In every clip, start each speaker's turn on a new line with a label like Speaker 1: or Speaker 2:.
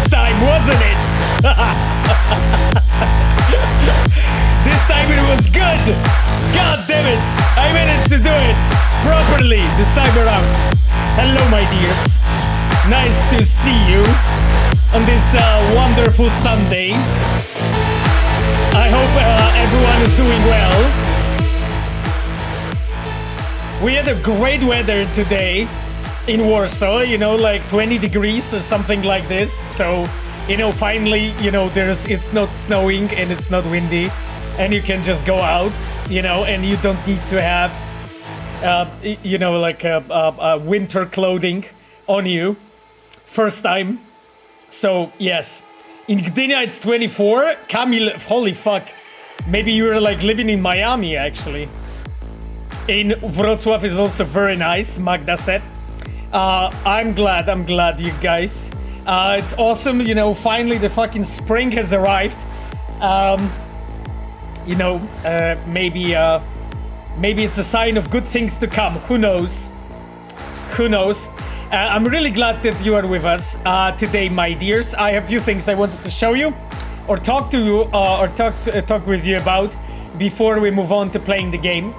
Speaker 1: this time, wasn't it? This time it was good. God damn it. I managed to do it properly this time around. Hello, my dears. Nice to see you on this wonderful Sunday. I hope everyone is doing well. We had a great weather today in Warsaw, you know, like 20 degrees or something like this. So, you know, finally, you know, it's not snowing and it's not windy, and you can just go out, you know, and you don't need to have, you know, like a winter clothing on you. First time. So, yes. In Gdynia, it's 24. Kamil, holy fuck. Maybe you were like living in Miami, actually. In Wrocław is also very nice, Magda said. I'm glad, you guys. It's awesome, you know, finally the fucking spring has arrived. You know, maybe it's a sign of good things to come. Who knows? Who knows? I'm really glad that you are with us today, my dears. I have a few things I wanted to show you, or talk to you, or talk with you about before we move on to playing the game.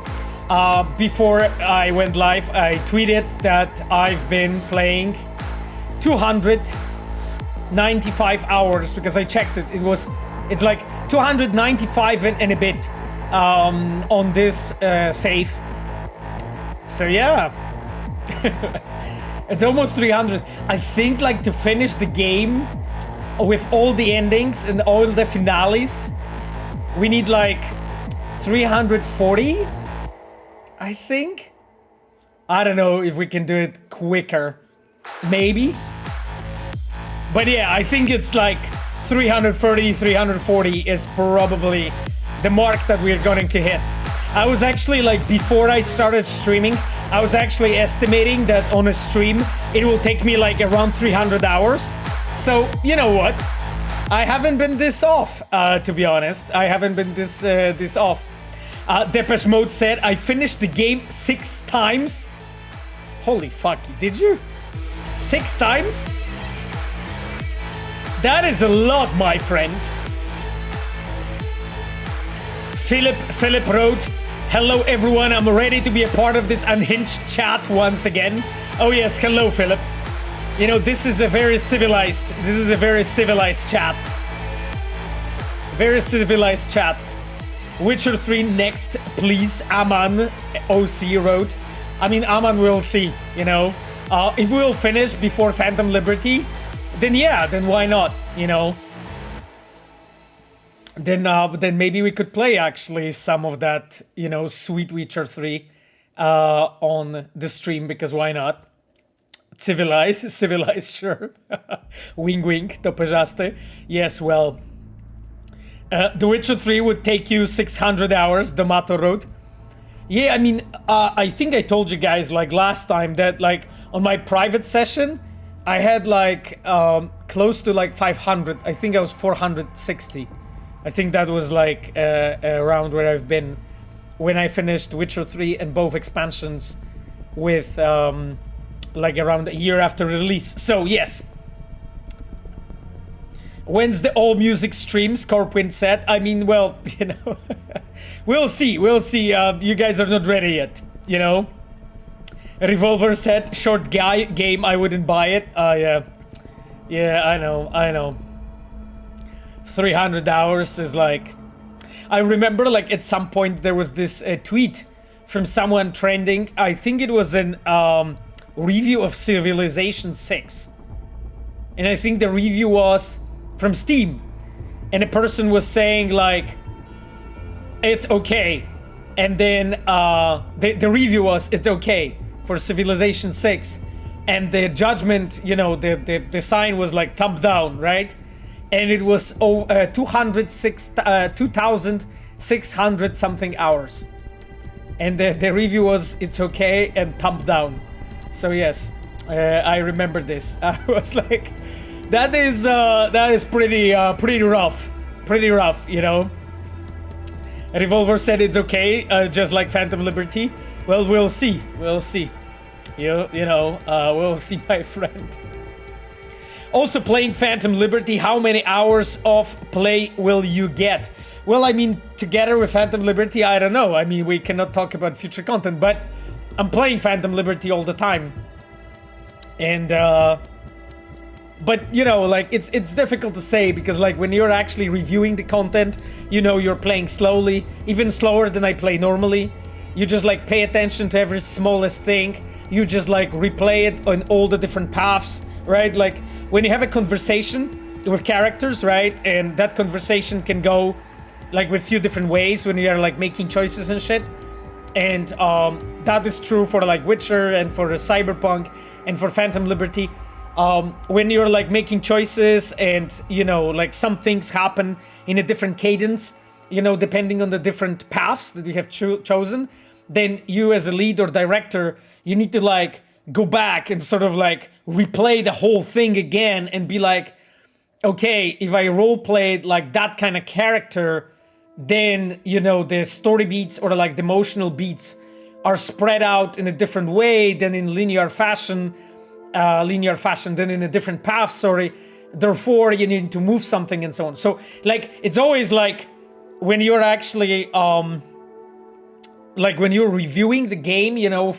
Speaker 1: Before I went live, I tweeted that I've been playing 295 hours because I checked it. It's like 295 and a bit on this save. So yeah, it's almost 300. I think like to finish the game with all the endings and all the finales, we need like 340. I think. I don't know if we can do it quicker. Maybe. But yeah, I think it's like 330, 340 is probably the mark that we're going to hit. I was actually like, before I started streaming, I was actually estimating that on a stream, it will take me like around 300 hours. So, you know what? I haven't been this off, to be honest. I haven't been this off. Depeche Mode said, I finished the game 6 times. Holy fuck, did you? 6 times? That is a lot, my friend. Philip wrote, hello everyone, I'm ready to be a part of this unhinged chat once again. Oh yes, hello Philip. You know, this is a very civilized chat. Very civilized chat. Witcher 3 next, please, Aman OC wrote. I mean, Aman, we'll see, you know. If we'll finish before Phantom Liberty, then yeah, then why not, you know. Then maybe we could play, actually, some of that, you know, sweet Witcher 3 on the stream, because why not? Civilized, sure. Wing, toperzaste. Yes, well... The Witcher 3 would take you 600 hours, D'Amato wrote. Yeah, I mean, I think I told you guys, like, last time that, like, on my private session, I had, like, close to, like, 500. I think I was 460. I think that was, like, around where I've been when I finished Witcher 3 and both expansions with, like, around a year after release. So, yes. When's the all music stream? Scorpion said. I mean, well, you know, we'll see. You guys are not ready yet, you know. Revolver said, short game, I wouldn't buy it. Yeah, I know. 300 hours is like... I remember, like, at some point there was this tweet from someone trending. I think it was an review of Civilization 6. And I think the review was... from Steam, and a person was saying like it's okay, and then the review was it's okay for Civilization 6, and the judgment, you know, the sign was like thumb down, right? And it was 2,600 something hours, and the review was it's okay and thumb down. So yes, I remember this. I was like, that is pretty rough, you know. Revolver said it's okay, just like Phantom Liberty. Well, we'll see. You know, we'll see, my friend. Also, playing Phantom Liberty, how many hours of play will you get? Well, I mean, together with Phantom Liberty, I don't know. I mean, we cannot talk about future content, but I'm playing Phantom Liberty all the time. And, but, you know, like, it's difficult to say because, like, when you're actually reviewing the content, you know, you're playing slowly, even slower than I play normally. You just, like, pay attention to every smallest thing. You just, like, replay it on all the different paths, right? Like, when you have a conversation with characters, right? And that conversation can go, like, with a few different ways when you are, like, making choices and shit. And that is true for, like, Witcher and for Cyberpunk and for Phantom Liberty. When you're, like, making choices and, you know, like, some things happen in a different cadence, you know, depending on the different paths that you have chosen, then you as a lead or director, you need to, like, go back and sort of, like, replay the whole thing again and be like, okay, if I roleplayed, like, that kind of character, then, you know, the story beats or, like, the emotional beats are spread out in a different way than in linear fashion, than in a different path, sorry. Therefore, you need to move something and so on. So, like, it's always, like, when you're actually, like, when you're reviewing the game, you know,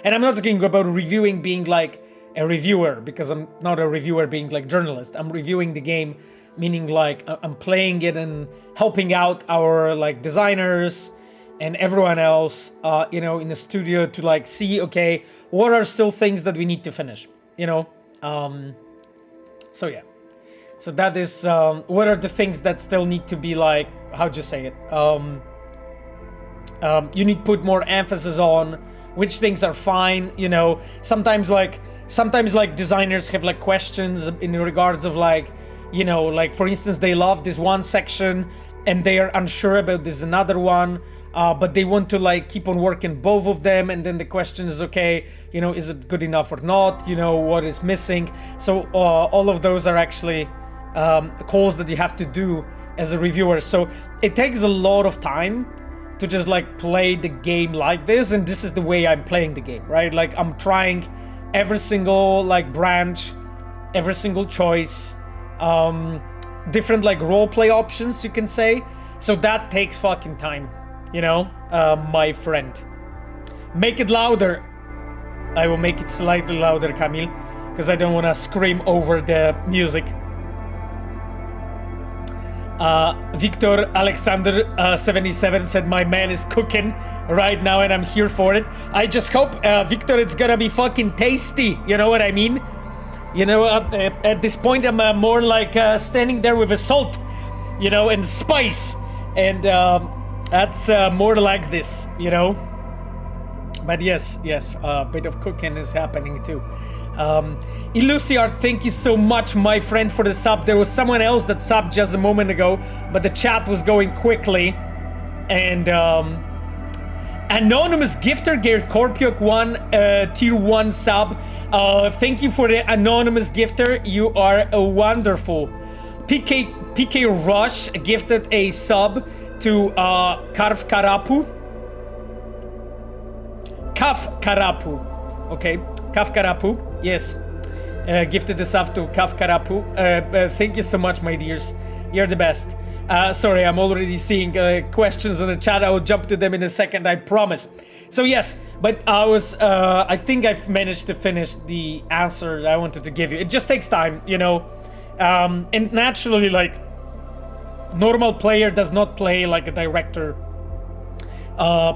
Speaker 1: and I'm not talking about reviewing being, like, a reviewer, because I'm not a reviewer being, like, journalist. I'm reviewing the game, meaning, like, I'm playing it and helping out our, like, designers and everyone else, you know, in the studio to, like, see, okay, what are still things that we need to finish, you know? So, yeah. So that is, what are the things that still need to be, like, how'd you say it? You need to put more emphasis on which things are fine, you know? Sometimes, like, designers have, like, questions in regards of, like, you know, like, for instance, they love this one section and they are unsure about this another one, but they want to, like, keep on working both of them, and then the question is, okay, you know, is it good enough or not? You know, what is missing? So all of those are actually calls that you have to do as a reviewer. So it takes a lot of time to just, like, play the game like this, and this is the way I'm playing the game, right? Like, I'm trying every single, like, branch, every single choice, different, like, roleplay options, you can say. So that takes fucking time, you know, my friend. Make it louder. I will make it slightly louder, Camille, because I don't want to scream over the music. Victor Alexander 77 said, my man is cooking right now and I'm here for it. I just hope, Victor, it's gonna be fucking tasty. You know what I mean? You know, at this point, I'm more like standing there with a salt, you know, and spice. And that's more like this, you know? But yes, a bit of cooking is happening too. Illusiar, thank you so much, my friend, for the sub. There was someone else that subbed just a moment ago, but the chat was going quickly. And anonymous gifter, Gerd Korpiok, tier 1 sub. Thank you for the anonymous gifter. You are wonderful. PK Rush gifted a sub to Kaf Karapu. Okay, Kaf Karapu. Yes, gifted the sub to Kaf Karapu. Thank you so much, my dears. You're the best. Sorry, I'm already seeing questions in the chat. I will jump to them in a second, I promise. So yes, but I think I've managed to finish the answer I wanted to give you. It just takes time, you know. And naturally, like, normal player does not play like a director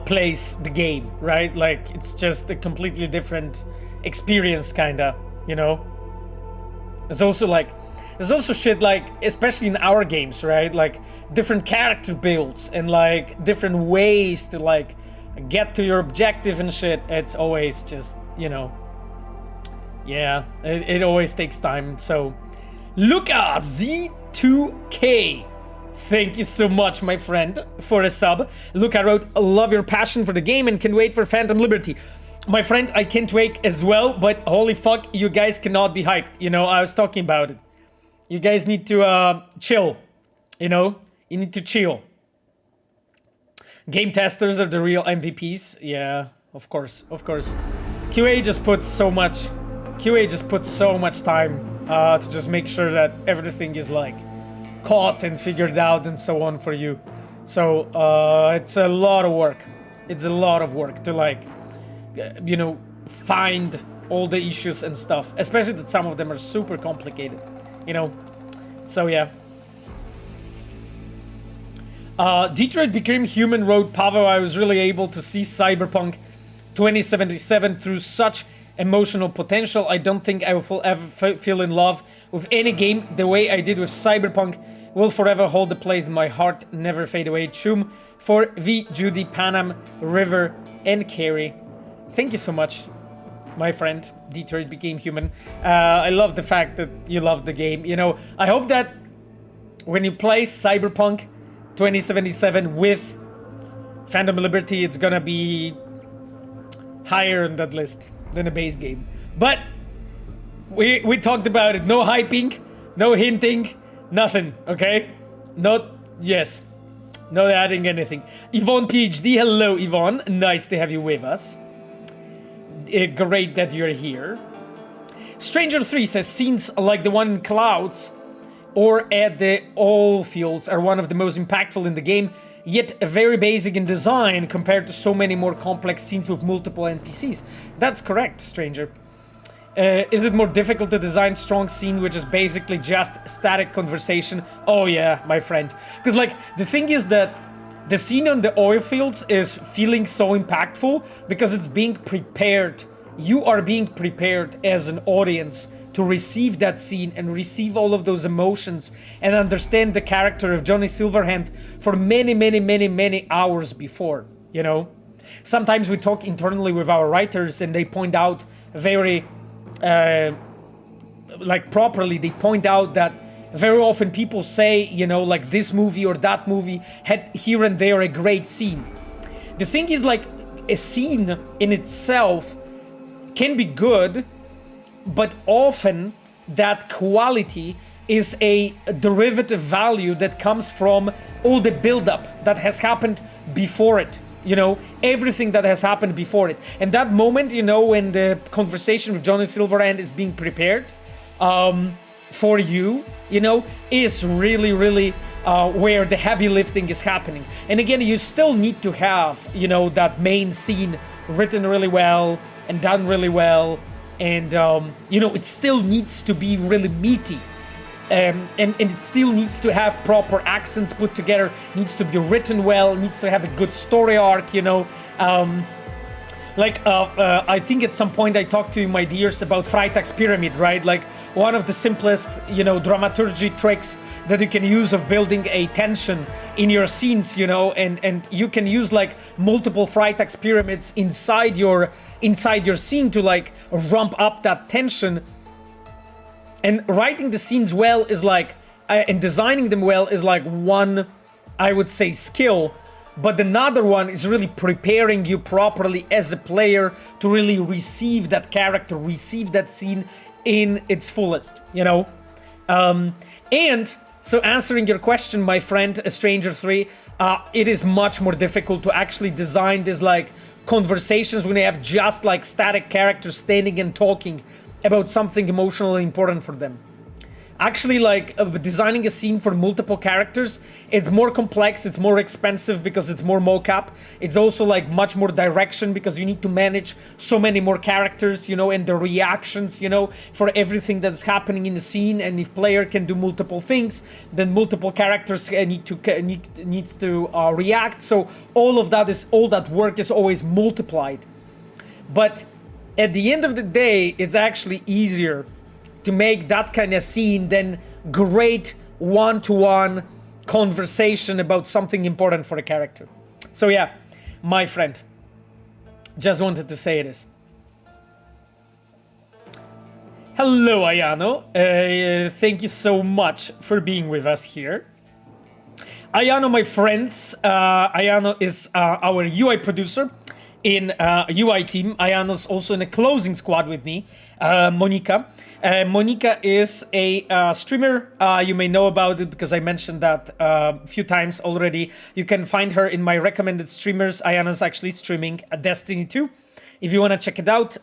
Speaker 1: plays the game, right? Like, it's just a completely different experience, kinda, you know. There's also shit, like, especially in our games, right? Like, different character builds and, like, different ways to, like, get to your objective and shit. It's always just, you know, yeah, it always takes time. So Luca Z2K, thank you so much, my friend, for a sub. Luca wrote, love your passion for the game and can wait for Phantom Liberty. My friend, I can't wait as well, but holy fuck, you guys cannot be hyped. You know, I was talking about it. You guys need to chill, you know? You need to chill. Game testers are the real MVPs. Yeah, of course. QA just puts so much time to just make sure that everything is like caught and figured out and so on for you. So it's a lot of work. It's a lot of work to like, find all the issues and stuff, especially that some of them are super complicated, So yeah. Detroit Became Human wrote, Pavel, I was really able to see Cyberpunk 2077 through such emotional potential. I don't think I will ever feel in love with any game the way I did with Cyberpunk. Will forever hold a place in my heart, never fade away. Chum for V, Judy, Panam, River, and Kerry. Thank you so much, my friend. Detroit Became Human. I love the fact that you love the game. I hope that when you play Cyberpunk 2077 with Phantom Liberty, it's gonna be higher on that list than a base game. But we talked about it. No hyping, no hinting, nothing, okay? Not adding anything. Yvonne PhD, hello Yvonne. Nice to have you with us. Great that you're here. Stranger 3 says, scenes like the one in Clouds or at the oil fields are one of the most impactful in the game, yet very basic in design compared to so many more complex scenes with multiple NPCs. That's correct, Stranger. Is it more difficult to design strong scene which is basically just static conversation? Oh yeah, my friend. Because like, the thing is that the scene on the oil fields is feeling so impactful because it's being prepared. You are being prepared as an audience to receive that scene and receive all of those emotions and understand the character of Johnny Silverhand for many, many, many, many hours before, Sometimes we talk internally with our writers and they point out very, properly, they point out that very often people say, like this movie or that movie had here and there a great scene. The thing is, like, a scene in itself can be good, but often that quality is a derivative value that comes from all the build-up that has happened before it. Everything that has happened before it. And that moment, when the conversation with Johnny Silverhand is being prepared for you, is really, really where the heavy lifting is happening. And again, you still need to have, that main scene written really well and done really well. And, it still needs to be really meaty. And it still needs to have proper accents put together, needs to be written well, needs to have a good story arc, I think at some point I talked to you, my dears, about Freitag's Pyramid, right? Like, one of the simplest, dramaturgy tricks that you can use of building a tension in your scenes, and you can use like multiple Freitag's Pyramids inside your scene to like ramp up that tension. And writing the scenes well is like, and designing them well is like one, I would say, skill. But another one is really preparing you properly as a player to really receive that character, receive that scene in its fullest, And so answering your question, my friend, Stranger 3, it is much more difficult to actually design these like conversations when you have just like static characters standing and talking about something emotionally important for them. Actually, like, designing a scene for multiple characters, it's more complex, it's more expensive because it's more mocap. It's also like much more direction because you need to manage so many more characters, and the reactions, for everything that's happening in the scene. And if player can do multiple things, then multiple characters needs to react. So all that work is always multiplied. But at the end of the day, it's actually easier to make that kind of scene than great one-to-one conversation about something important for a character. So yeah, my friend, just wanted to say this. Hello, Ayano. Thank you so much for being with us here. Ayano, my friends, Ayano is our UI producer in UI team. Ayano's also in a closing squad with me, Monica. Monica is a streamer. You may know about it because I mentioned that a few times already. You can find her in my recommended streamers. Ayana's actually streaming Destiny 2 If you want to check it out,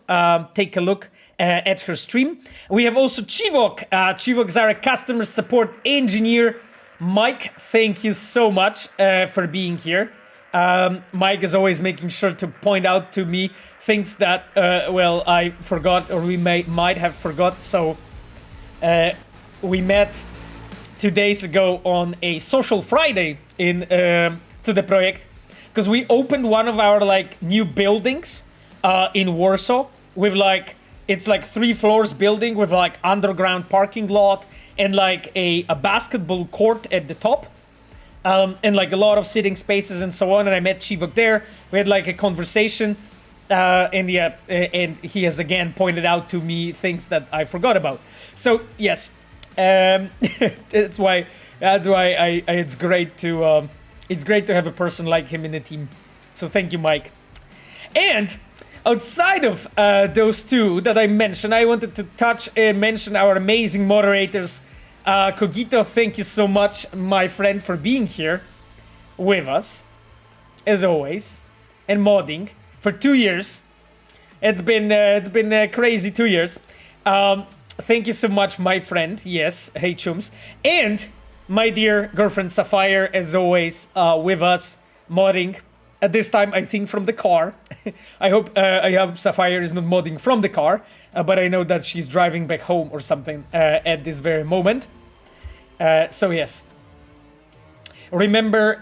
Speaker 1: take a look at her stream. We have also Chivok. Chivok's our customer support engineer. Mike, thank you so much for being here. Mike is always making sure to point out to me things that, I forgot or we might have forgot. So we met 2 days ago on a social Friday in to the project because we opened one of our like new buildings in Warsaw with like it's like 3 floors building with like underground parking lot and like a basketball court at the top. And like a lot of sitting spaces and so on. And I met Chivok there. We had like a conversation. And he has again pointed out to me things that I forgot about. So yes, that's why it's great to have a person like him in the team. So thank you, Mike. And outside of those two that I mentioned, I wanted to touch and mention our amazing moderators. Cogito, thank you so much, my friend, for being here with us, as always, and modding for 2 years. It's been a crazy 2 years. Thank you so much, my friend. Yes, hey chums, and my dear girlfriend Sapphire, as always, with us modding. At this time, I think from the car. I hope Sapphire is not modding from the car, but I know that she's driving back home or something at this very moment. So yes. Remember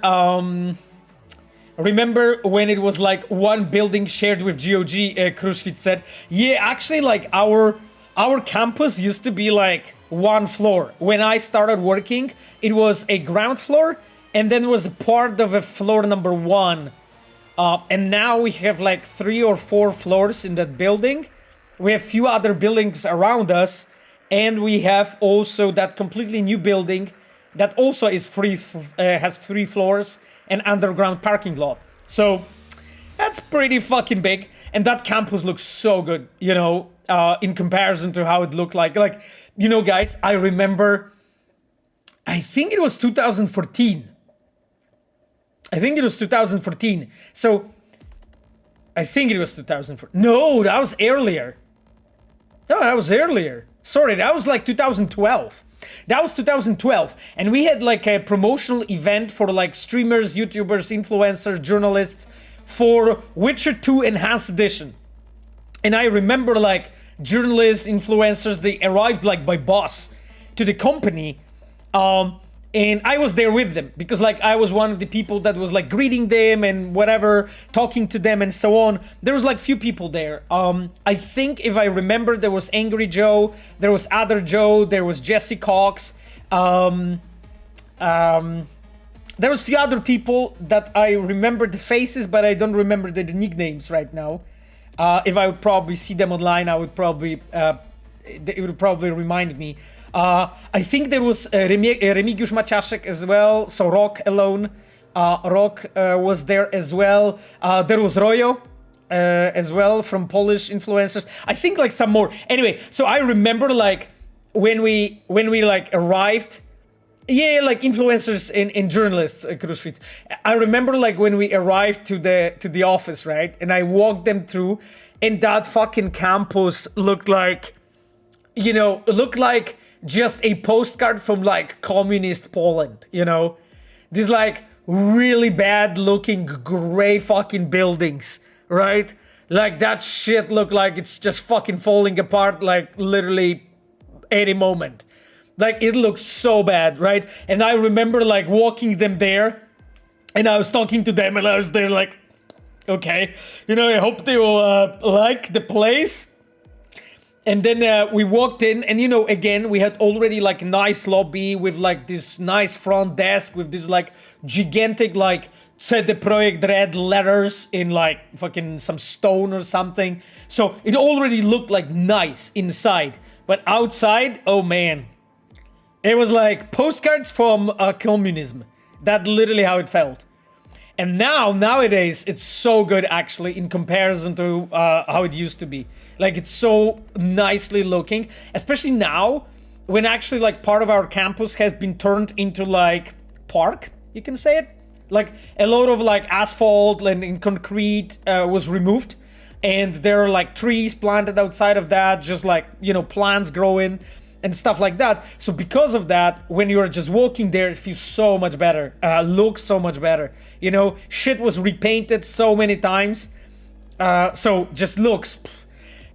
Speaker 1: when it was like one building shared with GOG? Krushvit said, yeah, actually, like our campus used to be like one floor. When I started working, it was a ground floor, and then was a part of a floor number 1. And now we have like 3 or 4 floors in that building. We have few other buildings around us, and we have also that completely new building that also is has 3 floors and underground parking lot. So that's pretty fucking big, and that campus looks so good, you know, in comparison to how it looked like. Like, you know, guys, I remember, I think it was 2014. So, I think it was 2004. No, that was earlier. Sorry, that was like 2012. That was 2012. And we had like a promotional event for like streamers, YouTubers, influencers, journalists for Witcher 2 Enhanced Edition. And I remember like journalists, influencers, they arrived like by bus to the company. And I was there with them because like I was one of the people that was like greeting them and whatever, talking to them and so on. There was like few people there. I think if I remember, there was Angry Joe, there was Other Joe, there was Jesse Cox. There was few other people that I remember the faces, but I don't remember the nicknames right now. If I would probably see them online, I would probably it would probably remind me. I think there was Remigiusz Maciaszek as well, so Rock alone. Rock was there as well. There was Royo as well from Polish influencers. I think like some more. Anyway, so I remember like when we like arrived. Yeah, like influencers and journalists, Krushvit. I remember like when we arrived to the office, right? And I walked them through, and that fucking campus looked like, you know, just a postcard from like communist Poland, you know? These like really bad looking gray fucking buildings, right? Like that shit looked like it's just fucking falling apart like literally any moment. Like it looks so bad, right? And I remember like walking them there, and I was talking to them, and I was there like, okay, you know, I hope they will like the place. And then we walked in, and you know, again, we had already like a nice lobby with like this nice front desk with this like gigantic like CDPR red letters in like fucking some stone or something. So it already looked like nice inside, but outside, oh man, it was like postcards from communism. That's literally how it felt. And nowadays, it's so good actually in comparison to how it used to be. Like it's so nicely looking, especially now when actually like part of our campus has been turned into like park, you can say it. Like a lot of like asphalt and concrete was removed. and there are like trees planted outside of that, just like, you know, plants growing and stuff like that. So because of that, when you're just walking there, it feels so much better, looks so much better. You know, shit was repainted so many times, so just looks,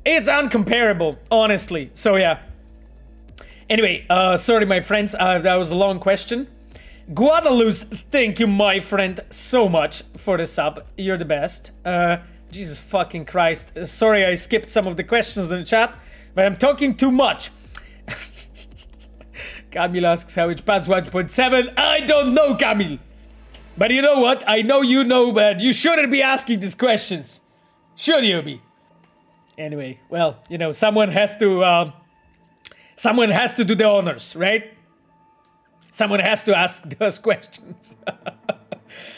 Speaker 1: it's uncomparable, honestly. So yeah. Anyway, sorry my friends, that was a long question. Guadaluz, thank you my friend so much for the sub, you're the best. Jesus fucking Christ, sorry I skipped some of the questions in the chat, but I'm talking too much. Camille asks how it's past 1.7. I don't know, Camille. But you know what? I know you know, but you shouldn't be asking these questions. Should you be? Anyway, well, you know, someone has to do the honors, right? Someone has to ask those questions.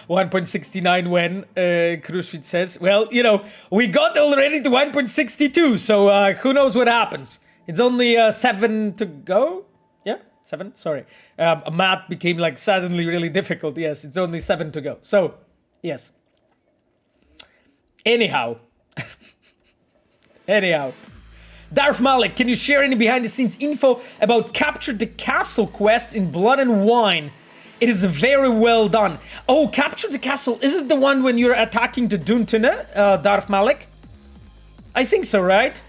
Speaker 1: 1.69 when, Krushvit says. Well, you know, we got already to 1.62, so who knows what happens. It's only 7 to go? Yeah, 7? Sorry. Math became like suddenly really difficult. Yes, it's only 7 to go. So, yes. Anyhow. Darth Malik, can you share any behind-the-scenes info about Capture the Castle quest in Blood and Wine? It is very well done. Oh, Capture the Castle. Is it the one when you're attacking the Duntune, Darth Malik? I think so, right?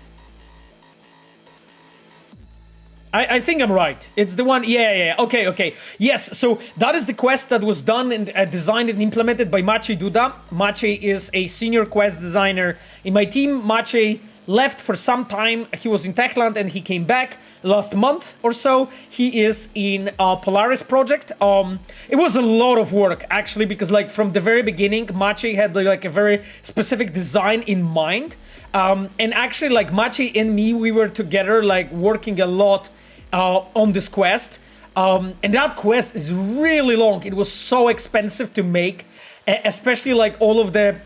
Speaker 1: I think I'm right. It's the one. Yeah. Okay. Yes, so that is the quest that was done and designed and implemented by Maciej Duda. Maciej is a senior quest designer in my team. Maciej left for some time. He was in Techland and he came back last month or so. He is in Polaris project. It was a lot of work actually, because like from the very beginning, Maciej had like a very specific design in mind. And actually like Maciej and me, we were together like working a lot on this quest. And that quest is really long. It was so expensive to make, especially like all of the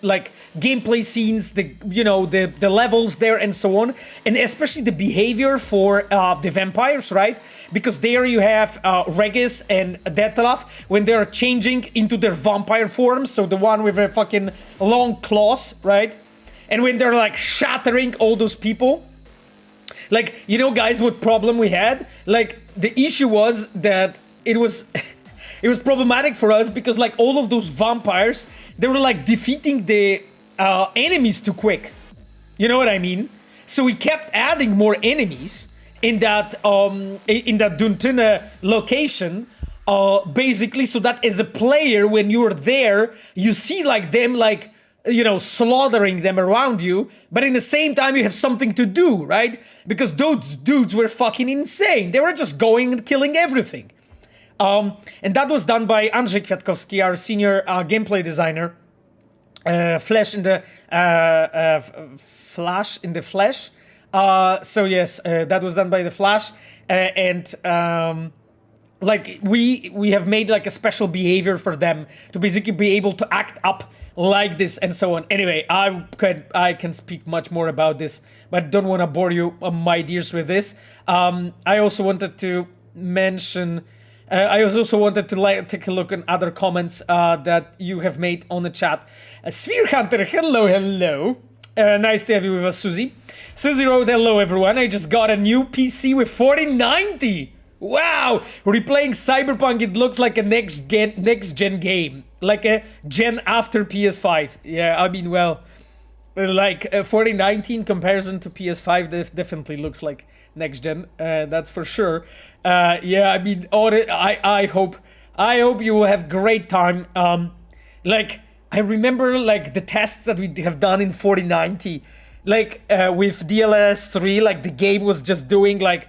Speaker 1: like gameplay scenes, the levels there and so on, and especially the behavior for the vampires, right? Because there you have Regis and Detlef when they're changing into their vampire forms, so the one with a fucking long claws, right? And when they're like shattering all those people. Like, you know, guys, what problem we had? Like, the issue was that it was it was problematic for us because like all of those vampires, they were like defeating the enemies too quick. You know what I mean? So we kept adding more enemies in that Duntune location, basically, so that as a player, when you're there, you see like them like, you know, slaughtering them around you, but in the same time you have something to do, right? Because those dudes were fucking insane. They were just going and killing everything. And that was done by Andrzej Kwiatkowski, our senior gameplay designer. Flash in the Flash. So yes, that was done by the Flash, and like we have made like a special behavior for them to basically be able to act up like this and so on. Anyway, I can speak much more about this, but don't want to bore you, my dears, with this. I also wanted to mention. I also wanted to take a look at other comments that you have made on the chat. Sphere Hunter, hello. Nice to have you with us, Susie. Susie wrote, hello everyone. I just got a new PC with 4090. Wow! Replaying Cyberpunk, it looks like a next gen game. Like a gen after PS5. Yeah, I mean, well, like 4090 in comparison to PS5 definitely looks like next gen. That's for sure. Yeah, I mean, I hope you will have great time. Like, I remember like the tests that we have done in 4090, like with DLSS 3, like the game was just doing like,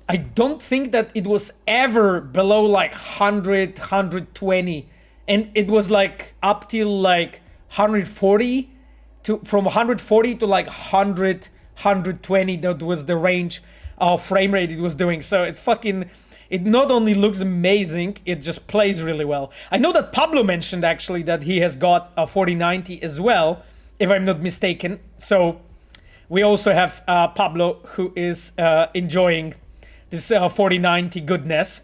Speaker 1: I don't think that it was ever below like 100, 120, and it was like up till like 140 from 140 to like 100, 120. That was the range of frame rate it was doing. So it not only looks amazing, it just plays really well. I know that Pablo mentioned actually that he has got a 4090 as well, if I'm not mistaken. So we also have Pablo who is enjoying this 4090 goodness.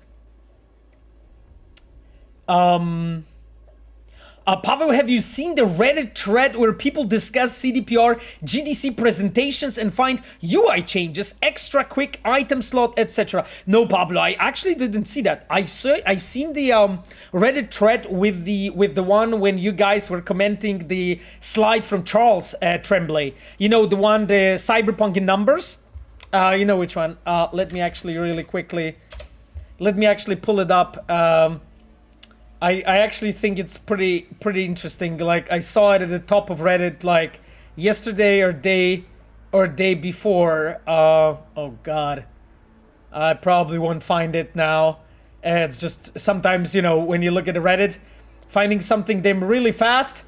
Speaker 1: Pavel, have you seen the Reddit thread where people discuss CDPR, GDC presentations and find UI changes, extra quick item slot, etc.? No, Pablo, I actually didn't see that. I've seen the Reddit thread with the one when you guys were commenting the slide from Charles Tremblay. You know, the one, the Cyberpunk in numbers. You know which one. Let me actually really quickly. Let me actually pull it up. I actually think it's pretty interesting. Like, I saw it at the top of Reddit like yesterday or day before. Oh god, I probably won't find it now. It's just sometimes, you know, when you look at the Reddit, finding something damn really fast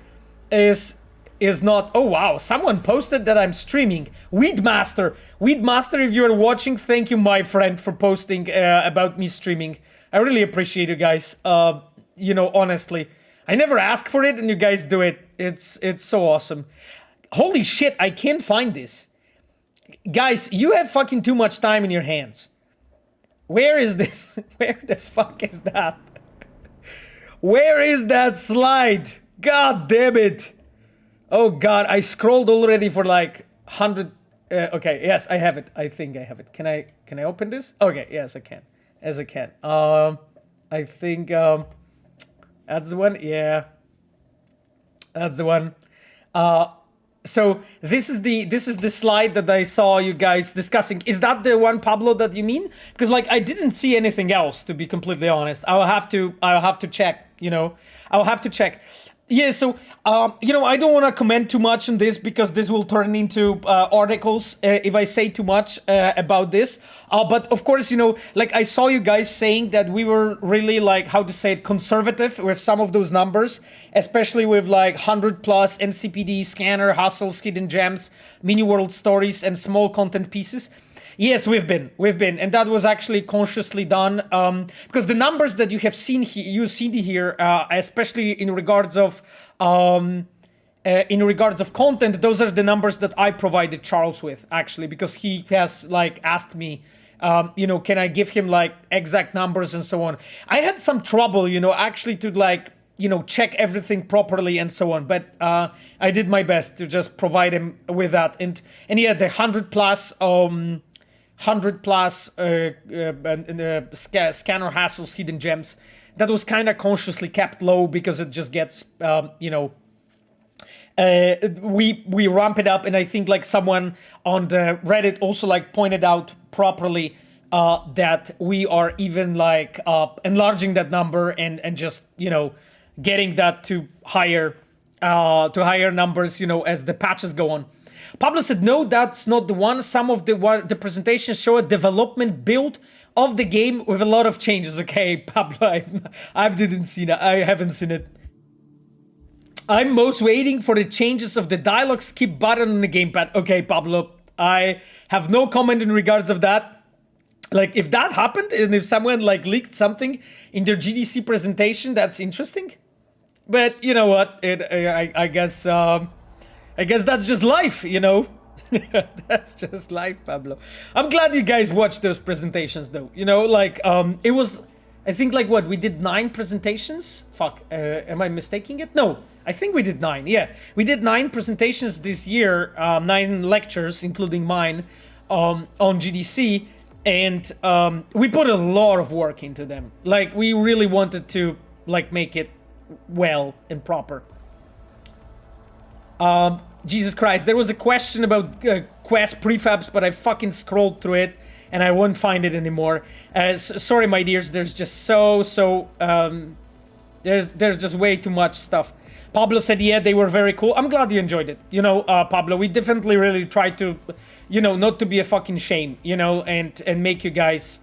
Speaker 1: is not. Oh wow, someone posted that I'm streaming. Weedmaster, if you're watching, thank you, my friend, for posting about me streaming. I really appreciate you guys. You know, honestly, I never ask for it and you guys do it. It's so awesome. Holy shit, I can't find this. Guys, you have fucking too much time in your hands. Where is this? Where the fuck is that? Where is that slide? God damn it. Oh god, I scrolled already for like 100. Okay, yes, I have it. I think I have it. Can I open this? Okay, yes, I can. As I can. I think that's the one. Yeah, that's the one. So this is the slide that I saw you guys discussing. Is that the one, Pablo, that you mean? Because like I didn't see anything else, to be completely honest. I'll have to check. You know, I'll have to check. Yeah, so, you know, I don't want to comment too much on this because this will turn into articles if I say too much about this. But of course, you know, like I saw you guys saying that we were really like, how to say it, conservative with some of those numbers, especially with like 100 plus NCPD, scanner, hustles, hidden gems, mini world stories, and small content pieces. Yes, we've been, and that was actually consciously done because the numbers that you have seen here, especially in regards of content, those are the numbers that I provided Charles with, actually, because he has like asked me, you know, can I give him like exact numbers and so on. I had some trouble, you know, actually to like, you know, check everything properly and so on, but I did my best to just provide him with that, and yeah, the 100 plus. 100 plus scanner hassles, hidden gems. That was kind of consciously kept low because it just gets, you know, we ramp it up, and I think like someone on the Reddit also like pointed out properly that we are even like enlarging that number and just, you know, getting that to higher numbers, you know, as the patches go on. Pablo said, no, that's not the one. Some of the presentations show a development build of the game with a lot of changes. Okay, Pablo, I didn't see that. I haven't seen it. I'm most waiting for the changes of the dialogue skip button on the gamepad. Okay, Pablo, I have no comment in regards of that. Like, if that happened, and if someone like leaked something in their GDC presentation, that's interesting. But you know what? I guess that's just life, you know? That's just life, Pablo. I'm glad you guys watched those presentations, though. You know, like, it was, I think, like, what? We did 9 presentations? Fuck, am I mistaking it? No, I think we did 9, yeah. We did 9 presentations this year, 9 lectures, including mine, on GDC. And we put a lot of work into them. Like, we really wanted to, like, make it well and proper. Jesus Christ, there was a question about Quest prefabs, but I fucking scrolled through it and I won't find it anymore. Sorry, my dears, there's just there's just way too much stuff. Pablo said, yeah, they were very cool. I'm glad you enjoyed it. You know, Pablo, we definitely really tried to, you know, not to be a fucking shame, you know, and make you guys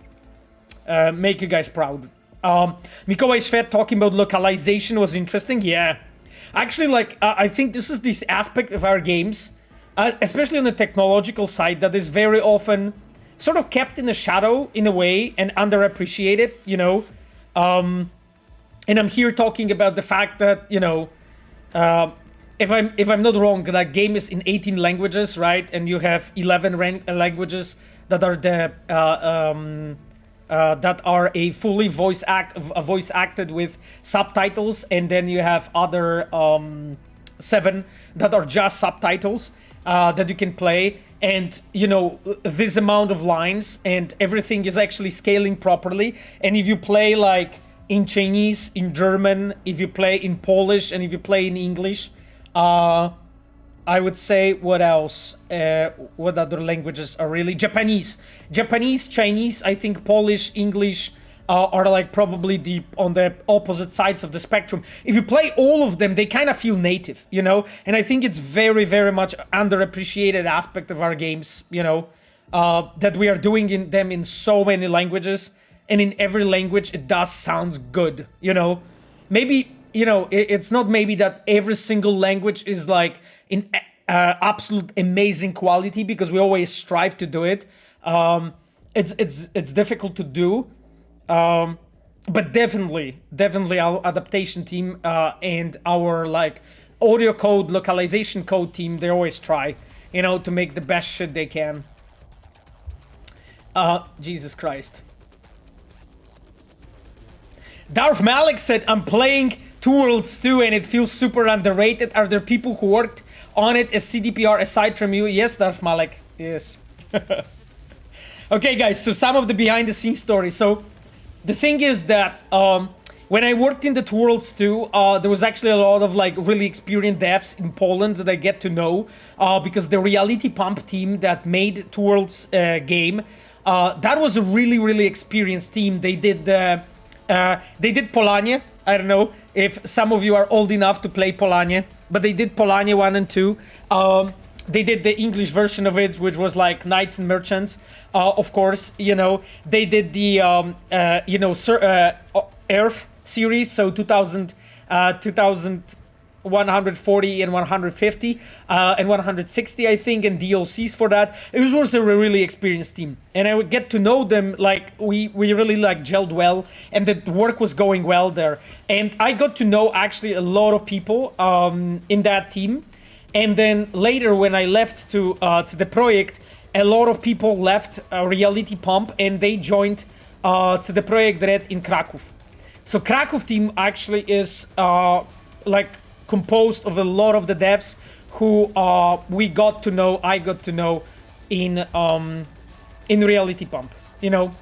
Speaker 1: proud. Mikołaj Szwed talking about localization was interesting, yeah. Actually, like, I think this is this aspect of our games, especially on the technological side, that is very often sort of kept in the shadow in a way and underappreciated, you know. And I'm here talking about the fact that, you know, if I'm not wrong, that game is in 18 languages, right? And you have 11 languages that are the that are a fully voice acted with subtitles, and then you have other 7 that are just subtitles that you can play. And you know, this amount of lines and everything is actually scaling properly. And if you play like in Chinese, in German, if you play in Polish, and if you play in English, I would say, what else? What other languages are really? Japanese, Chinese, I think Polish, English are like probably on the opposite sides of the spectrum. If you play all of them, they kind of feel native, you know? And I think it's very, very much underappreciated aspect of our games, you know, that we are doing them in so many languages, and in every language it does sound good, you know? Maybe, you know, it's not maybe that every single language is like in absolute amazing quality, because we always strive to do it. It's difficult to do. But definitely our adaptation team and our like audio code, localization code team, they always try, you know, to make the best shit they can. Jesus Christ. Darth Malik said, I'm playing Two Worlds 2 and it feels super underrated. Are there people who worked on it as CDPR aside from you? Yes, Darth Malik. Yes. Okay, guys, so some of the behind the scenes stories. So the thing is that when I worked in the Two Worlds 2, there was actually a lot of like really experienced devs in Poland that I get to know, because the Reality Pump team that made Two Worlds game, that was a really, really experienced team. They did Polanie. I don't know if some of you are old enough to play Polanie, but they did Polanie 1 and 2. They did the English version of it, which was like Knights and Merchants, of course, you know. They did the, Earth series, so 2140 and 150 and 160, I think, and DLCs for that. It was a really experienced team. And I would get to know them, like, we really, like, gelled well, and the work was going well there. And I got to know, actually, a lot of people in that team. And then later, when I left to the project, a lot of people left Reality Pump, and they joined to the Projekt Red in Kraków. So Kraków team actually is like composed of a lot of the devs who I got to know in Reality Pump, you know.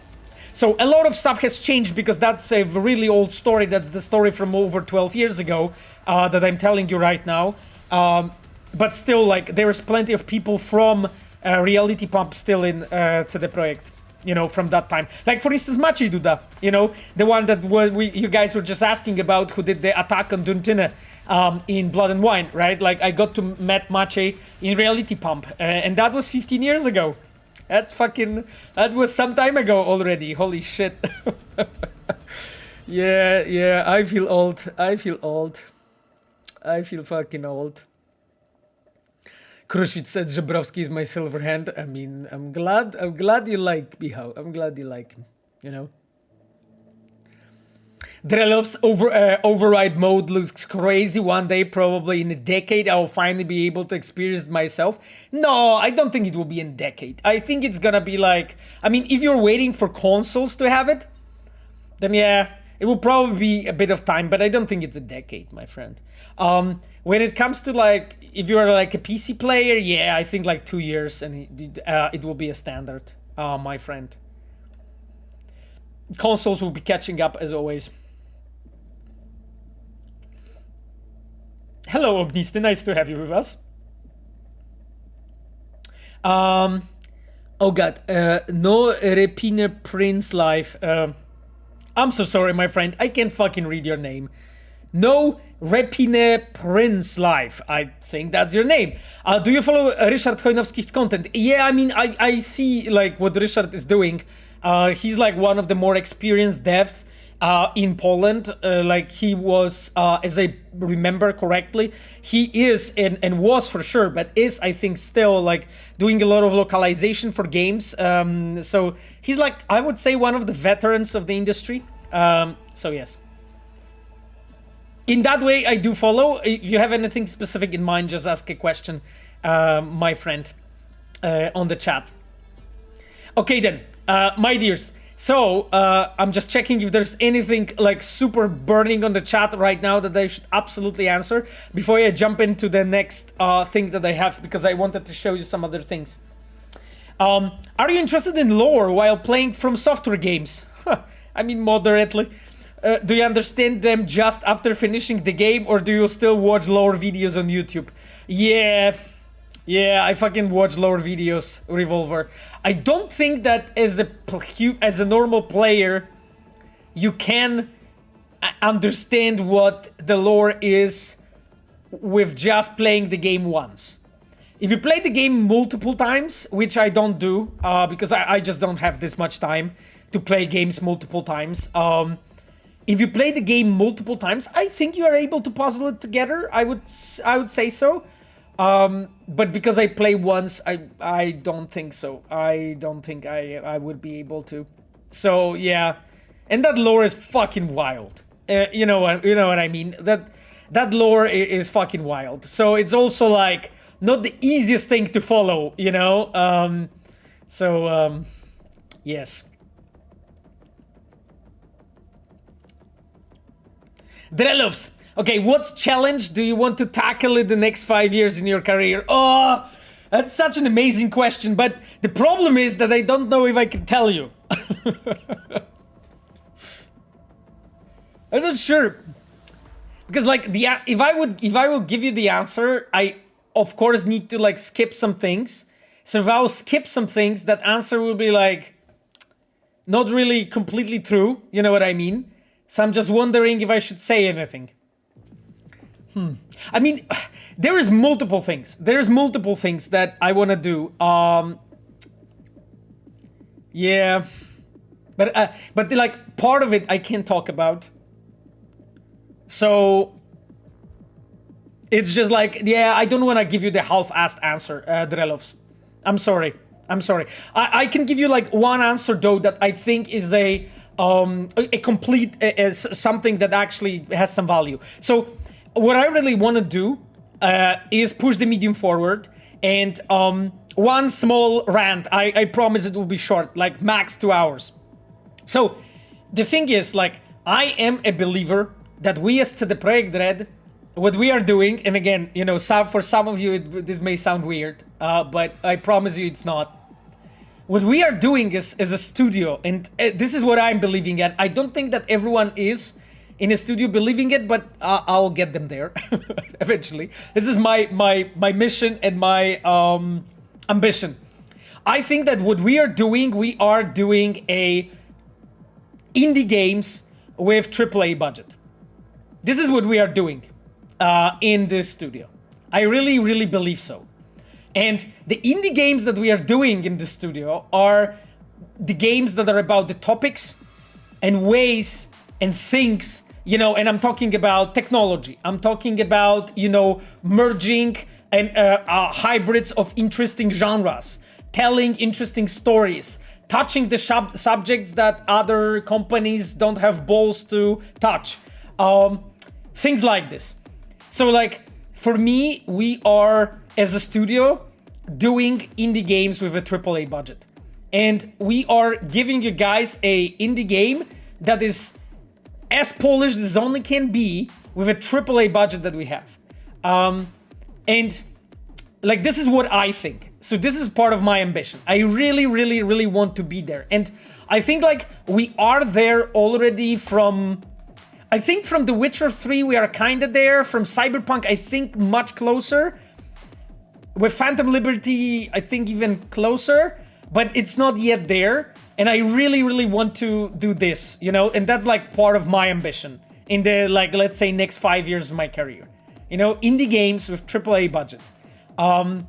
Speaker 1: So a lot of stuff has changed, because that's a really old story. That's the story from over 12 years ago that I'm telling you right now. But still, like, there's plenty of people from Reality Pump still in to the project, you know, from that time. Like, for instance, Maciej Duda, you know, the one that you guys were just asking about, who did the attack on Duntine in Blood and Wine, right? Like, I got to meet Maciej in Reality Pump, and that was 15 years ago. That was some time ago already. Holy shit. Yeah, I feel old. I feel fucking old. Krushit said Żebrowski is my silver hand. I mean, I'm glad you like Michał. I'm glad you like him, you know. Drelov's override mode looks crazy. One day, probably in a decade, I will finally be able to experience it myself. No, I don't think it will be in a decade. I think it's gonna be like, I mean, if you're waiting for consoles to have it, then yeah, it will probably be a bit of time, but I don't think it's a decade, my friend. When it comes to, like, if you're like a PC player, yeah, I think like 2 years, and it will be a standard, my friend. Consoles will be catching up as always. Hello, Ognisty, nice to have you with us. Oh god, no Repine Prince life. I'm so sorry, my friend, I can't fucking read your name. No Repine Prince Life, I think that's your name. Do you follow Ryszard Chojnowski's content? Yeah, I mean, I see like what Ryszard is doing. He's like one of the more experienced devs in Poland. Like he was, as I remember correctly, he is and was for sure, but is, I think, still like doing a lot of localization for games. So he's like, I would say, one of the veterans of the industry. So yes. In that way, I do follow. If you have anything specific in mind, just ask a question, my friend, on the chat. Okay then, my dears, So I'm just checking if there's anything like super burning on the chat right now that I should absolutely answer before I jump into the next thing that I have, because I wanted to show you some other things. Are you interested in lore while playing From Software games? I mean, moderately. Do you understand them just after finishing the game, or do you still watch lore videos on YouTube? Yeah, I fucking watch lore videos, Revolver. I don't think that as a normal player, you can understand what the lore is with just playing the game once. If you play the game multiple times, which I don't do, because I just don't have this much time to play games multiple times. If you play the game multiple times, I think you are able to puzzle it together. I would say so. But because I play once, I don't think so. I don't think I would be able to. So yeah, and that lore is fucking wild. You know what I mean. That lore is fucking wild. So it's also like not the easiest thing to follow, you know. Yes. Drelovs. Okay, what challenge do you want to tackle in the next 5 years in your career? Oh, that's such an amazing question, but the problem is that I don't know if I can tell you. I'm not sure. Because like if I would give you the answer, I of course need to like skip some things. So if I'll skip some things, that answer will be like not really completely true, you know what I mean? So I'm just wondering if I should say anything. I mean, there is multiple things. There's multiple things that I want to do. Yeah, but like part of it I can't talk about. So it's just like, yeah, I don't want to give you the half-assed answer, Drelovs. I'm sorry. I can give you like one answer though that I think is a complete something that actually has some value. So what I really want to do is push the medium forward, and one small rant. I promise it will be short, like max 2 hours. So the thing is, like, I am a believer that we as CD Projekt, what we are doing, and again, you know, for some of you this may sound weird, but I promise you it's not. What we are doing is a studio, and this is what I'm believing at. I don't think that everyone is in a studio believing it, but I'll get them there eventually. This is my mission and my ambition. I think that what we are doing a indie games with AAA budget. This is what we are doing in this studio. I really, really believe so. And the indie games that we are doing in the studio are the games that are about the topics and ways and things, you know, and I'm talking about technology. I'm talking about, you know, merging and hybrids of interesting genres, telling interesting stories, touching the subjects that other companies don't have balls to touch. Things like this. So like, for me, we are, as a studio, doing indie games with a AAA budget. And we are giving you guys a indie game that is as polished as only can be with a AAA budget that we have. And like, this is what I think. So this is part of my ambition. I really, really, really want to be there. And I think like we are there already from... I think from The Witcher 3 we are kinda there. From Cyberpunk I think much closer. With Phantom Liberty I think even closer. But it's not yet there. And I really, really want to do this, you know? And that's like part of my ambition in the, like, let's say next 5 years of my career. You know, indie games with AAA budget. And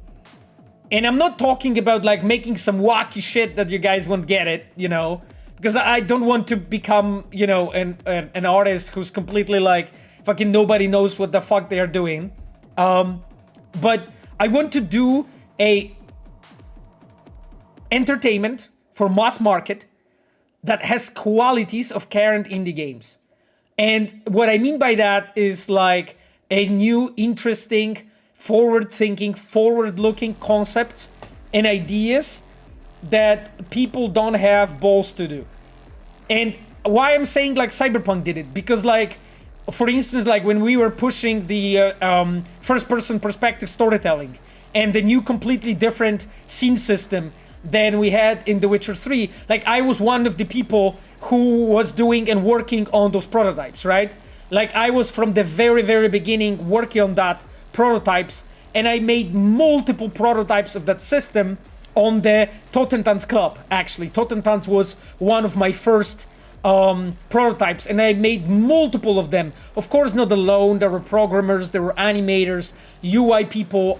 Speaker 1: I'm not talking about like making some wacky shit that you guys won't get it, you know? Because I don't want to become, you know, an artist who's completely like, fucking nobody knows what the fuck they are doing. But I want to do a entertainment for mass market that has qualities of current indie games. And what I mean by that is like a new, interesting, forward-thinking, forward-looking concepts and ideas that people don't have balls to do. And why I'm saying like Cyberpunk did it, because like, for instance, like when we were pushing the first-person perspective storytelling and the new completely different scene system than we had in The Witcher 3, like I was one of the people who was doing and working on those prototypes, right? Like I was from the very, very beginning working on that prototypes, and I made multiple prototypes of that system on the Totentanz Club, actually. Totentanz was one of my first prototypes, and I made multiple of them. Of course, not alone. There were programmers, there were animators, UI people,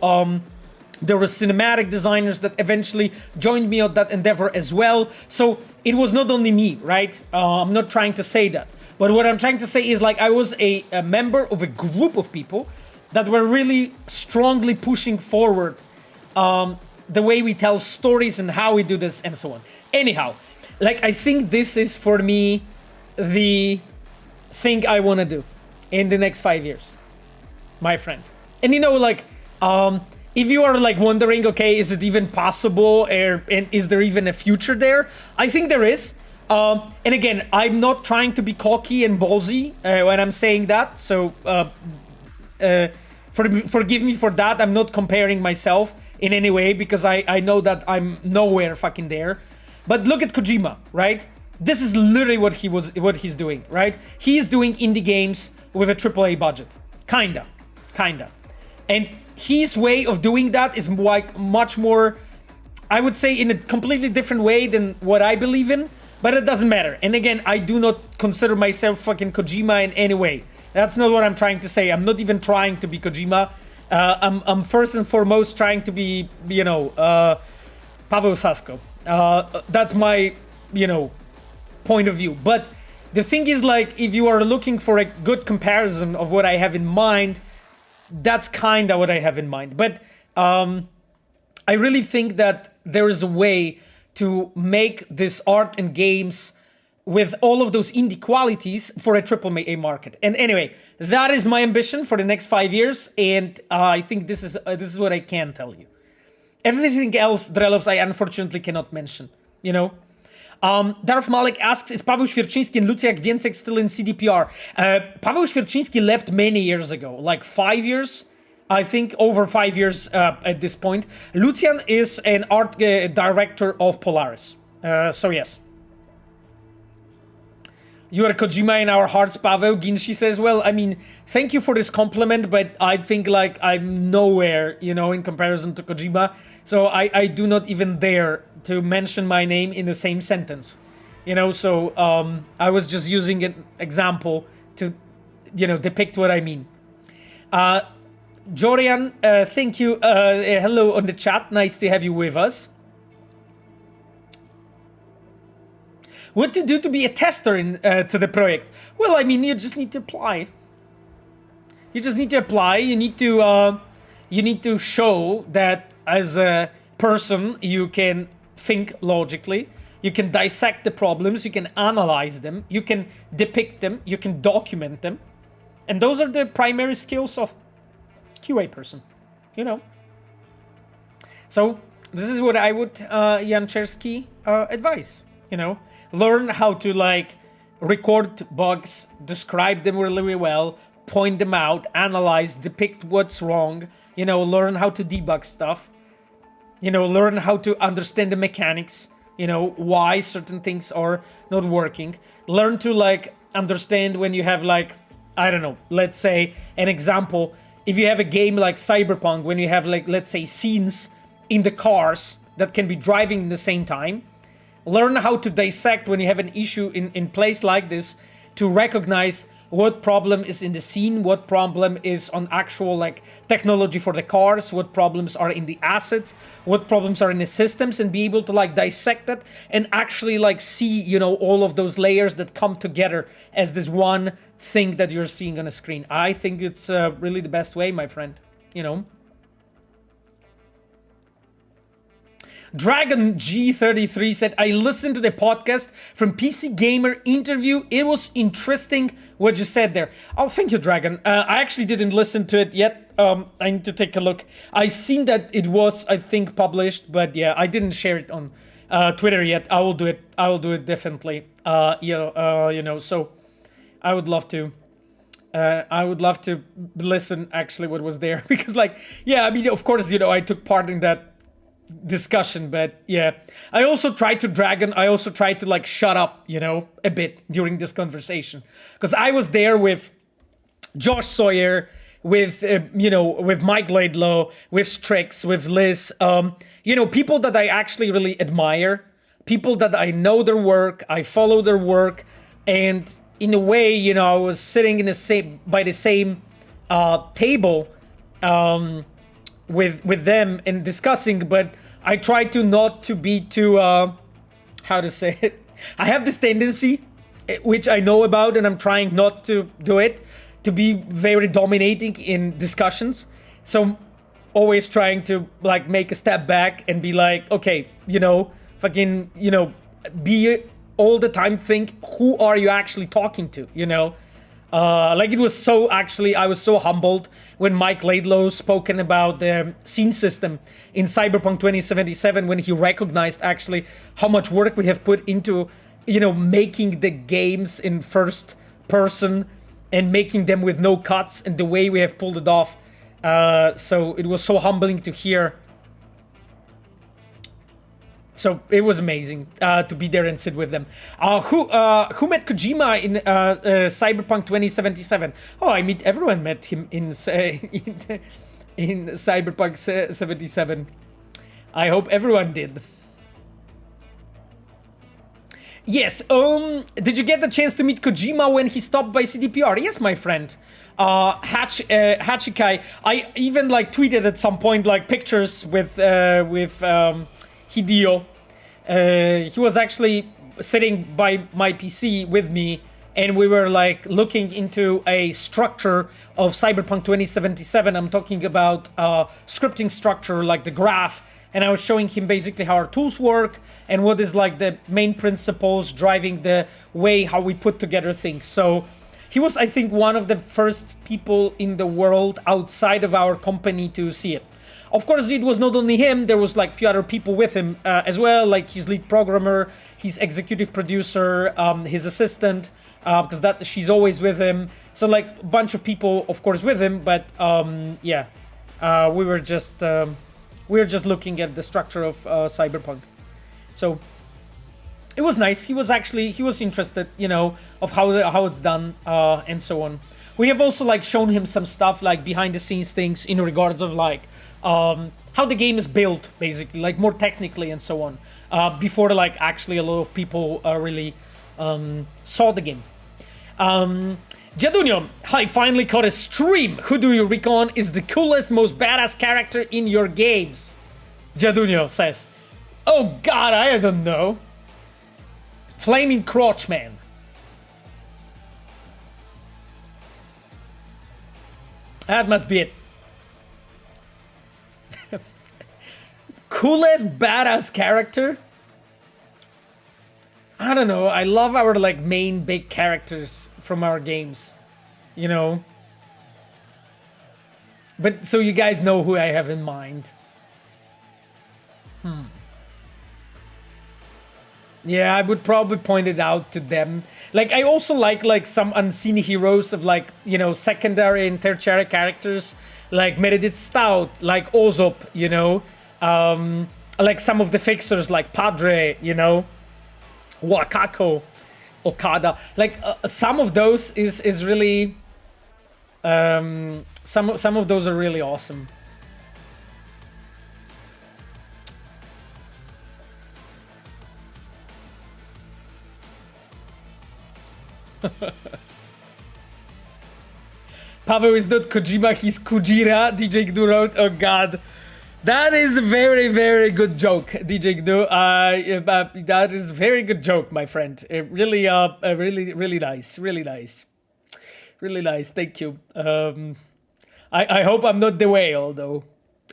Speaker 1: there were cinematic designers that eventually joined me on that endeavor as well. So it was not only me, right? I'm not trying to say that. But what I'm trying to say is like I was a member of a group of people that were really strongly pushing forward the way we tell stories and how we do this and so on. Anyhow, like I think this is for me the thing I want to do in the next 5 years, my friend. And you know, like if you are like wondering, okay, is it even possible, and is there even a future there? I think there is. And again, I'm not trying to be cocky and ballsy when I'm saying that. So forgive me for that. I'm not comparing myself in any way, because I know that I'm nowhere fucking there. But look at Kojima, right? This is literally what he's doing, right? He is doing indie games with a AAA budget, kinda. And his way of doing that is like much more, I would say, in a completely different way than what I believe in. But it doesn't matter. And again, I do not consider myself fucking Kojima in any way. That's not what I'm trying to say. I'm not even trying to be Kojima. I'm first and foremost trying to be, you know, Paweł Sasko. That's my, you know, point of view. But the thing is, like, if you are looking for a good comparison of what I have in mind, that's kind of what I have in mind. But I really think that there is a way to make this art and games with all of those indie qualities for a AAA market. And anyway, that is my ambition for the next 5 years, and I think this is what I can tell you. Everything else, Drelovs, I unfortunately cannot mention, you know? Darth Malik asks, is Paweł Świerczyński and Luciak Więcek still in CDPR? Paweł Świerczyński left many years ago, like 5 years, I think over 5 years at this point. Lucian is an art director of Polaris. So yes. You are Kojima in our hearts, Paweł. Ginshi says, well, I mean, thank you for this compliment, but I think like I'm nowhere, you know, in comparison to Kojima. So I do not even dare to mention my name in the same sentence. You know, so I was just using an example to, you know, depict what I mean. Jorian, thank you. Hello on the chat. Nice to have you with us. What to do to be a tester in to the project? Well, I mean, you just need to apply. You just need to apply. You need to show that as a person you can think logically. You can dissect the problems. You can analyze them. You can depict them. You can document them. And those are the primary skills of QA person, you know. So this is what I would Janczewski advise, you know. Learn how to like record bugs, describe them really well, point them out, analyze, depict what's wrong, you know, learn how to debug stuff, you know, learn how to understand the mechanics, you know, why certain things are not working. Learn to like understand when you have like, I don't know, let's say an example. If you have a game like Cyberpunk, when you have like, let's say, scenes in the cars that can be driving in the same time, learn how to dissect when you have an issue in place like this, to recognize what problem is in the scene, what problem is on actual like technology for the cars, what problems are in the assets, what problems are in the systems, and be able to like dissect that and actually like see, you know, all of those layers that come together as this one thing that you're seeing on a screen. I think it's really the best way, my friend, you know. Dragon G33 said, I listened to the podcast from PC Gamer interview. It was interesting what you said there. Oh, thank you, Dragon. I actually didn't listen to it yet. I need to take a look. I seen that it was, I think, published, but yeah, I didn't share it on Twitter yet. I will do it. I will do it definitely. So I would love to. I would love to listen actually what was there because like, yeah, I mean, of course, I took part in that discussion, but yeah, I also tried to like shut up, a bit during this conversation because I was there with Josh Sawyer, with with Mike Laidlaw, with Strix, with Liz, people that I actually really admire, people that I know their work, I follow their work, and in a way, I was sitting by the same table with them and discussing, but I try to not to be too how to say it. I have this tendency, which I know about, and I'm trying not to do it, to be very dominating in discussions. So always trying to like make a step back and be like, okay, fucking, be all the time think, who are you actually talking to, like it was so actually, I was so humbled when Mike Laidlaw spoken about the scene system in Cyberpunk 2077, when he recognized actually how much work we have put into, making the games in first person and making them with no cuts and the way we have pulled it off. So it was so humbling to hear. So it was amazing to be there and sit with them. Who met Kojima in Cyberpunk 2077? Oh, everyone met him in Cyberpunk 77. I hope everyone did. Yes. Did you get the chance to meet Kojima when he stopped by CDPR? Yes, my friend. Hachikai. I even like tweeted at some point like pictures with Hideo. He was actually sitting by my PC with me, and we were like looking into a structure of Cyberpunk 2077. I'm talking about scripting structure, like the graph, and I was showing him basically how our tools work and what is like the main principles driving the way how we put together things. So he was, I think, one of the first people in the world outside of our company to see it. Of course, it was not only him, there was like a few other people with him as well, like his lead programmer, his executive producer, his assistant, because she's always with him. So like a bunch of people, of course, with him, but we were just looking at the structure of Cyberpunk. So it was nice. He was interested, of how it's done and so on. We have also like shown him some stuff like behind the scenes things in regards of like how the game is built, basically, like more technically and so on, before like actually a lot of people really saw the game. Jadunio, hi, finally caught a stream. Who do you reckon is the coolest, most badass character in your games? Jadunio says, oh god, I don't know. Flaming Crotch Man. That must be it. Coolest badass character? I don't know. I love our like main big characters from our games, But so you guys know who I have in mind. Yeah, I would probably point it out to them. Like I also like some unseen heroes of like, secondary and tertiary characters, like Meredith Stout, like Ozop, like some of the fixers like Padre, Wakako, Okada. Like some of those is really some of those are really awesome. Pavel is not Kojima, he's Kujira, DJ Gdu wrote. Oh god. That is a very, very good joke, DJ Gdu. That is a very good joke, my friend. Really, really nice. Really nice. Really nice, thank you. I hope I'm not the whale, though.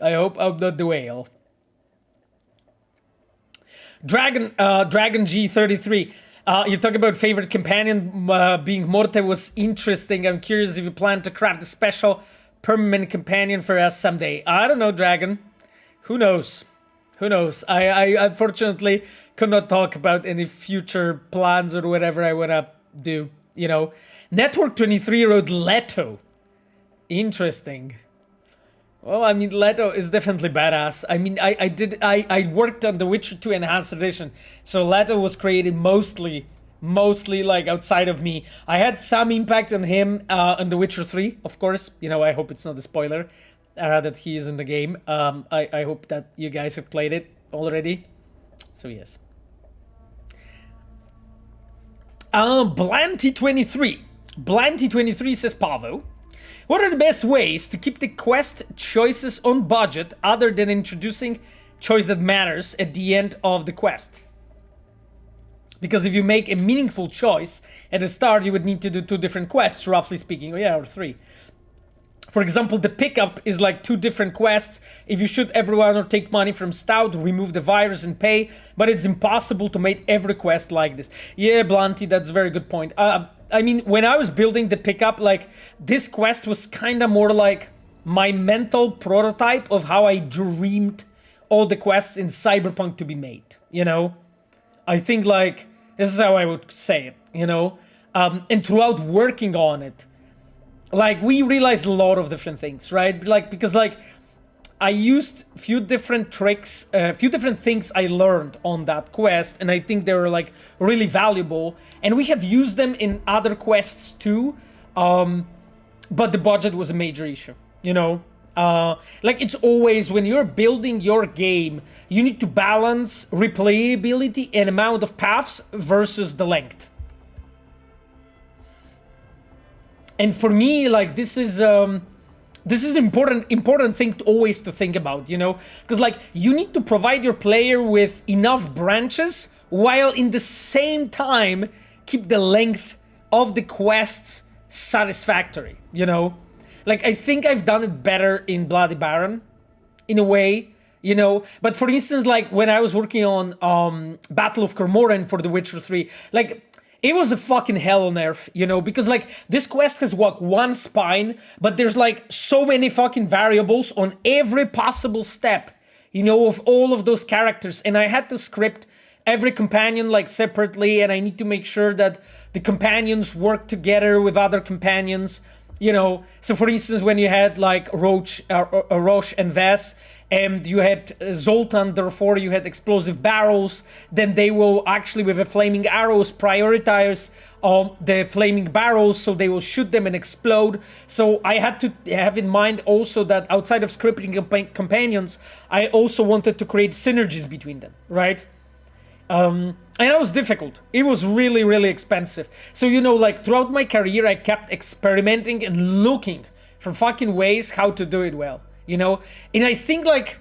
Speaker 1: I hope I'm not the whale. Dragon G33. You talk about favorite companion being Morte was interesting. I'm curious if you plan to craft a special permanent companion for us someday. I don't know, Dragon. Who knows? Who knows? I unfortunately cannot talk about any future plans or whatever I wanna do. You know, Network 23 wrote Leto. Interesting. Well, I mean, Leto is definitely badass. I mean, I worked on the Witcher 2 Enhanced Edition, so Leto was created mostly like outside of me. I had some impact on him on the Witcher 3, of course. You know, I hope it's not a spoiler that he is in the game. I hope that you guys have played it already. So yes. Blanty23. Blanty23 says, Pavo, what are the best ways to keep the quest choices on budget other than introducing choice that matters at the end of the quest? Because if you make a meaningful choice at the start, you would need to do 2 different quests, roughly speaking. Oh yeah, or 3. For example, the pickup is like 2 different quests. If you shoot everyone or take money from Stout, remove the virus and pay. But it's impossible to make every quest like this. Yeah, Blanty, that's a very good point. I mean, when I was building the pickup, like, this quest was kind of more like my mental prototype of how I dreamed all the quests in Cyberpunk to be made, you know? I think, like, this is how I would say it, you know? And throughout working on it, like, we realized a lot of different things, right? Like, because, like, I used a few different tricks, a few different things I learned on that quest, and I think they were, like, really valuable. And we have used them in other quests too, but the budget was a major issue, you know? Like, it's always, when you're building your game, you need to balance replayability and amount of paths versus the length. And for me, like, this is an important thing to always to think about, you know? Because, like, you need to provide your player with enough branches while in the same time keep the length of the quests satisfactory, you know? Like, I think I've done it better in Bloody Baron, in a way, you know? But for instance, like, when I was working on Battle of Cormoran for The Witcher 3, like, it was a fucking hell on earth, you know, because, like, this quest has, what, 1 spine, but there's, like, so many fucking variables on every possible step, you know, of all of those characters, and I had to script every companion, like, separately, and I need to make sure that the companions work together with other companions, you know. So, for instance, when you had, like, Roche and Vess, and you had Zoltan, therefore you had explosive barrels, then they will actually, with the flaming arrows, prioritize the flaming barrels, so they will shoot them and explode. So I had to have in mind also that outside of scripting companions, I also wanted to create synergies between them, right? And that was difficult. It was really, really expensive. So, you know, like, throughout my career, I kept experimenting and looking for fucking ways how to do it well. You know, and I think, like,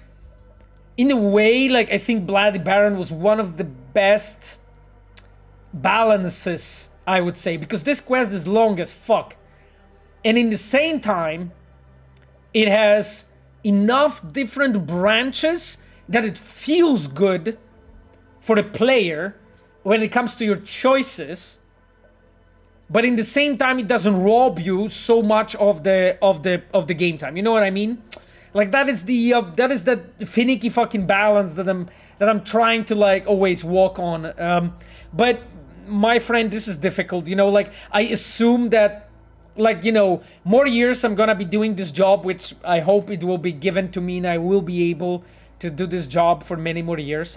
Speaker 1: in a way, like, I think Bloody Baron was one of the best balances, I would say, because this quest is long as fuck. And in the same time, it has enough different branches that it feels good for the player when it comes to your choices. But in the same time, it doesn't rob you so much of the game time. You know what I mean? Like, that is that finicky fucking balance that I'm trying to, like, always walk on. But my friend, this is difficult. You know, like, I assume that, like, you know, more years I'm gonna be doing this job, which I hope it will be given to me and I will be able to do this job for many more years.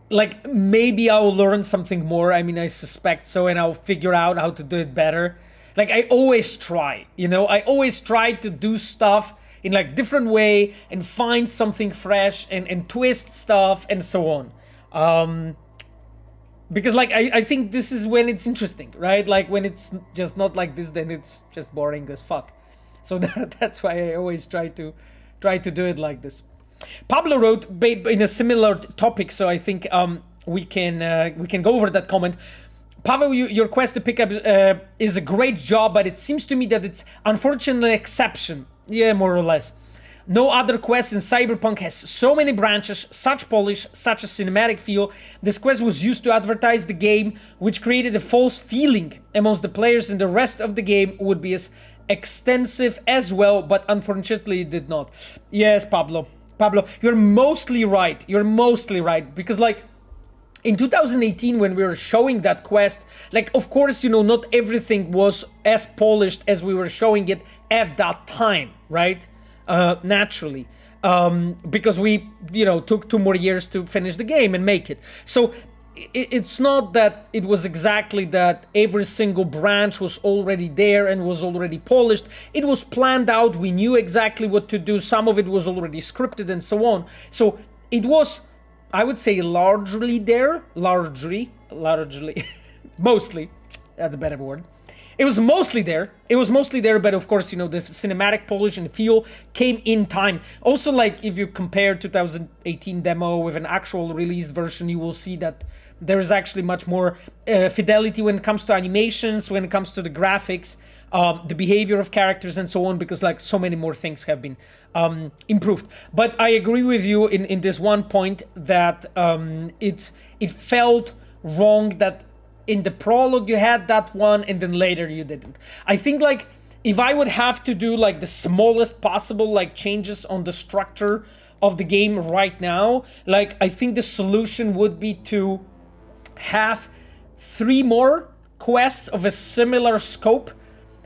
Speaker 1: Like, maybe I'll learn something more. I mean, I suspect so, and I'll figure out how to do it better. Like, I always try, you know? I always try to do stuff in, like, different way and find something fresh and twist stuff and so on. Because, like, I think this is when it's interesting, right? Like, when it's just not like this, then it's just boring as fuck. So that's why I always try to do it like this. Pablo wrote in a similar topic, so I think we can go over that comment. Pavel, your quest to pick up is a great job, but it seems to me that it's unfortunately an exception. Yeah, more or less. No other quest in Cyberpunk has so many branches, such polish, such a cinematic feel. This quest was used to advertise the game, which created a false feeling amongst the players, and the rest of the game would be as extensive as well, but unfortunately it did not. Yes, Pablo. Pablo, you're mostly right. You're mostly right. Because, like, in 2018, when we were showing that quest, like, of course, not everything was as polished as we were showing it at that time, right? Naturally. Because we, took 2 more years to finish the game and make it. So it's not that it was exactly that every single branch was already there and was already polished. It was planned out. We knew exactly what to do. Some of it was already scripted and so on. So it was, I would say, largely there. Largely. Mostly. That's a better word. It was mostly there. But of course, the cinematic polish and feel came in time. Also, like, if you compare 2018 demo with an actual released version, you will see that there is actually much more fidelity when it comes to animations, when it comes to the graphics, the behavior of characters and so on, because, like, so many more things have been improved. But I agree with you in this one point that it felt wrong that in the prologue you had that one and then later you didn't. I think, like, if I would have to do, like, the smallest possible, like, changes on the structure of the game right now, like, I think the solution would be to have 3 more quests of a similar scope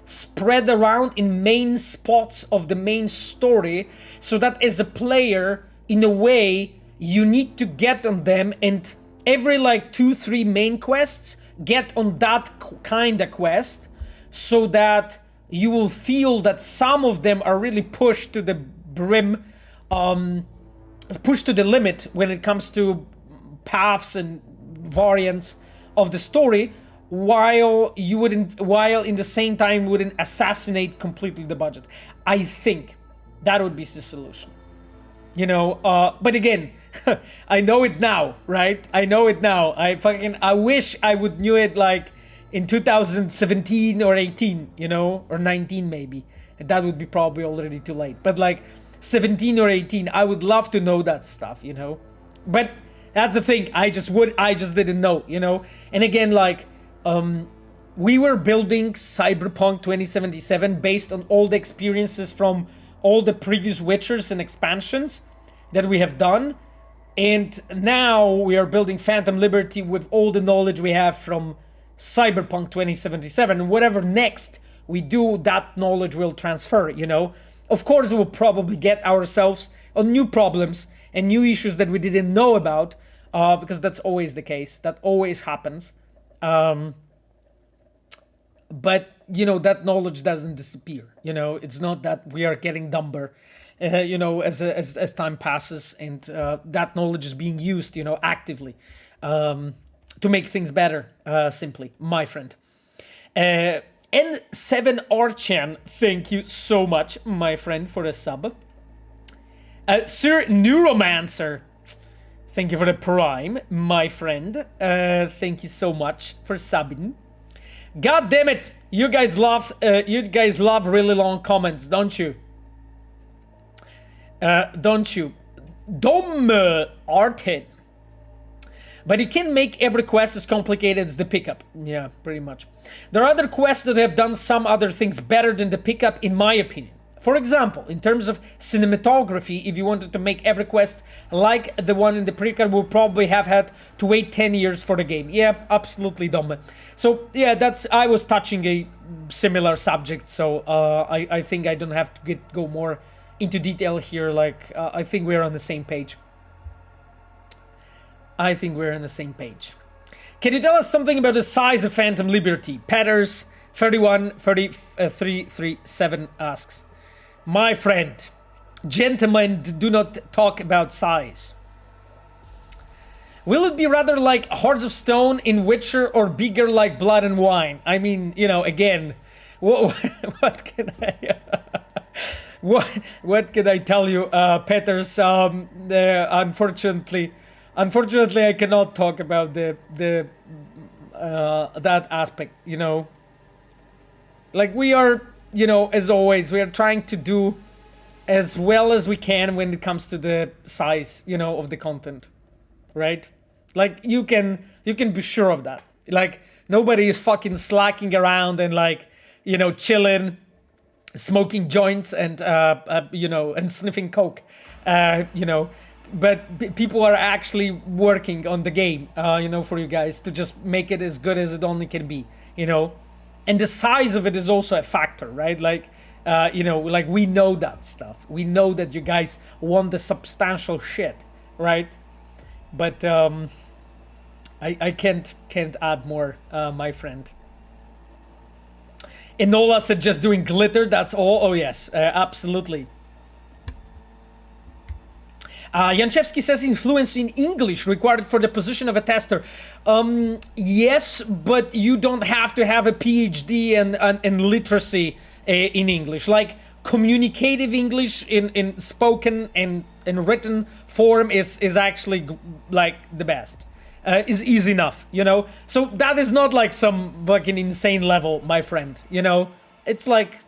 Speaker 1: spread around in main spots of the main story, so that as a player, in a way, you need to get on them, and every, like, 2-3 main quests get on that kind of quest, so that you will feel that some of them are really pushed to the brim, pushed to the limit when it comes to paths and variants of the story, while in the same time wouldn't assassinate completely the budget. I think that would be the solution. But again, I know it now, right? I know it now. I wish I would knew it, like, in 2017 or 18, or 19 maybe. And that would be probably already too late. But, like, 17 or 18, I would love to know that stuff, But that's the thing. I just didn't know, And again, like, we were building Cyberpunk 2077 based on all the experiences from all the previous Witchers and expansions that we have done. And now we are building Phantom Liberty with all the knowledge we have from Cyberpunk 2077. And whatever next we do, that knowledge will transfer, Of course, we will probably get ourselves on new problems and new issues that we didn't know about, because that's always the case. That always happens. But, that knowledge doesn't disappear. It's not that we are getting dumber, as time passes, and that knowledge is being used, actively, to make things better, simply, my friend. N7 Archan, thank you so much, my friend, for the sub. Sir Neuromancer, thank you for the prime, my friend. Thank you so much for subbing. God damn it, you guys love really long comments, don't you? Don't you? Dom Arten. But you can make every quest as complicated as the pickup. Yeah, pretty much. There are other quests that have done some other things better than the pickup, in my opinion. For example, in terms of cinematography, if you wanted to make every quest like the one in the precard, we'll probably have had to wait 10 years for the game. Yeah, absolutely dumb. So, yeah, I was touching a similar subject, so I think I don't have to go more into detail here. Like, I think we're on the same page. Can you tell us something about the size of Phantom Liberty? Petters 31337 asks. My friend, gentlemen do not talk about size. Will it be rather like Hearts of Stone in Witcher, or bigger like Blood and Wine? I mean, again, what can I... What can I tell you, Petters? Unfortunately, I cannot talk about that aspect. Like, we are, as always, we are trying to do as well as we can when it comes to the size, of the content, right? Like, you can be sure of that. Like, nobody is fucking slacking around and, like, chilling smoking joints and and sniffing coke, you know. But people are actually working on the game, for you guys to just make it as good as it only can be, And the size of it is also a factor, right? Like, like we know that stuff. We know that you guys want the substantial shit, right? But I can't add more, my friend. Enola said just doing glitter, that's all. Oh yes, absolutely. Janchevsky says fluency in English required for the position of a tester. Yes, but you don't have to have a PhD and literacy in English. Like communicative English in spoken and written form is actually like the best. Is easy enough, So that is not like some fucking insane level, my friend. It's like,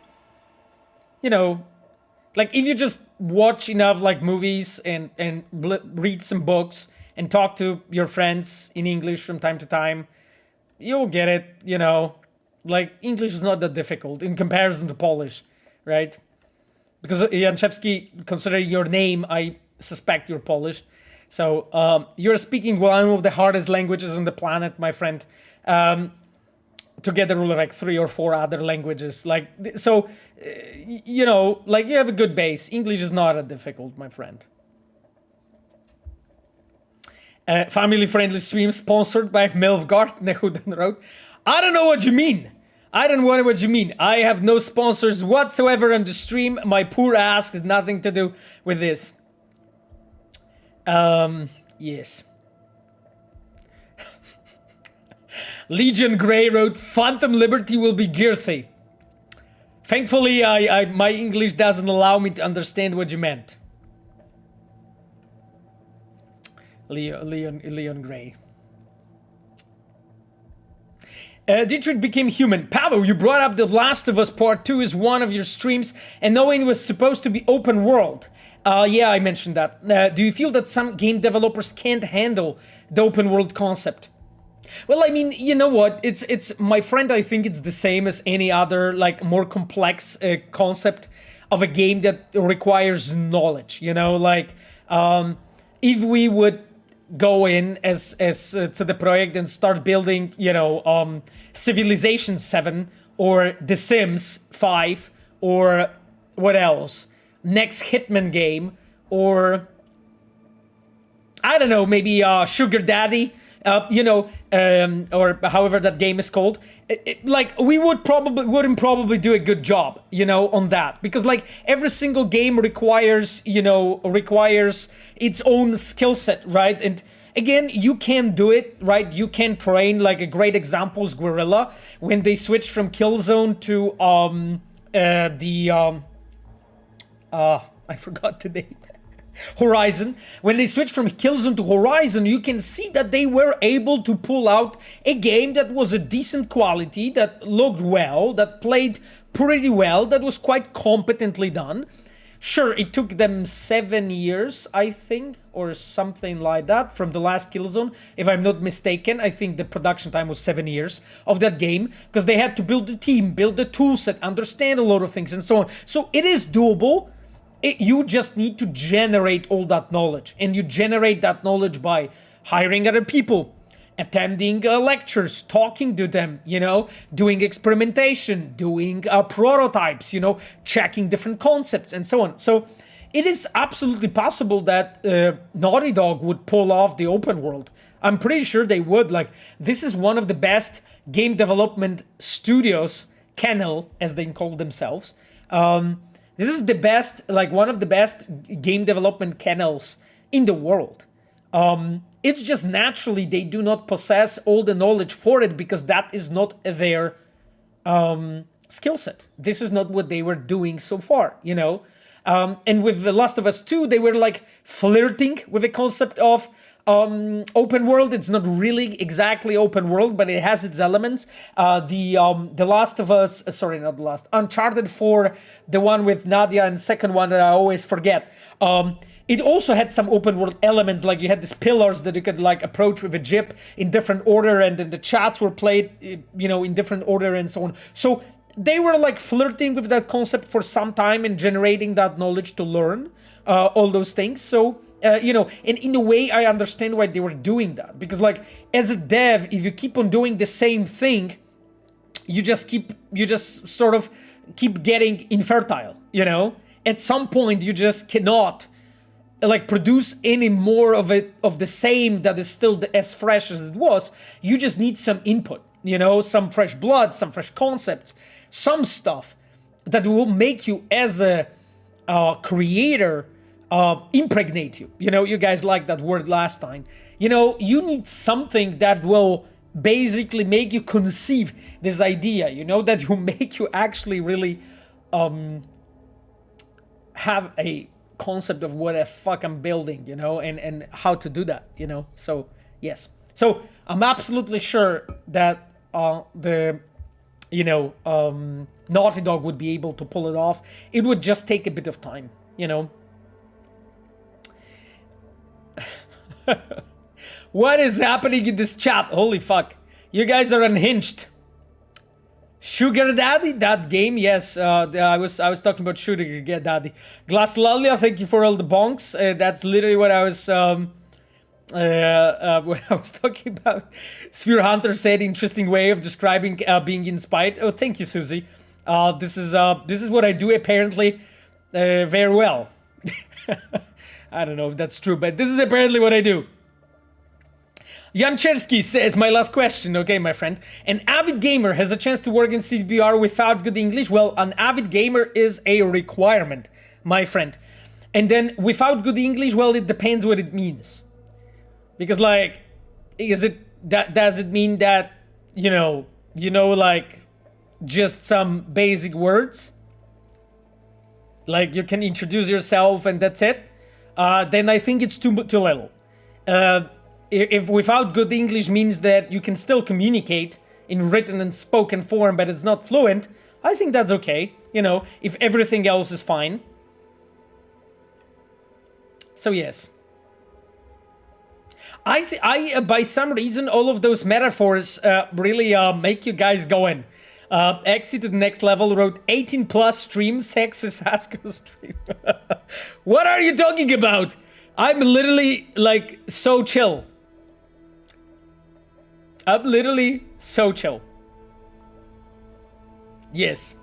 Speaker 1: like if you just watch enough like movies and read some books and talk to your friends in English from time to time, you'll get it. Like English is not that difficult in comparison to Polish, right? Because Janchevsky, considering your name, I suspect you're Polish. So you're speaking one of the hardest languages on the planet, my friend. Together with like 3 or 4 other languages, like so, like you have a good base. English is not that difficult, my friend. Family-friendly stream sponsored by Melvgard. Nehudan wrote, I don't know what you mean. I don't know what you mean. I have no sponsors whatsoever on the stream. My poor ass has nothing to do with this. Yes. Legion Grey wrote, Phantom Liberty will be girthy. Thankfully, my English doesn't allow me to understand what you meant. Leon Grey. Dietrich became human. Paolo, you brought up The Last of Us Part 2 as one of your streams, and knowing it was supposed to be open world. Yeah, I mentioned that. Do you feel that some game developers can't handle the open world concept? Well, I mean, you know what? It's my friend. I think it's the same as any other like more complex concept of a game that requires knowledge. Like if we would go in as to the project and start building, Civilization 7 or The Sims 5 or what else? Next Hitman game or I don't know, maybe Sugar Daddy. Or however that game is called, like we wouldn't probably do a good job, on that, because like every single game requires its own skill set, right? And again, you can do it, right? You can train. Like a great example is Guerrilla when they switched from Killzone to I forgot the name. Horizon. When they switched from Killzone to Horizon, you can see that they were able to pull out a game that was a decent quality, that looked well, that played pretty well, that was quite competently done. Sure, it took them 7 years, I think, or something like that, from the last Killzone. If I'm not mistaken, I think the production time was 7 years of that game, because they had to build the team, build the toolset, understand a lot of things, and so on. So it is doable. You just need to generate all that knowledge, and you generate that knowledge by hiring other people, attending lectures, talking to them, doing experimentation, doing prototypes, checking different concepts and so on. So it is absolutely possible that Naughty Dog would pull off the open world. I'm pretty sure they would. Like, this is one of the best game development studios, Kennel, as they call themselves. This is the best, like one of the best game development kennels in the world. It's just naturally they do not possess all the knowledge for it because that is not their skill set. This is not what they were doing so far, And with The Last of Us 2, they were like flirting with the concept of open world. It's not really exactly open world, but it has its elements. The Last of Us, sorry, not the last, Uncharted 4, the one with Nadia, and second one that I always forget. It also had some open world elements, like you had these pillars that you could like approach with a jeep in different order, and then the chats were played, in different order and so on. So they were like flirting with that concept for some time and generating that knowledge to learn all those things. So you know, and in a way I understand why they were doing that, because like as a dev, if you keep on doing the same thing, you just sort of keep getting infertile, you know. At some point you just cannot like produce any more of it, of the same that is still as fresh as it was. You just need some input, you know, some fresh blood, some fresh concepts, some stuff that will make you as a creator impregnate you. You know, you guys liked that word last time. You know, you need something that will basically make you conceive this idea, you know, that will make you actually really have a concept of what the fuck I'm building, you know, and how to do that, you know. So yes, so I'm absolutely sure that the, you know, Naughty Dog would be able to pull it off. It would just take a bit of time, you know. What is happening in this chat? Holy fuck. You guys are unhinged. Sugar Daddy, that game, yes. I was talking about Sugar Daddy. Glass Lalia, thank you for all the bonks. That's literally what I was talking about. Sphere Hunter said, interesting way of describing being inspired. Oh, thank you, Susie. This is what I do apparently very well. I don't know if that's true, but this is apparently what I do. Jan Chersky says, my last question, okay, my friend. An avid gamer has a chance to work in CDPR without good English? Well, an avid gamer is a requirement, my friend. And then without good English, well, it depends what it means. Because, like, does it mean that, you know, like, just some basic words? Like, you can introduce yourself and that's it? Then I think it's too little. If without good English means that you can still communicate in written and spoken form, but it's not fluent, I think that's okay. You know, if everything else is fine. So yes. I by some reason, all of those metaphors really make you guys going. Exit to the next level wrote 18 plus stream, sex is Haskell stream. What are you talking about? I'm literally like so chill. I'm literally so chill. Yes.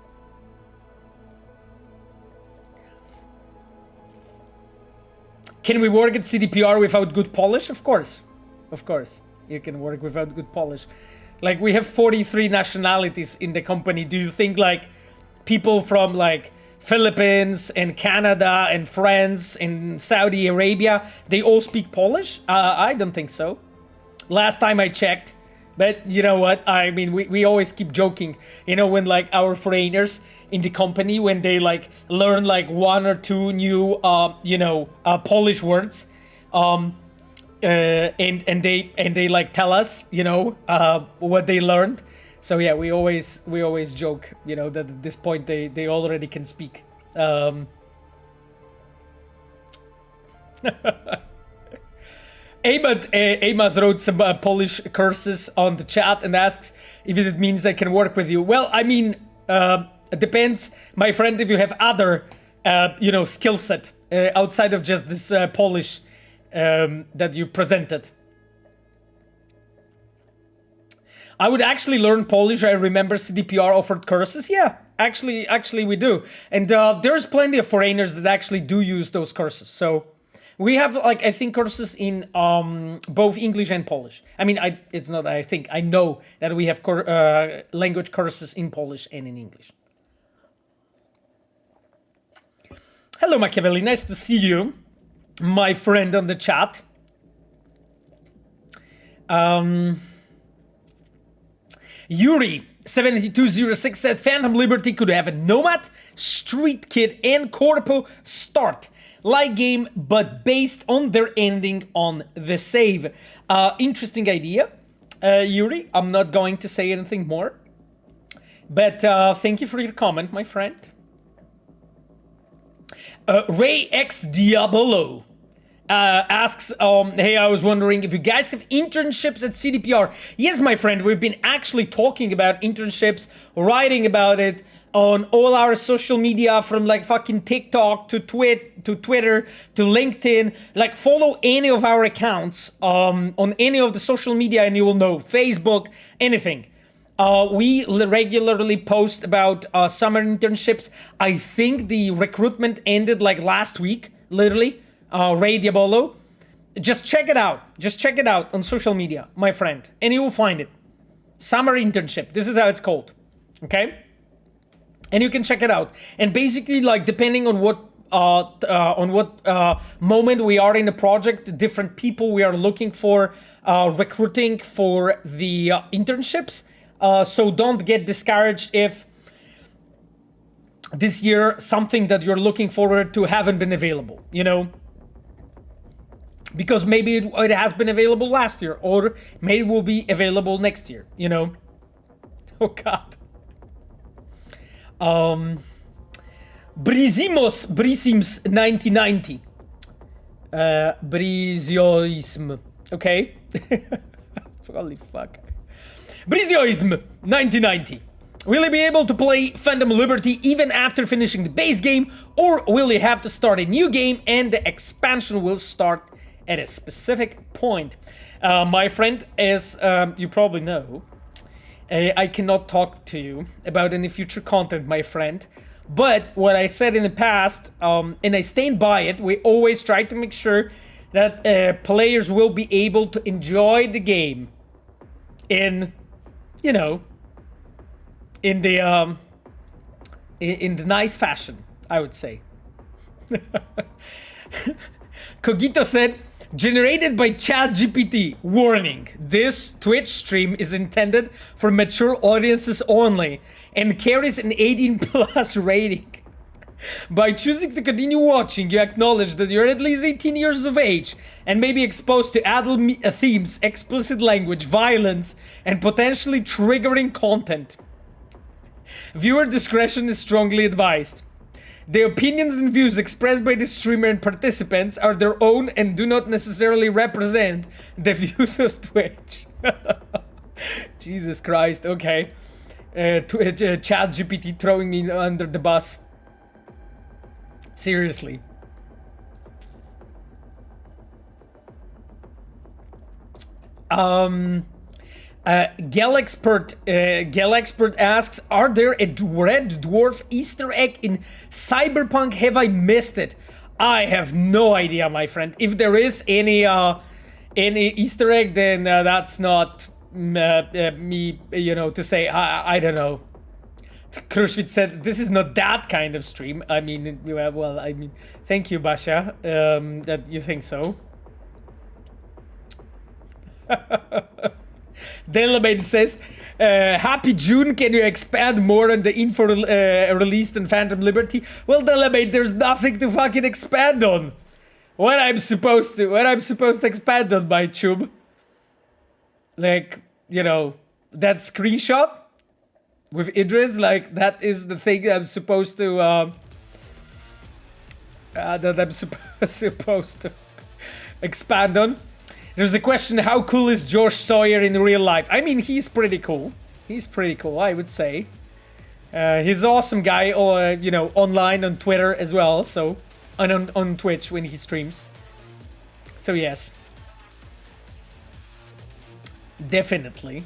Speaker 1: Can we work at CDPR without good polish? Of course. Of course. You can work without good polish. Like, we have 43 nationalities in the company. Do you think, like, people from, like, Philippines and Canada and France and Saudi Arabia, they all speak Polish? I don't think so. Last time I checked. But you know what? I mean, we always keep joking. You know, when, like, our foreigners in the company, when they, like, learn, like, one or two new, you know, Polish words, and they like tell us, you know, what they learned. So yeah, we always joke, you know, that at this point they already can speak. Amos wrote some Polish curses on the chat and asks if it means I can work with you. Well, I mean, it depends, my friend, if you have other, you know, skill set outside of just this Polish that you presented. I would actually learn Polish. I remember CDPR offered courses. Yeah, actually we do. And there's plenty of foreigners that actually do use those courses. So we have, like, I think courses in both English and Polish. I mean, I know that we have language courses in Polish and in English. Hello, Machiavelli. Nice to see you, my friend on the chat. Yuri7206 said Phantom Liberty could have a Nomad, Street Kid, and Corpo start like game, but based on their ending on the save. Interesting idea, Yuri. I'm not going to say anything more, but thank you for your comment, my friend. Ray X Diabolo asks, hey, I was wondering if you guys have internships at CDPR. Yes, my friend, we've been actually talking about internships, writing about it on all our social media, from like fucking TikTok to Twitter to LinkedIn. Like, follow any of our accounts on any of the social media and you will know. Facebook, anything. We regularly post about summer internships. I think the recruitment ended like last week, literally. Ray Diabolo. Just check it out. Just check it out on social media, my friend, and you will find it. Summer internship. This is how it's called. Okay? And you can check it out. And basically, like, depending on what moment we are in the project, different people we are looking for, recruiting for the internships. So don't get discouraged if this year something that you're looking forward to haven't been available, you know? Because maybe it has been available last year, or maybe it will be available next year, you know? Oh, God. Brisims 1990. Brizioism. Okay. Holy fuck. Brizioism 1990. Will he be able to play Phantom Liberty even after finishing the base game, or will he have to start a new game and the expansion will start at a specific point? My friend, as you probably know, I cannot talk to you about any future content, my friend. But what I said in the past, and I stand by it, we always try to make sure that players will be able to enjoy the game in, you know, in the nice fashion, I would say. Cogito said, generated by ChatGPT. Warning, this Twitch stream is intended for mature audiences only and carries an 18+ rating. By choosing to continue watching, you acknowledge that you're at least 18 years of age and may be exposed to adult themes, explicit language, violence, and potentially triggering content. Viewer discretion is strongly advised. The opinions and views expressed by the streamer and participants are their own and do not necessarily represent the views of Twitch. Jesus Christ, okay. ChatGPT throwing me under the bus. Seriously. Galexpert asks, are there a red dwarf Easter egg in Cyberpunk? Have I missed it? I have no idea, my friend. If there is any Easter egg, then that's not me, you know, to say. I don't know. Krushvit said, this is not that kind of stream. I mean, well, I mean, thank you, Basha, that you think so. Delamain says, happy June, can you expand more on the info released in Phantom Liberty? Well, Delamain, there's nothing to fucking expand on. What I'm supposed to expand on, my chub. Like, you know, that screenshot with Idris, like, that is the thing I'm supposed to, supposed to expand on. There's a question, how cool is Josh Sawyer in real life? I mean, he's pretty cool. He's pretty cool, I would say. He's an awesome guy, or you know, online on Twitter as well, so, and on Twitch when he streams. So yes. Definitely.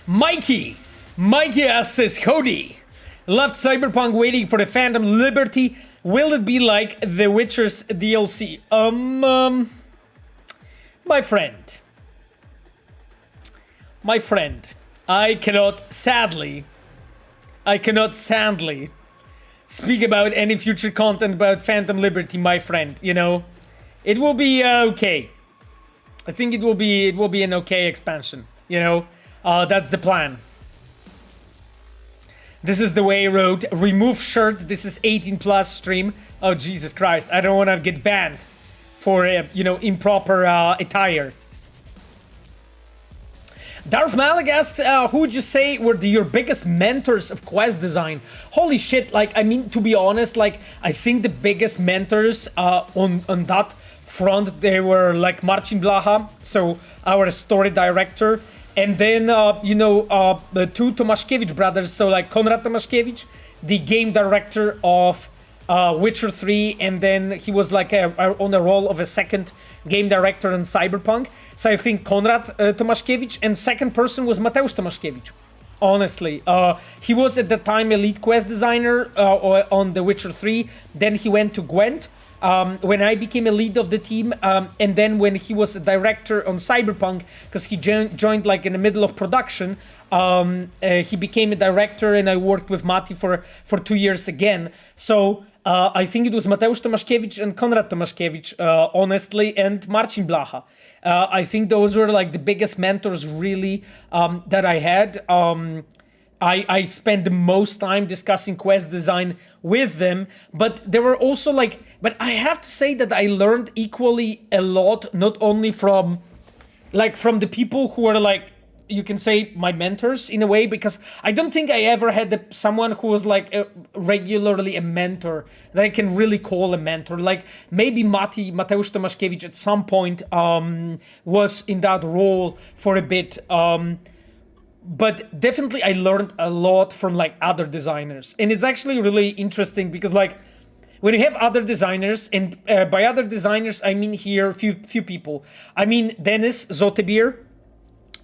Speaker 1: Mikey says, Cody, left Cyberpunk waiting for the Phantom Liberty. Will it be like The Witcher's DLC? My friend, I cannot sadly speak about any future content about Phantom Liberty, my friend. You know, it will be okay. I think it will be an okay expansion. You know, that's the plan. This is the way he wrote. Remove shirt. This is 18+ stream. Oh, Jesus Christ. I don't want to get banned for, you know, improper attire. Darth Malik asks, who would you say were your biggest mentors of quest design? Holy shit, like, I mean, to be honest, like, I think the biggest mentors on that front, they were like Marcin Blaha, so our story director, and then, the two Tomaszkiewicz brothers, so like Konrad Tomaszkiewicz, the game director of Witcher 3, and then he was like on the role of a second game director in Cyberpunk. So I think Konrad Tomaszkiewicz, and second person was Mateusz Tomaszkiewicz. Honestly, he was at the time a lead quest designer on The Witcher 3. Then he went to Gwent when I became a lead of the team, and then when he was a director on Cyberpunk, because he joined like in the middle of production, he became a director, and I worked with Mati for 2 years again. So I think it was Mateusz Tomaszkiewicz and Konrad Tomaszkiewicz, honestly, and Marcin Blaha. I think those were like the biggest mentors really that I had. I spent the most time discussing quest design with them, but there were also like, but I have to say that I learned equally a lot, not only from the people who are like, you can say my mentors in a way, because I don't think I ever had someone who was like regularly a mentor that I can really call a mentor. Like maybe Mateusz Tomaszkiewicz at some point was in that role for a bit. But definitely I learned a lot from like other designers. And it's actually really interesting because like when you have other designers, and by other designers, I mean here few people. I mean Dennis Zotebir.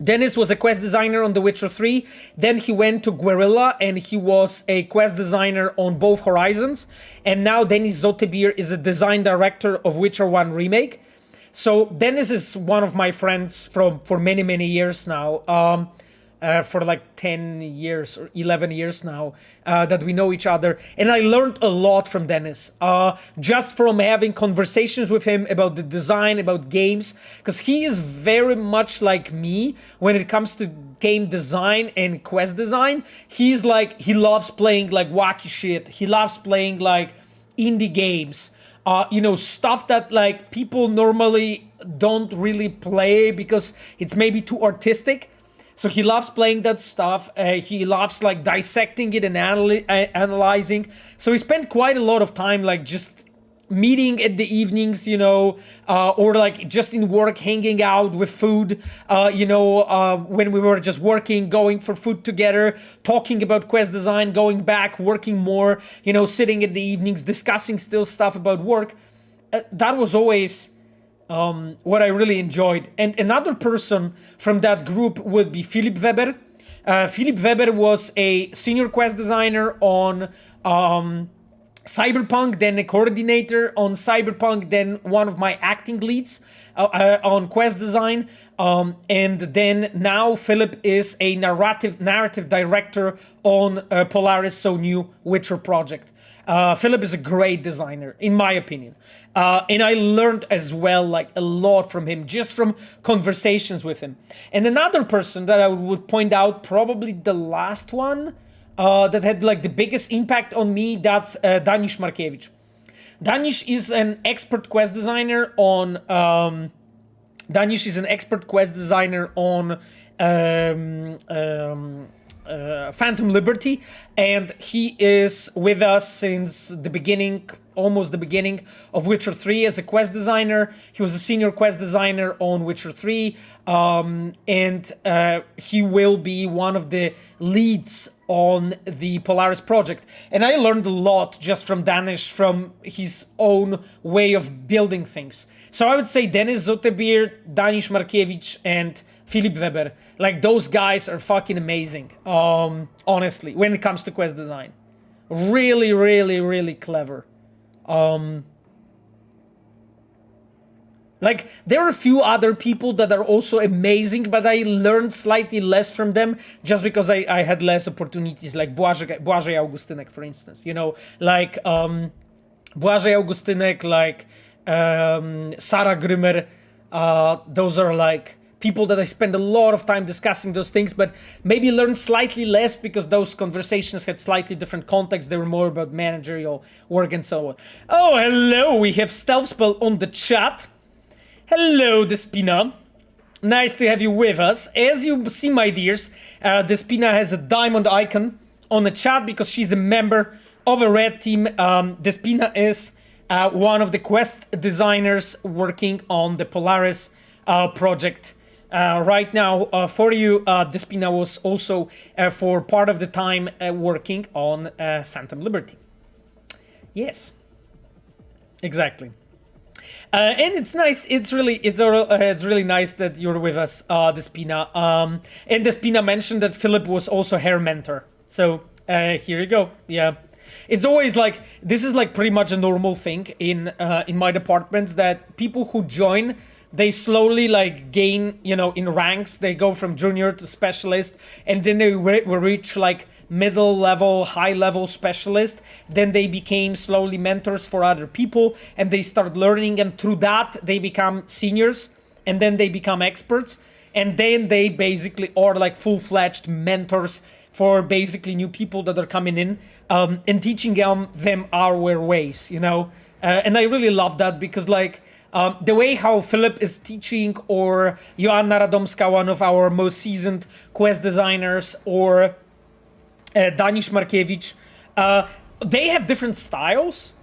Speaker 1: Dennis was a quest designer on The Witcher 3. Then he went to Guerrilla and he was a quest designer on both Horizons. And now Dennis Zotebir is a design director of Witcher 1 Remake. So Dennis is one of my friends for many, many years now. For like 10 years or 11 years now that we know each other. And I learned a lot from Dennis, just from having conversations with him about the design, about games, because he is very much like me when it comes to game design and quest design. He's like, he loves playing like wacky shit. He loves playing like indie games, stuff that like people normally don't really play because it's maybe too artistic. So he loves playing that stuff. He loves like dissecting it and analyzing. So we spent quite a lot of time like just meeting at the evenings, or like just in work, hanging out with food, when we were just working, going for food together, talking about quest design, going back, working more, sitting at the evenings, discussing still stuff about work. That was always what I really enjoyed. And another person from that group would be Philip Weber. Philip Weber was a senior quest designer on Cyberpunk, then a coordinator on Cyberpunk, then one of my acting leads on quest design. And then now Philip is a narrative director on Polaris, so new Witcher project. Philip is a great designer, in my opinion. And I learned as well, like a lot from him, just from conversations with him. And another person that I would point out, probably the last one that had like the biggest impact on me, that's Danish Markiewicz. Danish is an expert quest designer on Phantom Liberty, and he is with us since the beginning, almost the beginning of Witcher 3 as a quest designer. He was a senior quest designer on Witcher 3, and he will be one of the leads on the Polaris project. And I learned a lot just from Danish, from his own way of building things. So I would say Dennis Zotebir, Danish Markiewicz, and Philip Weber. Like, those guys are fucking amazing, honestly, when it comes to quest design. Really, really, really clever. Like, there are a few other people that are also amazing, but I learned slightly less from them just because I had less opportunities, like Błażej Augustynek, for instance, like Błażej Augustynek, like Sarah Grimmer. Those are like people that I spend a lot of time discussing those things, but maybe learned slightly less because those conversations had slightly different context. They were more about managerial work and so on. Oh, hello, we have Stealth Spell on the chat. Hello, Despina. Nice to have you with us. As you see, my dears, Despina has a diamond icon on the chat because she's a member of a red team. Despina is one of the quest designers working on the Polaris project. Right now, for you, Despina was also for part of the time working on Phantom Liberty. Yes, exactly. And it's nice. It's really nice that you're with us, Despina. And Despina mentioned that Philip was also her mentor. So here you go. Yeah, it's always like this is like pretty much a normal thing in my departments that people who join, they slowly like gain, in ranks. They go from junior to specialist, and then they reach like middle level, high level specialist. Then they became slowly mentors for other people, and they start learning. And through that, they become seniors, and then they become experts, and then they basically are like full-fledged mentors for basically new people that are coming in, and teaching them our ways. And I really love that because like. The way how Philip is teaching, or Joanna Radomska, one of our most seasoned quest designers, or Danish Markiewicz, they have different styles,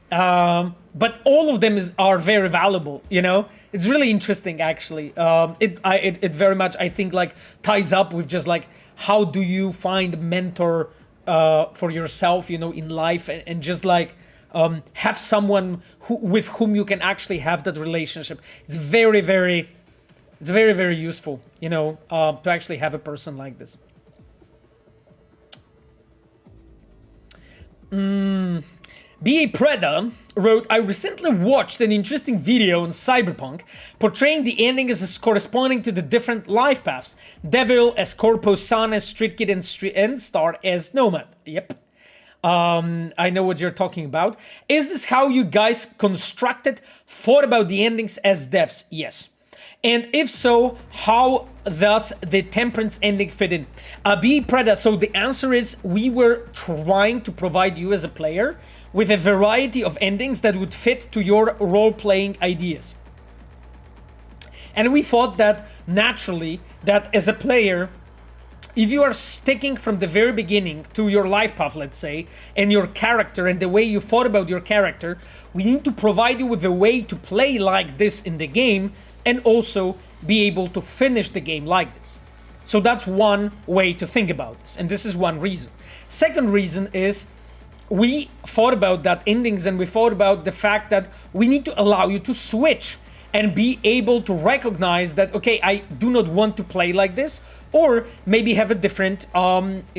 Speaker 1: but all of them are very valuable. It's really interesting actually. It very much, I think, like ties up with just like how do you find a mentor for yourself, in life, and just like. Have someone with whom you can actually have that relationship. It's very, very useful, to actually have a person like this. B.A. Preda wrote, I recently watched an interesting video on Cyberpunk portraying the ending as corresponding to the different life paths. Devil as Corpo, Sun as Street Kid, and Star as Nomad. Yep. I know what you're talking about. Is this how you guys thought about the endings as devs? Yes. And if so, how does the Temperance ending fit in? B. Preda, so the answer is we were trying to provide you as a player with a variety of endings that would fit to your role-playing ideas. And we thought that naturally, that as a player, if you are sticking from the very beginning to your life path, let's say, and your character and the way you thought about your character, we need to provide you with a way to play like this in the game and also be able to finish the game like this. So that's one way to think about this, and this is one reason. Second reason is we thought about that endings, and we thought about the fact that we need to allow you to switch and be able to recognize that, okay, I do not want to play like this, or maybe have a different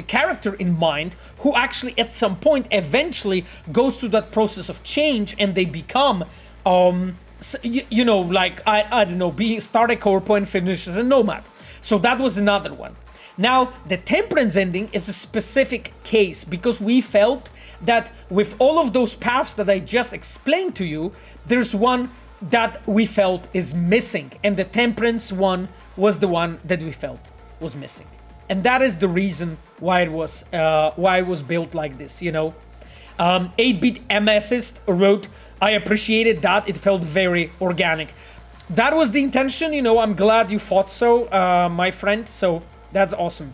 Speaker 1: character in mind who actually at some point eventually goes through that process of change and they become, like, I don't know, start a corpo and finish as a nomad. So that was another one. Now, the Temperance ending is a specific case because we felt that with all of those paths that I just explained to you, there's one that we felt is missing, and the Temperance one was the one that we felt was missing, and that is the reason why it was built like this. 8-bit Amethyst wrote, I appreciated that, it felt very organic. That was the intention. I'm glad you thought so, my friend, so that's awesome.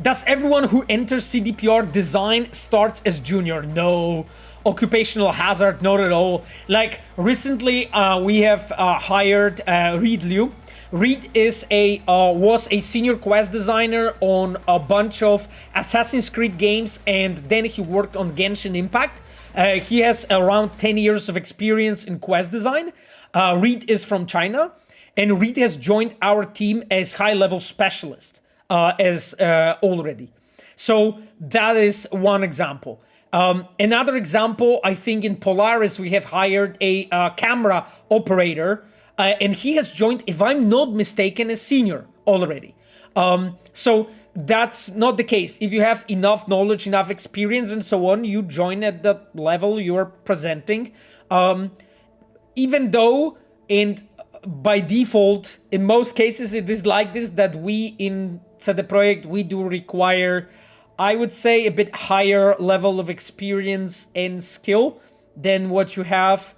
Speaker 1: Does everyone who enters CDPR design starts as junior? No. Occupational hazard, not at all. Like recently, we have hired Reed Liu. Reed was a senior quest designer on a bunch of Assassin's Creed games, and then he worked on Genshin Impact. He has around 10 years of experience in quest design. Reed is from China, and Reed has joined our team as high-level specialist already. So that is one example. Another example, I think in Polaris, we have hired a camera operator, and he has joined, if I'm not mistaken, as senior already. So that's not the case. If you have enough knowledge, enough experience, and so on, you join at the level you're presenting. Even though, and by default, in most cases, it is like this, that we in CD Projekt, we do require, I would say, a bit higher level of experience and skill than what you have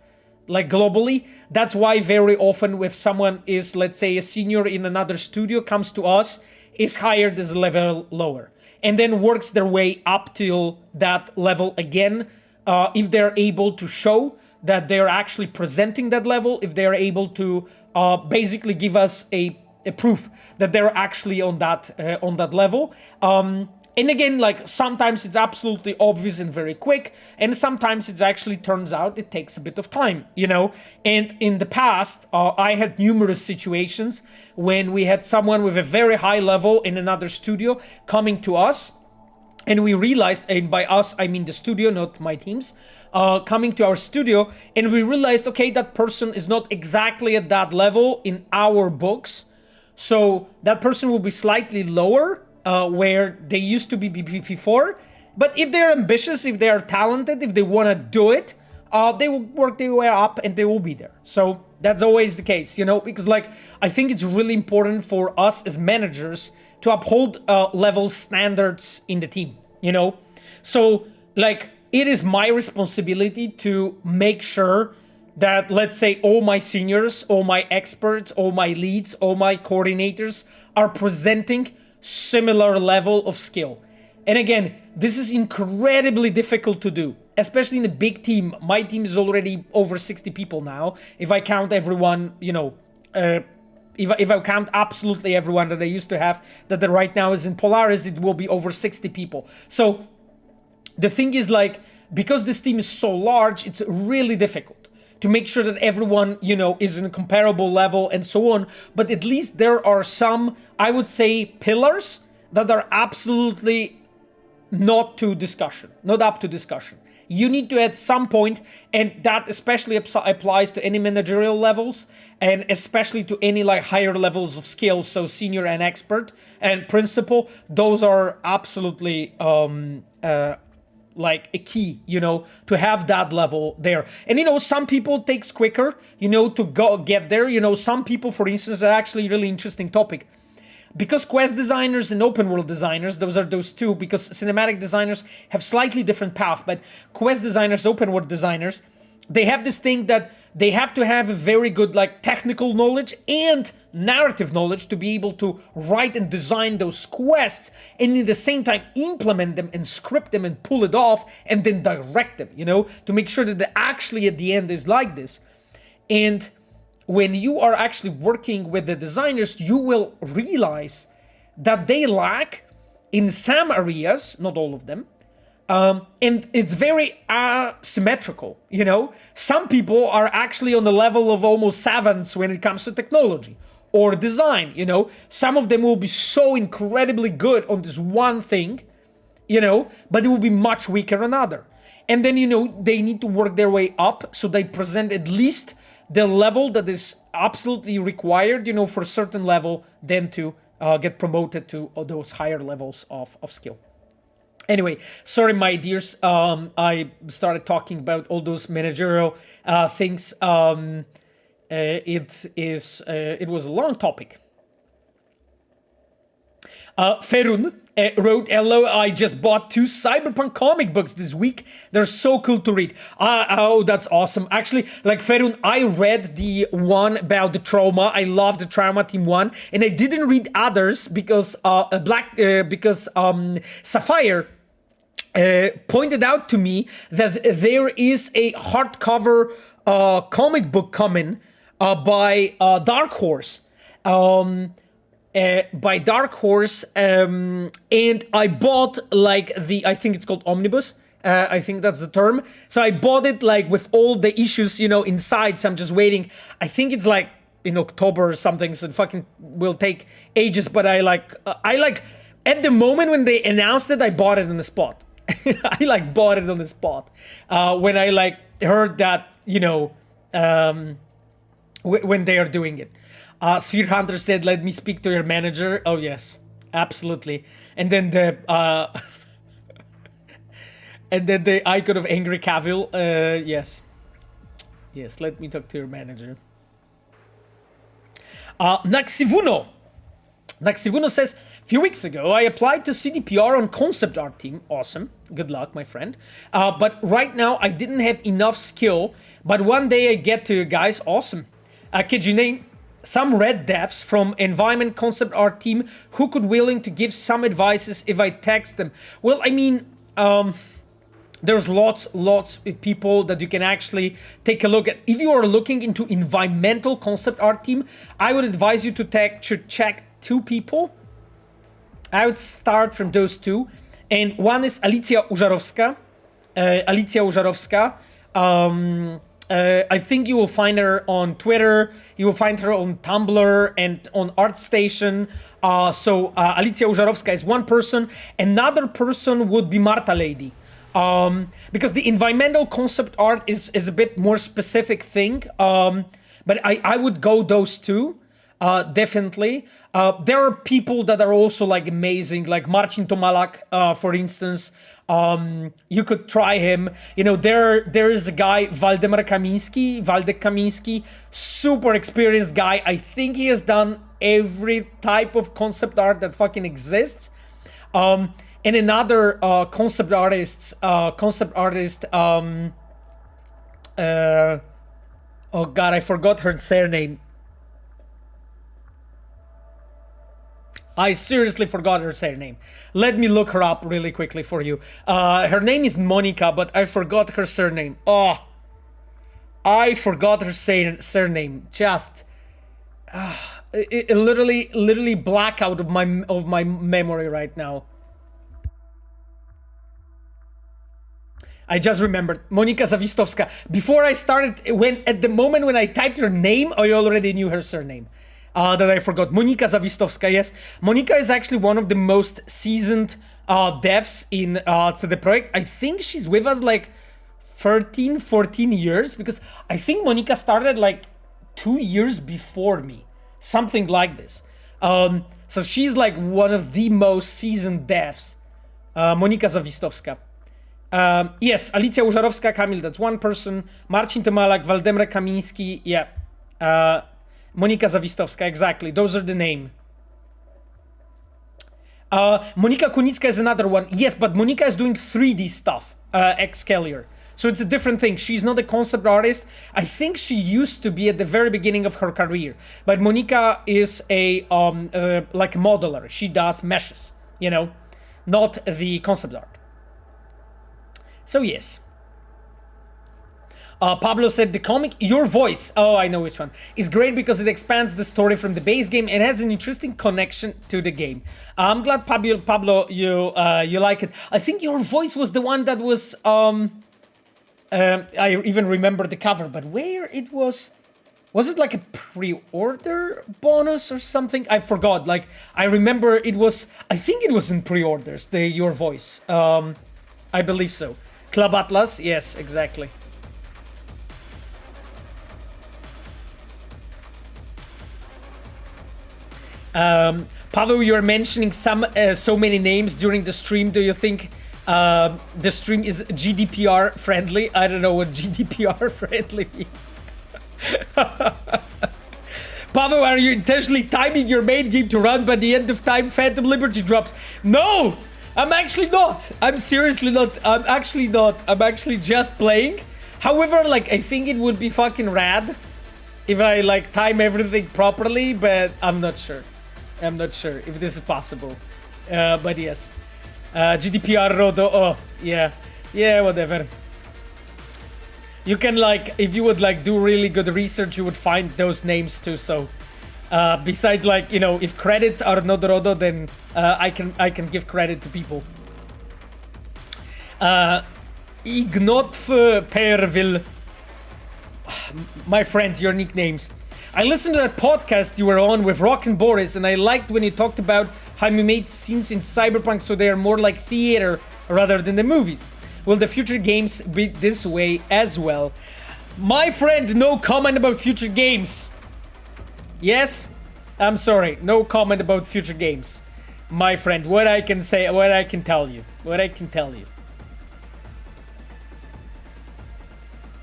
Speaker 1: like globally. That's why very often if someone is, let's say, a senior in another studio comes to us, is hired as a level lower, and then works their way up till that level again, if they're able to show that they're actually presenting that level, if they're able to basically give us a proof that they're actually on that level. And again, like sometimes it's absolutely obvious and very quick, and sometimes it actually turns out it takes a bit of time, you know. And in the past, I had numerous situations when we had someone with a very high level in another studio coming to us, and we realized, and by us I mean the studio, not my teams, coming to our studio, and we realized, okay, that person is not exactly at that level in our books, so that person will be slightly lower where they used to be before. But if they're ambitious, if they are talented, if they want to do it, they will work their way up and they will be there. So that's always the case, you know, because like I think it's really important for us as managers to uphold level standards in the team, you know. So like it is my responsibility to make sure that, let's say, all my seniors, all my experts, all my leads, all my coordinators are presenting similar level of skill. And again, this is incredibly difficult to do, especially in a big team. My team is already over 60 people now. If I count everyone, you know, if I count absolutely everyone that I used to have, that right now is in Polaris, it will be over 60 people. So the thing is, like, because this team is so large, it's really difficult to make sure that everyone, you know, is in a comparable level and so on. But at least there are some, I would say, pillars that are absolutely not up to discussion. You need to at some point, and that especially applies to any managerial levels, and especially to any like higher levels of skill, so senior and expert and principal, those are absolutely like a key, you know, to have that level there. And, you know, some people takes quicker, you know, to get there. You know, some people, for instance, are actually really interesting topic. Because quest designers and open world designers, those two, because cinematic designers have slightly different path, but quest designers, open world designers, they have this thing that they have to have a very good like technical knowledge and narrative knowledge to be able to write and design those quests, and at the same time implement them and script them and pull it off and then direct them, you know, to make sure that actually at the end is like this. And when you are actually working with the designers, you will realize that they lack in some areas, not all of them, and it's very asymmetrical, you know. Some people are actually on the level of almost savants when it comes to technology or design, you know. Some of them will be so incredibly good on this one thing, you know, but it will be much weaker on another. And then, you know, they need to work their way up so they present at least the level that is absolutely required, you know, for a certain level, then to get promoted to those higher levels of skill. Anyway, sorry, my dears, I started talking about all those managerial things. It was a long topic. Ferun wrote, hello, I just bought 2 Cyberpunk comic books this week. They're so cool to read. Oh, that's awesome. Actually, like Ferun, I read the one about the trauma. I love the trauma team one. And I didn't read others because Sapphire pointed out to me that there is a hardcover comic book coming by Dark Horse. And I bought like I think it's called Omnibus. I think that's the term. So I bought it like with all the issues, you know, inside. So I'm just waiting. I think it's like in October or something. So it fucking will take ages. But I like at the moment when they announced it, I bought it on the spot. I like bought it on the spot when I like heard that, you know, when they are doing it. Sphere Hunter said, let me speak to your manager. Oh, yes, absolutely. And then the icon of Angry Cavill. Yes, let me talk to your manager. Naxivuno Naxivuno says, a few weeks ago, I applied to CDPR on concept art team. Awesome. Good luck, my friend. But right now, I didn't have enough skill. But one day I get to you guys. Awesome. Could you name some red devs from environment concept art team who could willing to give some advices if I text them? Well, I mean, there's lots of people that you can actually take a look at. If you are looking into environmental concept art team, I would advise you to check 2 people. I would start from those 2. And one is Alicja Użarowska. I think you will find her on Twitter, you will find her on Tumblr and on ArtStation. Alicja Użarowska is one person. Another person would be Marta Lady. Because the environmental concept art is a bit more specific thing. But I would go those 2. Definitely. There are people that are also like amazing, like Marcin Tomalak, for instance. You could try him. You know, there is a guy, Waldek Kamiński, super experienced guy. I think he has done every type of concept art that fucking exists. And another concept artist, oh god, I forgot her surname. I seriously forgot her surname. Let me look her up really quickly for you. Her name is Monica, but I forgot her surname. Oh, I forgot her surname. Just it literally black out of my memory right now. I just remembered Monika Zawistowska. Before I started, at the moment when I typed her name, I already knew her surname. That I forgot. Monika Zawistowska, yes. Monika is actually one of the most seasoned devs in the project. I think she's with us like 13, 14 years, because I think Monika started like 2 years before me. Something like this. So she's like one of the most seasoned devs. Monika Zawistowska. Yes, Alicja Użarowska, Kamil, that's one person. Marcin Tomalak, Waldemar Kamiński, yeah. Monika Zawistowska, exactly. Those are the name. Monika Kunicka is another one. Yes, but Monika is doing 3D stuff, Excalier. So it's a different thing. She's not a concept artist. I think she used to be at the very beginning of her career. But Monika is a like a modeler. She does meshes, you know, not the concept art. So yes. Pablo said the comic Your Voice, oh I know which one, is great because it expands the story from the base game and has an interesting connection to the game. I'm glad Pablo you like it. I think Your Voice was the one that was I even remember the cover, but where it was it like a pre-order bonus or something? I forgot. Like I remember I think it was in pre-orders, the Your Voice. I believe so. Club Atlas, yes, exactly. Pavel, you're mentioning so many names during the stream. Do you think the stream is GDPR friendly? I don't know what GDPR friendly means. Pavel, are you intentionally timing your main game to run by the end of time Phantom Liberty drops? No! I'm actually not. I'm seriously not. I'm actually not. I'm actually just playing. However, like, I think it would be fucking rad if I, like, time everything properly, but I'm not sure. I'm not sure if this is possible. But yes. GDPR Rodo. Oh, yeah. Yeah, whatever. You can, like, if you would, like, do really good research, you would find those names too, so... besides, like, you know, if credits are not Rodo, then I can give credit to people. Ignotf Perville. My friends, your nicknames. I listened to that podcast you were on with Rock and Boris, and I liked when you talked about how you made scenes in Cyberpunk so they are more like theater rather than the movies. Will the future games be this way as well? My friend, no comment about future games. Yes? I'm sorry, no comment about future games. My friend, what I can say, what I can tell you.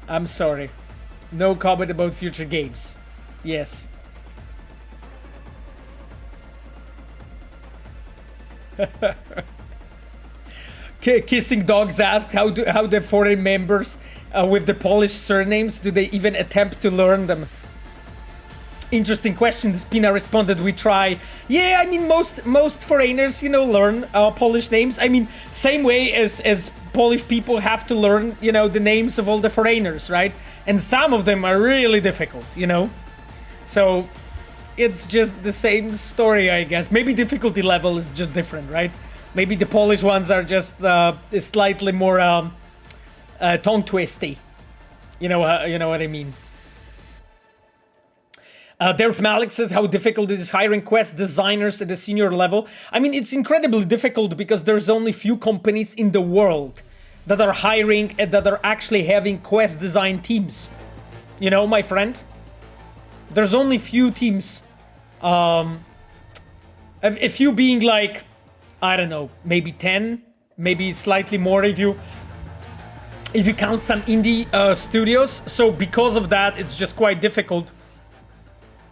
Speaker 1: I'm sorry. No comment about future games. Yes. Kissing Dogs asked how the foreign members with the Polish surnames, do they even attempt to learn them? Interesting question. Spina responded, we try. Yeah, I mean, most foreigners, learn Polish names. I mean, same way as Polish people have to learn, the names of all the foreigners, right? And some of them are really difficult, So it's just the same story, I guess. Maybe difficulty level is just different, right? Maybe the Polish ones are just slightly more tongue twisty. You know what I mean. Darth Malik says how difficult it is hiring quest designers at the senior level. I mean, it's incredibly difficult because there's only few companies in the world that are hiring and that are actually having quest design teams. My friend. There's only few teams. A few being like, I don't know, maybe 10, maybe slightly more if you count some indie studios. So because of that, it's just quite difficult.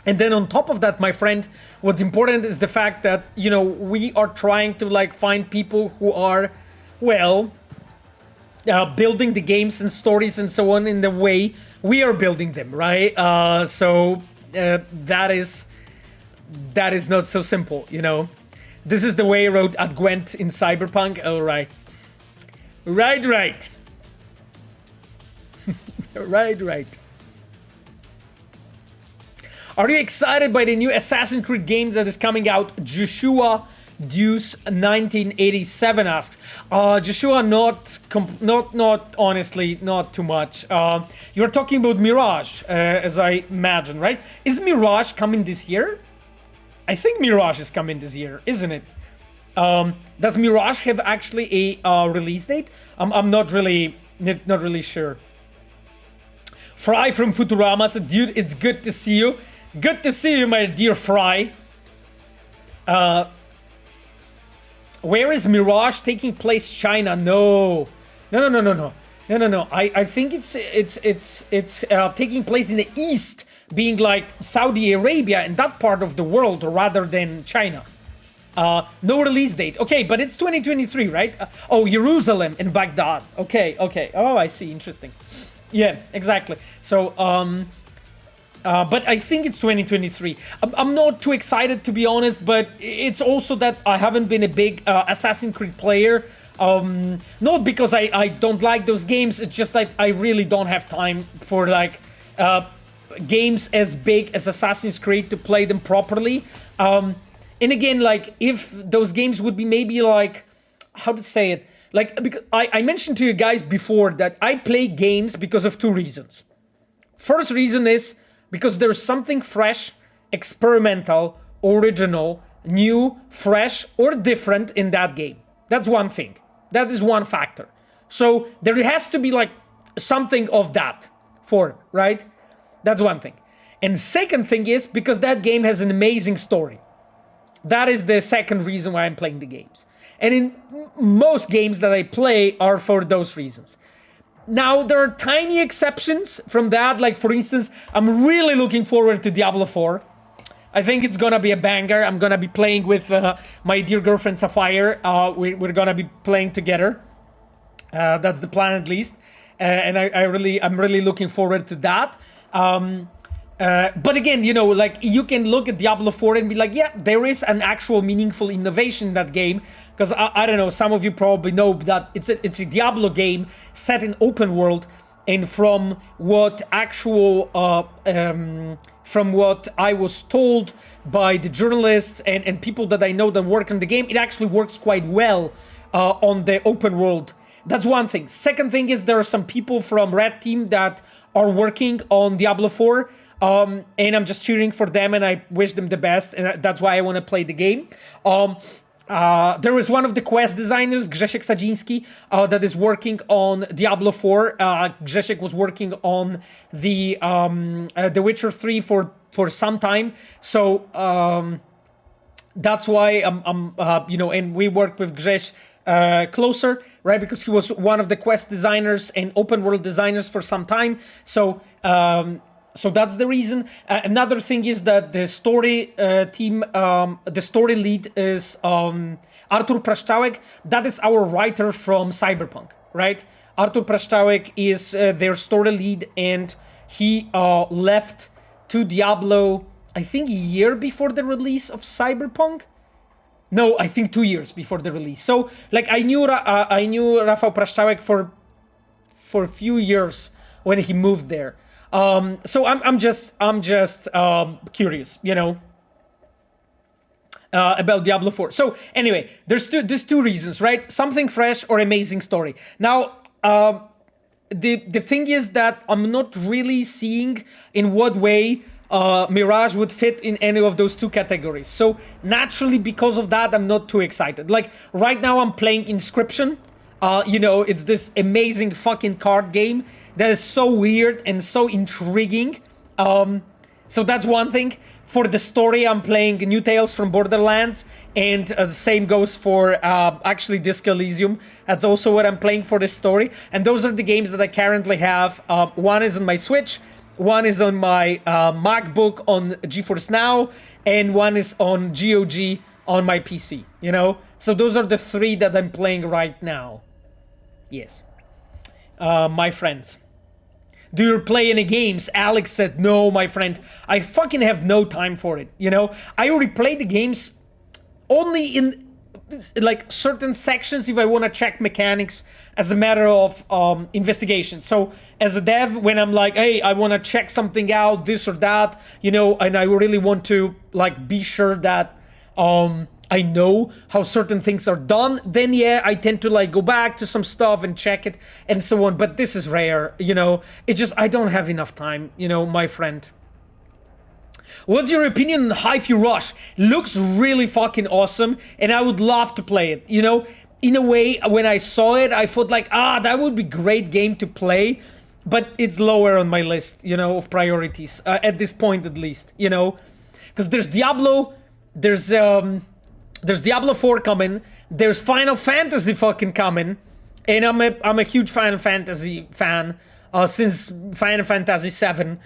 Speaker 1: And then on top of that, my friend, what's important is the fact that, we are trying to find people who are, building the games and stories and so on in the way we are building them, right? So that is not so simple, This is the way I wrote at Gwent in Cyberpunk. Oh, right. Right. right. Are you excited by the new Assassin's Creed game that is coming out? Joshua Deuce 1987 asks. Joshua, not honestly, not too much. You're talking about Mirage, as I imagine, right? Is Mirage coming this year? I think Mirage is coming this year, isn't it? Does Mirage have actually a release date? I'm not really sure. Fry from Futurama said, dude, it's good to see you. Good to see you, my dear Fry. Where is Mirage taking place? China? No. I think it's taking place in the East, being like Saudi Arabia and that part of the world rather than China. No release date. Okay, but it's 2023, right? Jerusalem and Baghdad. Okay. Oh, I see. Interesting. Yeah, exactly. So, but I think it's 2023. I'm not too excited, to be honest, but it's also that I haven't been a big Assassin's Creed player. Not because I don't like those games, it's just that I really don't have time for games as big as Assassin's Creed to play them properly. And again, if those games would be maybe how to say it? Because I mentioned to you guys before that I play games because of two reasons. First reason is because there's something fresh, experimental, original, new, fresh, or different in that game. That's one thing. That is one factor. So there has to be something of that for it, right? That's one thing. And second thing is because that game has an amazing story. That is the second reason why I'm playing the games. And in most games that I play are for those reasons. Now, there are tiny exceptions from that. For instance, I'm really looking forward to Diablo 4. I think it's gonna be a banger. I'm gonna be playing with my dear girlfriend Sapphire. We're gonna be playing together. That's the plan, at least. And I'm really looking forward to that. But again, you can look at Diablo 4 and be like, yeah, there is an actual meaningful innovation in that game. Because I don't know, some of you probably know that it's a Diablo game set in open world, and from what I was told by the journalists and people that I know that work on the game, it actually works quite well on the open world. That's one thing. Second thing is there are some people from Red Team that are working on Diablo 4. And I'm just cheering for them, and I wish them the best, and that's why I want to play the game. There is one of the quest designers, Grzesiek Sadziński, that is working on Diablo 4. Grzesiek was working on the Witcher 3 for some time, so that's why I'm and we worked with Grześ closer, right? Because he was one of the quest designers and open world designers for some time. So So that's the reason. Another thing is that the story team, the story lead is Artur Praszczałek. That is our writer from Cyberpunk, right? Artur Praszczałek is their story lead, and he left to Diablo, I think a year before the release of Cyberpunk. No, I think 2 years before the release. So, like, I knew Rafał Praszczałek for a few years when he moved there. So I'm just curious, you know, about Diablo 4. So anyway, there's two reasons, right? Something fresh or amazing story. Now, the thing is that I'm not really seeing in what way Mirage would fit in any of those two categories. So naturally, because of that, I'm not too excited. Like right now, I'm playing Inscription. You know, it's this amazing fucking card game that is so weird and so intriguing. So that's one thing. For the story, I'm playing New Tales from Borderlands, and the same goes for actually Disco Elysium. That's also what I'm playing for the story. And those are the games that I currently have. One is on my Switch, one is on my MacBook on GeForce Now, and one is on GOG on my PC, you know? So those are the three that I'm playing right now. Yes. My friends. Do you play any games? Alex said, no, my friend. I fucking have no time for it, you know? I already play the games only in, like, certain sections if I want to check mechanics as a matter of investigation. So, as a dev, when I'm like, hey, I want to check something out, this or that, you know, and I really want to, like, be sure that I know how certain things are done, then yeah, I tend to like go back to some stuff and check it and so on. But this is rare, you know. It's just I don't have enough time, you know, my friend. What's your opinion on Hi-Fi Rush? Looks really fucking awesome, and I would love to play it. You know, in a way, when I saw it, I thought like, that would be great game to play, but it's lower on my list, you know, of priorities at this point at least, you know, because there's Diablo, there's Diablo 4 coming, there's Final Fantasy fucking coming, and I'm a huge Final Fantasy fan since Final Fantasy 7,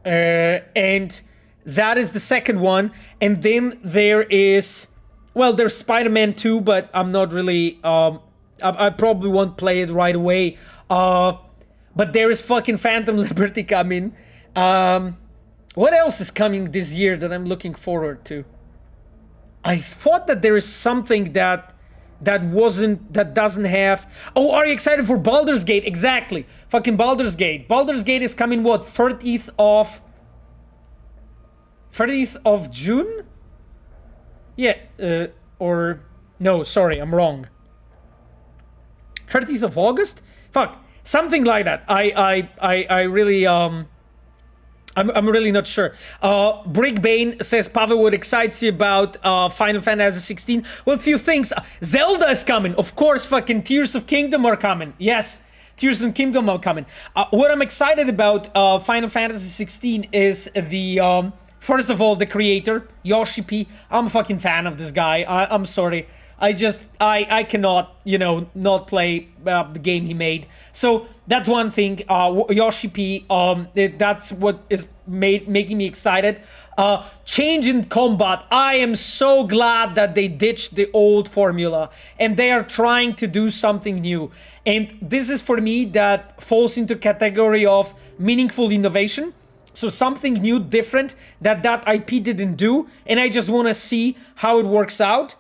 Speaker 1: and that is the second one. And then there is, well, there's Spider-Man 2, but I'm not really, I probably won't play it right away, but there is fucking Phantom Liberty coming. What else is coming this year that I'm looking forward to? I thought that there is something that doesn't have. Oh, are you excited for Baldur's Gate? Exactly, fucking Baldur's Gate. Baldur's Gate is coming what, 30th of June? Yeah, or no, sorry, I'm wrong. 30th of August? Fuck, something like that. I really I'm really not sure. Brickbane says, Pavel, what excites you about Final Fantasy 16? Well, a few things. Zelda is coming. Of course, fucking Tears of Kingdom are coming. Yes, Tears of Kingdom are coming. What I'm excited about Final Fantasy 16 is the, first of all, the creator, Yoshi P. I'm a fucking fan of this guy. I'm sorry. I cannot, you know, not play the game he made. So that's one thing. Yoshi P, that's what is making me excited. Change in combat. I am so glad that they ditched the old formula and they are trying to do something new. And this is for me that falls into category of meaningful innovation. So something new, different that IP didn't do. And I just want to see how it works out.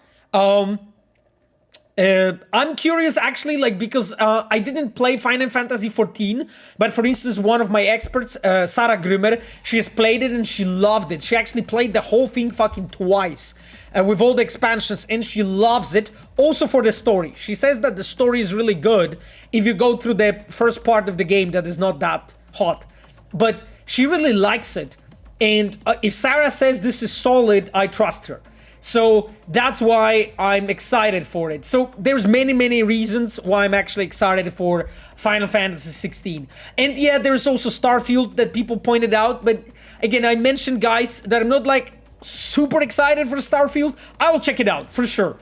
Speaker 1: I'm curious actually, like, because I didn't play Final Fantasy 14, but for instance, one of my experts, Sarah Grummer, she has played it and she loved it. She actually played the whole thing fucking twice with all the expansions, and she loves it. Also for the story. She says that the story is really good if you go through the first part of the game that is not that hot. But she really likes it. And if Sarah says this is solid, I trust her. So that's why I'm excited for it. So there's many reasons why I'm actually excited for Final Fantasy 16. And yeah, there's also Starfield that people pointed out. But again, I mentioned, guys, that I'm not like super excited for Starfield. I will check it out for sure.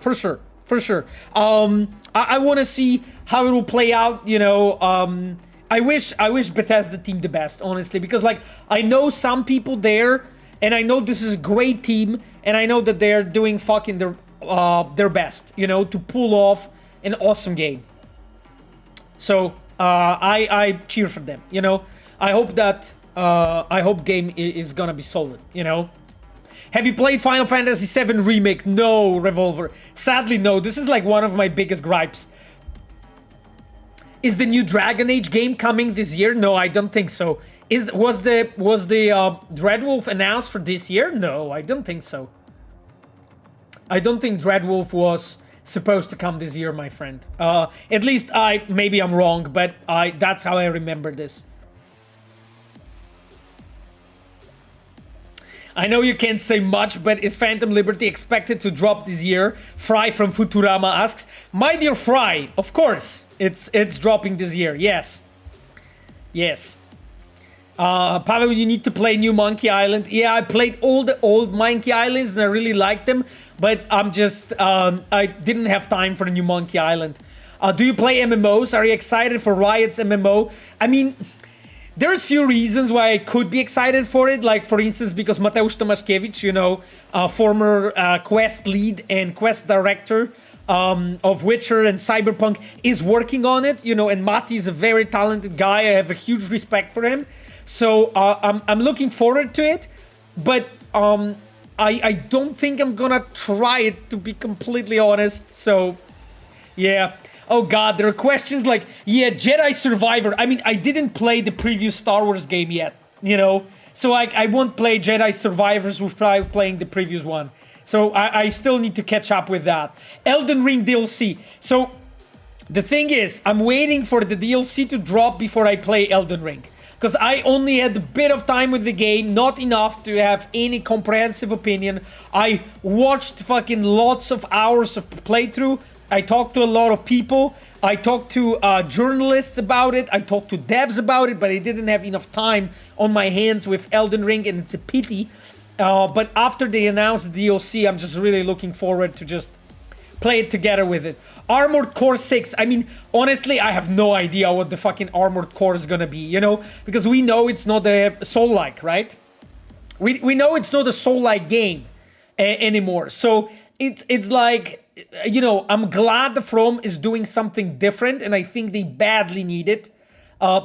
Speaker 1: I want to see how it will play out, you know, I wish Bethesda team the best, honestly, because like I know some people there, and I know this is a great team, and I know that they're doing fucking their best, you know, to pull off an awesome game. So I cheer for them, you know. I hope game is gonna be solid, you know. Have you played Final Fantasy VII Remake? No, Revolver. Sadly, no. This is like one of my biggest gripes. Is the new Dragon Age game coming this year? No, I don't think so. Was the Dreadwolf announced for this year? No, I don't think so. I don't think Dreadwolf was supposed to come this year, my friend. At least maybe I'm wrong, but that's how I remember this. I know you can't say much, but is Phantom Liberty expected to drop this year? Fry from Futurama asks. My dear Fry, of course, it's dropping this year. Yes. Yes. Pavel, you need to play New Monkey Island. Yeah, I played all the old Monkey Islands and I really liked them, but I'm just I didn't have time for the New Monkey Island. Do you play MMOs? Are you excited for Riot's MMO? I mean, there's few reasons why I could be excited for it. Like, for instance, because Mateusz Tomaszkiewicz, you know, former quest lead and quest director of Witcher and Cyberpunk, is working on it, you know, and Mati is a very talented guy. I have a huge respect for him. So I'm looking forward to it, but I don't think I'm gonna try it, to be completely honest. So, yeah. Oh god, there are questions like, yeah, Jedi Survivor. I mean, I didn't play the previous Star Wars game yet, you know? So I won't play Jedi Survivors without playing the previous one. So I still need to catch up with that. Elden Ring DLC. So the thing is, I'm waiting for the DLC to drop before I play Elden Ring. Because I only had a bit of time with the game, not enough to have any comprehensive opinion. I watched fucking lots of hours of playthrough. I talked to a lot of people. I talked to journalists about it. I talked to devs about it, but I didn't have enough time on my hands with Elden Ring, and it's a pity. But after they announced the DLC, I'm just really looking forward to just play it together with it. Armored Core 6. I mean, honestly, I have no idea what the fucking Armored Core is gonna be, you know? Because we know it's not a Soullike, right? We know it's not a Soullike game anymore. So it's like, you know, I'm glad the From is doing something different, and I think they badly need it.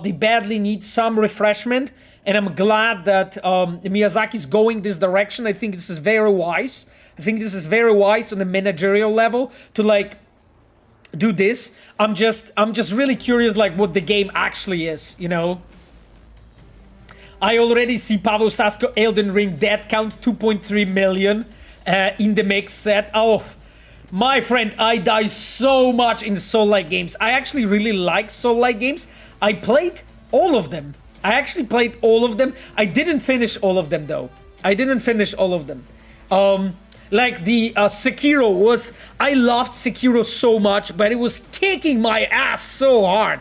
Speaker 1: They badly need some refreshment, and I'm glad that Miyazaki's going this direction. I think this is very wise. I think this is very wise on the managerial level to like do this. I'm just really curious, like, what the game actually is, you know. I already see Pavel Sasko Elden Ring death count 2.3 million in the mix set. Oh, my friend, I die so much in the Soullike games. I actually really like Soullike games. I played all of them. I actually played all of them. I didn't finish all of them, though. I didn't finish all of them. Like the Sekiro was... I loved Sekiro so much, but it was kicking my ass so hard.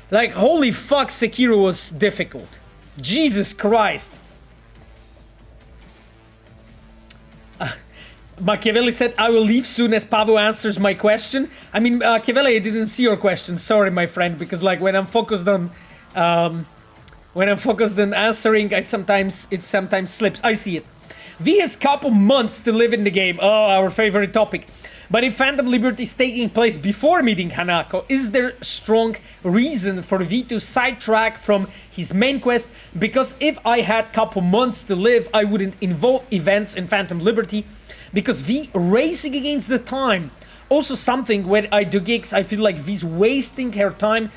Speaker 1: Like, holy fuck, Sekiro was difficult. Jesus Christ. Machiavelli said, I will leave soon as Pavel answers my question. I mean, Machiavelli, I didn't see your question. Sorry, my friend, because like when I'm focused on answering, it sometimes slips. I see it. V has couple months to live in the game. Oh, our favorite topic. But if Phantom Liberty is taking place before meeting Hanako, is there strong reason for V to sidetrack from his main quest? Because if I had couple months to live, I wouldn't involve events in Phantom Liberty, because V racing against the time. Also something when I do gigs, I feel like V's wasting her time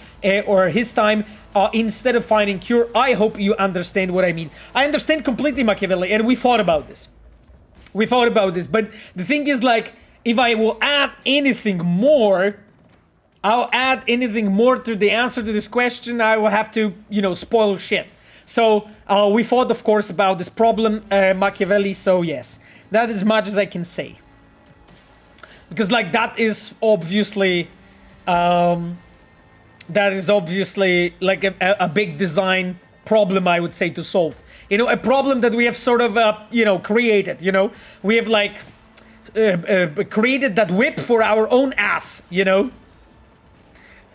Speaker 1: or his time instead of finding cure. I hope you understand what I mean. I understand completely, Machiavelli, and we thought about this. But the thing is, like, if I will add anything more, I'll add anything more to the answer to this question, I will have to, you know, spoil shit. So we thought, of course, about this problem, Machiavelli, so yes. That is as much as I can say. Because, like, that is obviously like a big design problem, I would say, to solve. You know, a problem that we have sort of, you know, created, you know. We have, like, created that whip for our own ass, you know.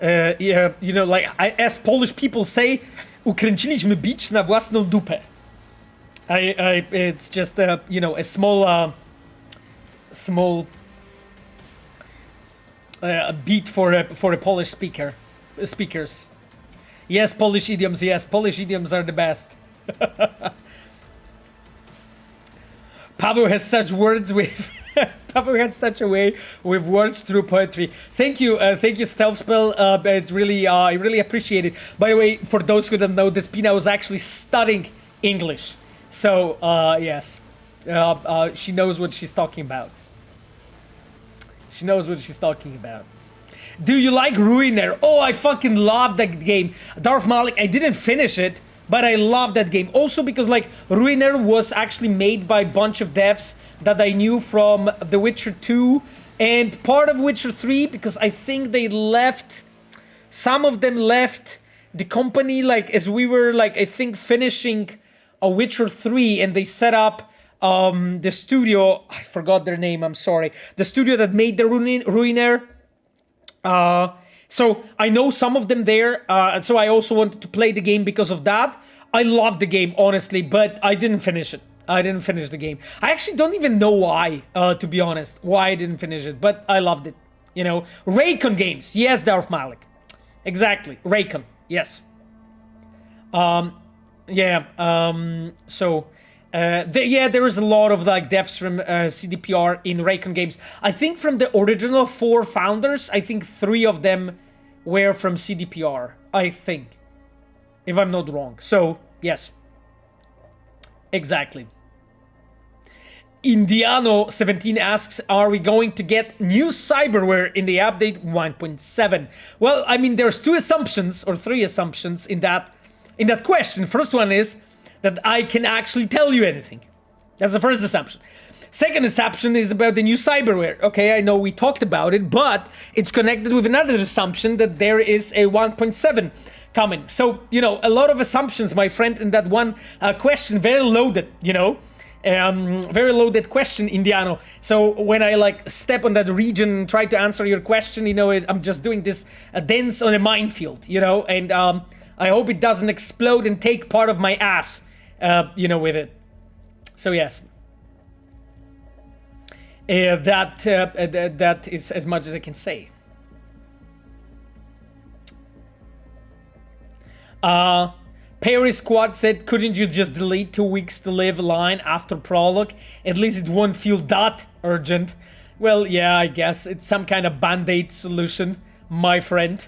Speaker 1: Yeah, you know, like as Polish people say, ukręciliśmy bicz na własną dupę. It's just you know, a small beat for a Polish speakers. Yes, Polish idioms. Yes, Polish idioms are the best. Paweł has such words with. Paweł has such a way with words through poetry. Thank you, Stealth Spell. It really, I really appreciate it. By the way, for those who don't know, Despina was actually studying English, so yes, she knows what she's talking about. She knows what she's talking about. Do you like Ruiner? Oh, I fucking love that game. Darth Malik, I didn't finish it, but I love that game. Also because, like, Ruiner was actually made by a bunch of devs that I knew from The Witcher 2 and part of Witcher 3, because I think they left, some of them left the company, like, as we were, like, I think finishing a Witcher 3, and they set up the studio, I forgot their name, I'm sorry, the studio that made the Ruiner. So I know some of them there, so I also wanted to play the game because of that. I loved the game, honestly, but I didn't finish it. I didn't finish the game. I actually don't even know why, to be honest, why I didn't finish it, but I loved it. You know, Raycon games. Yes, Darth Malik. Exactly, Raycon. Yes. There is a lot of like devs from CDPR in Raycon games. I think from the original 4 founders, I think 3 of them were from CDPR. I think, if I'm not wrong. So yes, exactly. Indiano17 asks, are we going to get new cyberware in the update 1.7? Well, I mean, there's 2 assumptions or 3 assumptions in that question. First one is that I can actually tell you anything. That's the first assumption. Second assumption is about the new cyberware. Okay, I know we talked about it, but it's connected with another assumption that there is a 1.7 coming. So, you know, a lot of assumptions, my friend, in that one question. Very loaded, you know. Very loaded question, Indiano. So when I like step on that region and try to answer your question, you know, I'm just doing this dance on a minefield, you know, and I hope it doesn't explode and take part of my ass, you know, with it. So yes, that is as much as I can say. Paris Squad said, couldn't you just delete 2 weeks to live line after prologue? At least it won't feel that urgent. Well, yeah, I guess it's some kind of band-aid solution, my friend.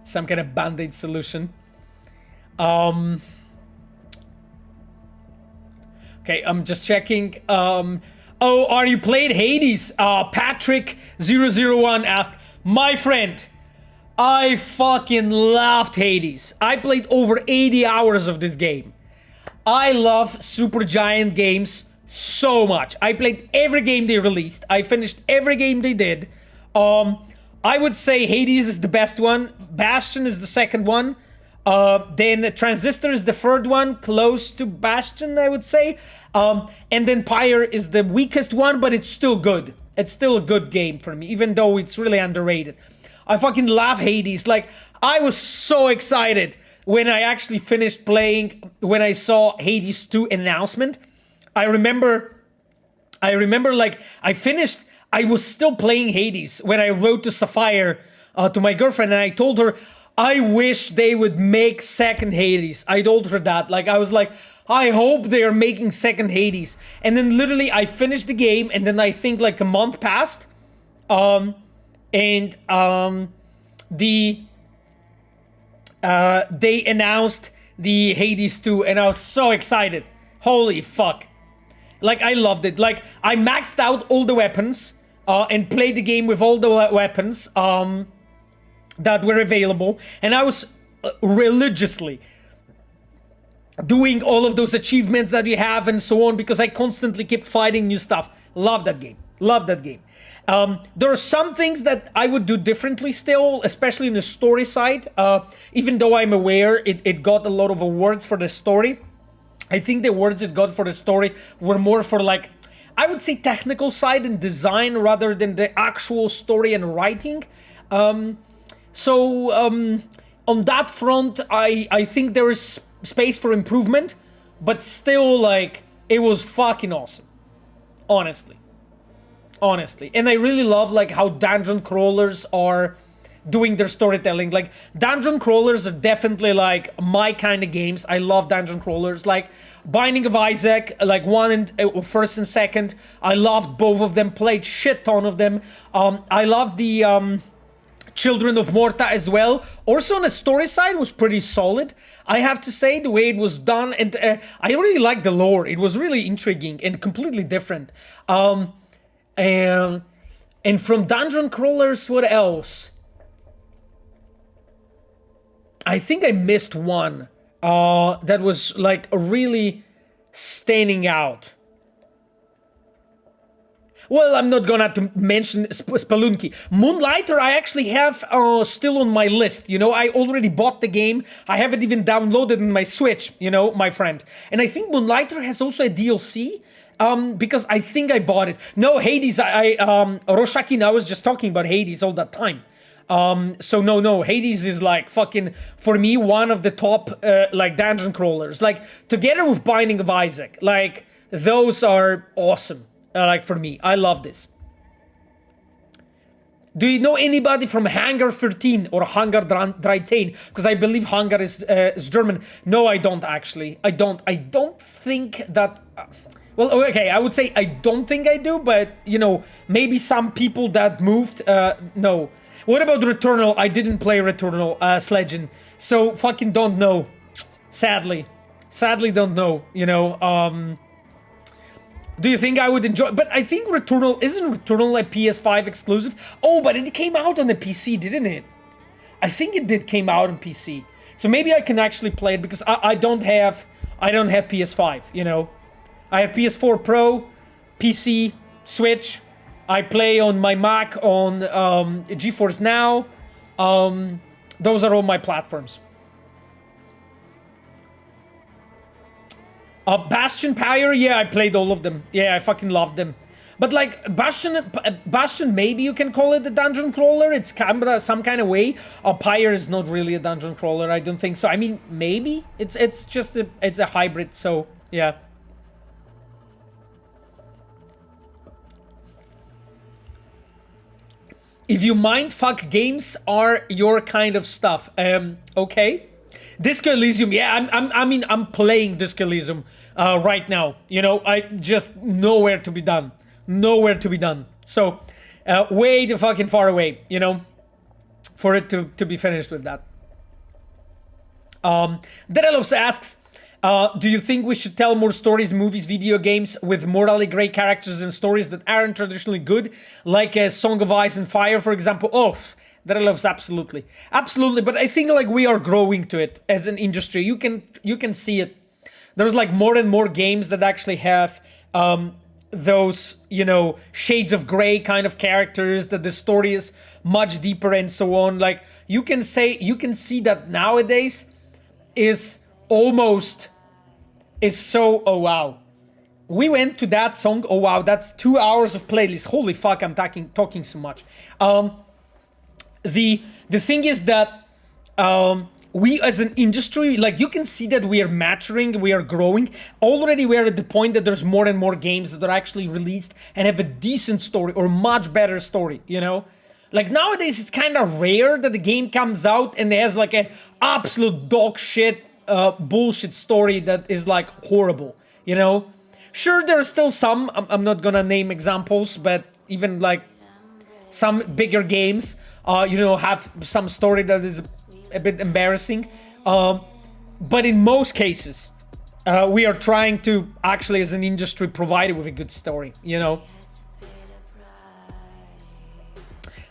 Speaker 1: Some kind of band-aid solution. Okay, I'm just checking. Oh, are you played Hades? Patrick001 asked, my friend, I fucking loved Hades. I played over 80 hours of this game. I love Supergiant games so much. I played every game they released. I finished every game they did. I would say Hades is the best one. Bastion is the second one. Then Transistor is the third one, close to Bastion, I would say. And then Pyre is the weakest one, but it's still good. It's still a good game for me, even though it's really underrated. I fucking love Hades. Like, I was so excited when I actually finished playing, when I saw Hades 2 announcement. I remember like, I was still playing Hades when I wrote to Sapphire, to my girlfriend, and I told her, I wish they would make second Hades. I told her that. Like, I was like, I hope they are making second Hades. And then literally I finished the game, and then I think like a month passed. They announced the Hades 2, and I was so excited. Holy fuck. Like, I loved it. Like, I maxed out all the weapons, and played the game with all the weapons, that were available, and I was religiously doing all of those achievements that you have and so on, because I constantly kept fighting new stuff. Love that game. Love that game. There are some things that I would do differently still, especially in the story side. Even though I'm aware it got a lot of awards for the story, I think the awards it got for the story were more for, like, I would say technical side and design rather than the actual story and writing. So on that front, I think there is space for improvement, but still, like, it was fucking awesome, honestly. And I really love like how dungeon crawlers are doing their storytelling. Like, dungeon crawlers are definitely like my kind of games. I love dungeon crawlers, like Binding of Isaac, like first and second. I loved both of them, played shit ton of them. I loved the Children of Morta as well. Also on the story side was pretty solid, I have to say, the way it was done. And I really liked the lore. It was really intriguing and completely different. And from dungeon crawlers, what else? I think I missed one that was like really standing out. Well, I'm not gonna have to mention Spelunky. Moonlighter I actually have still on my list, you know. I already bought the game. I have it even downloaded on my Switch, you know, my friend. And I think Moonlighter has also a DLC, because I think I bought it. No, Hades, Roshakin, I was just talking about Hades all that time. So no, Hades is like fucking, for me, one of the top, like, dungeon crawlers. Like, together with Binding of Isaac, like, those are awesome. Like, for me, I love this. Do you know anybody from Hangar 13 or Hangar 13? Because I believe Hangar is German. No, I don't actually. I don't think that... well, okay, I would say I don't think I do, but, you know, maybe some people that moved, no. What about Returnal? I didn't play Returnal, Legend, so fucking don't know. Sadly don't know, you know. Do you think I would enjoy? But I think isn't Returnal a PS5 exclusive? Oh, but it came out on the PC, didn't it? I think it did came out on PC. So maybe I can actually play it, because I don't have PS5, you know. I have PS4 Pro, PC, Switch. I play on my Mac on GeForce Now. Those are all my platforms. Bastion Pyre, yeah, I played all of them. Yeah, I fucking loved them. But like Bastion, maybe you can call it a dungeon crawler. It's kind of some kind of way. Pyre is not really a dungeon crawler. I don't think so. I mean, maybe it's just it's a hybrid. So yeah. If you mindfuck games are your kind of stuff, okay. Disco Elysium, yeah, I'm playing Disco Elysium right now. You know, I just nowhere to be done. So, way too fucking far away, you know, for it to be finished with that. Derelos asks, do you think we should tell more stories, movies, video games with morally gray characters and stories that aren't traditionally good, like a Song of Ice and Fire, for example? Oh, Derelos, absolutely, but I think like we are growing to it as an industry. You can see it. There's like more and more games that actually have those, you know, shades of gray kind of characters, that the story is much deeper and so on. Like you can see that nowadays is so, oh wow. We went to that song, oh wow, that's 2 hours of playlist. Holy fuck, I'm talking so much. The thing is that we as an industry, like you can see that we are maturing, we are growing. Already we are at the point that there's more and more games that are actually released and have a decent story or much better story, you know? Like nowadays it's kind of rare that the game comes out and it has like an absolute dog shit bullshit story that is like horrible, you know? Sure, there are still some, I'm not gonna name examples, but even like some bigger games, you know, have some story that is a bit embarrassing. But in most cases, we are trying to actually, as an industry, provide it with a good story, you know?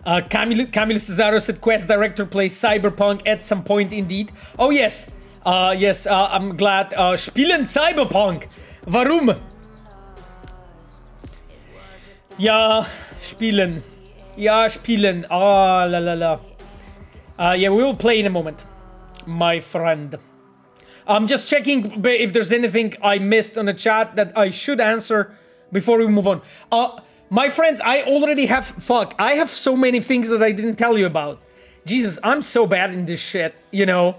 Speaker 1: Camille Cesaro said Quest director plays Cyberpunk at some point indeed. Oh yes, I'm glad. Spielen Cyberpunk. Warum? Ja, spielen. Ah, la la la. Yeah, we will play in a moment, my friend. I'm just checking if there's anything I missed on the chat that I should answer before we move on. My friends, I already have... Fuck, I have so many things that I didn't tell you about. Jesus, I'm so bad in this shit, you know.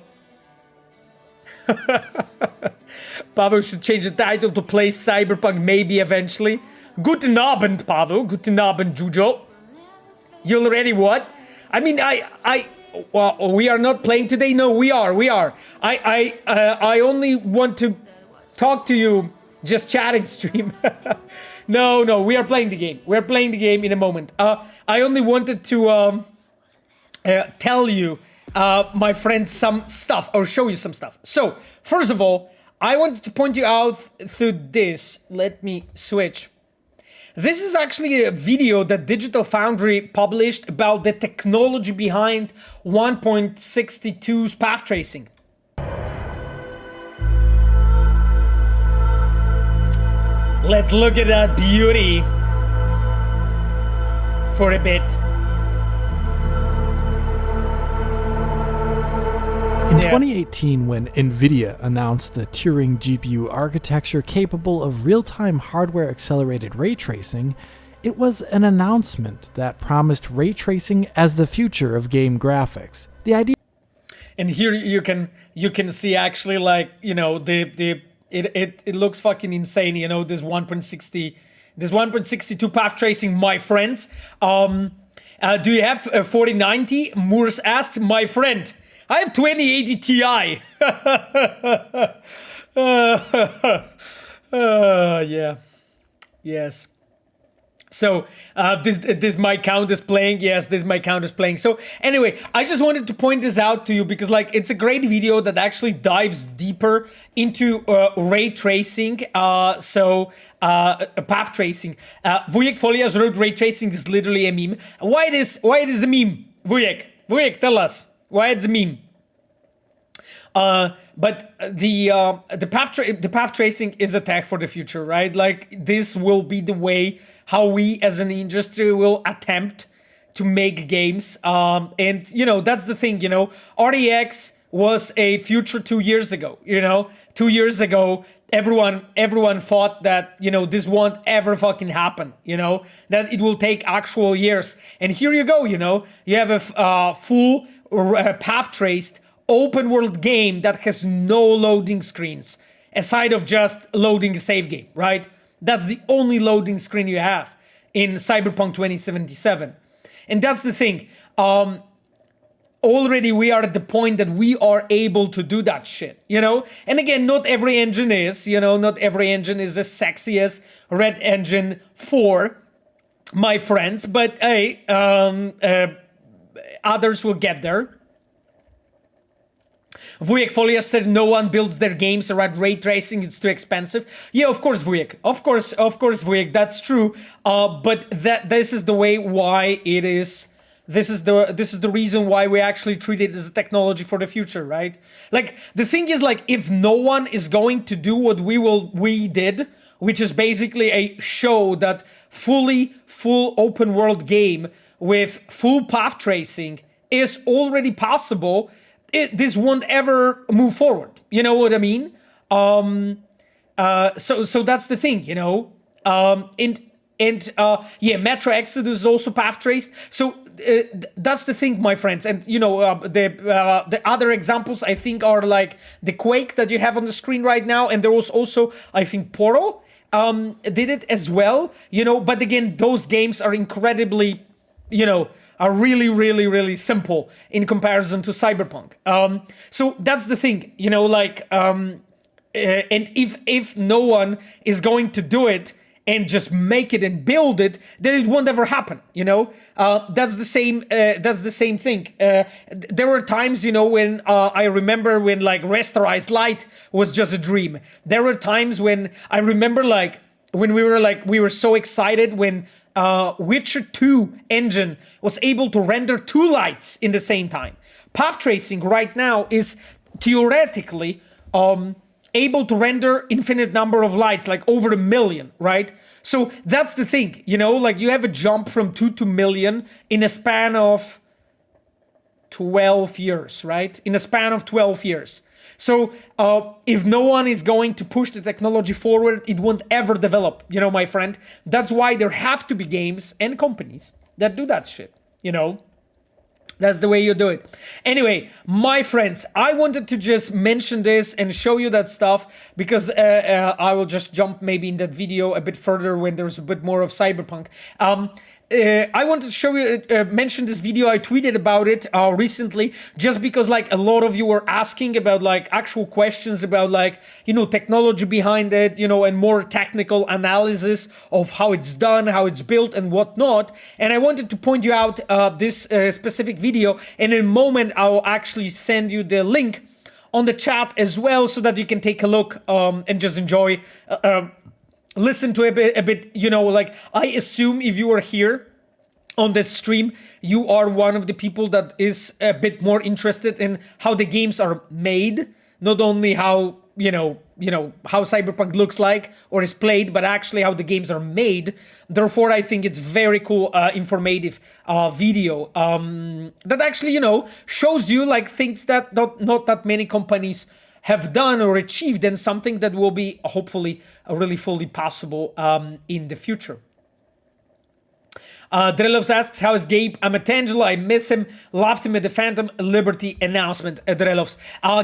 Speaker 1: Pavel should change the title to Play Cyberpunk maybe eventually. Guten Abend, Pavel. Guten Abend, Jujo. You already what? I mean, well, we are not playing today. No, we are. I only want to talk to you, just chatting stream. No, we are playing the game. We're playing the game in a moment. I only wanted to tell you, my friend, some stuff, or show you some stuff. So, first of all, I wanted to point you out through this. Let me switch. This is actually a video that Digital Foundry published about the technology behind 1.62's path tracing. Let's look at that beauty for a bit.
Speaker 2: In 2018, when NVIDIA announced the Turing GPU architecture capable of real-time hardware-accelerated ray tracing, it was an announcement that promised ray tracing as the future of game graphics. The idea,
Speaker 1: and here you can see actually, like, you know, it looks fucking insane, you know, this 1.62 path tracing, my friends. Do you have 4090? Moors asks, my friend. I have 2080 Ti. Yeah. Yes. So this my count is playing. Yes, this my count is playing. So anyway, I just wanted to point this out to you because, like, it's a great video that actually dives deeper into ray tracing. Path tracing. Vujek Folias wrote ray tracing is literally a meme. Why it is a meme? Vujek, tell us why it's a meme. But the path tracing is a tech for the future, right? Like, this will be the way how we as an industry will attempt to make games. And, you know, that's the thing, you know, REX was a future 2 years ago, you know, 2 years ago, everyone thought that, you know, this won't ever fucking happen, you know, that it will take actual years. And here you go, you know, you have a full path traced open world game that has no loading screens aside of just loading a save game, right? That's the only loading screen you have in Cyberpunk 2077. And that's the thing. Already we are at the point that we are able to do that shit, you know? And again, not every engine is, you know, not every engine is as sexy as Red Engine 4, my friends, but hey, others will get there. Vujek Folias said no one builds their games around ray tracing, it's too expensive. Yeah, of course, Vujek. Of course, Vujek, that's true. But this is the way why it is. This is the reason why we actually treat it as a technology for the future, right? Like, the thing is, like, if no one is going to do what we did, which is basically a show that full open world game with full path tracing is already possible, this won't ever move forward. You know what I mean? So that's the thing, you know. Yeah, Metro Exodus is also path traced. So that's the thing, my friends. And you know, the other examples I think are like the Quake that you have on the screen right now, and there was also, I think, Portal did it as well. You know, but again, those games are incredibly, you know, are really simple in comparison to Cyberpunk. So that's the thing, you know, like, and if no one is going to do it and just make it and build it, then it won't ever happen, you know? That's the same thing. There were times, you know, when I remember when, like, rasterized light was just a dream. There were times when I remember, like, when we were so excited when Witcher 2 engine was able to render 2 lights in the same time. Path tracing right now is theoretically able to render infinite number of lights, like over 1 million, right? So that's the thing, you know, like you have a jump from 2 to 1 million in a span of 12 years, right? In a span of 12 years. So if no one is going to push the technology forward, it won't ever develop, you know, my friend. That's why there have to be games and companies that do that shit, you know. That's the way you do it. Anyway, my friends, I wanted to just mention this and show you that stuff because I will just jump maybe in that video a bit further when there's a bit more of Cyberpunk. I wanted to show you, mention this video. I tweeted about it recently just because like a lot of you were asking about like actual questions about like, you know, technology behind it, you know, and more technical analysis of how it's done, how it's built and whatnot. And I wanted to point you out this specific video. And in a moment, I'll actually send you the link on the chat as well so that you can take a look and just enjoy listen to a bit, you know, like I assume if you are here on this stream, you are one of the people that is a bit more interested in how the games are made, not only how, you know, how Cyberpunk looks like or is played, but actually how the games are made. Therefore, I think it's very cool, informative video that actually, you know, shows you like things that not that many companies have done or achieved, and something that will be hopefully really fully possible in the future. Drelovs asks, how is Gabe? I'm at Angela, I miss him, loved him at the Phantom Liberty announcement. Drelovs,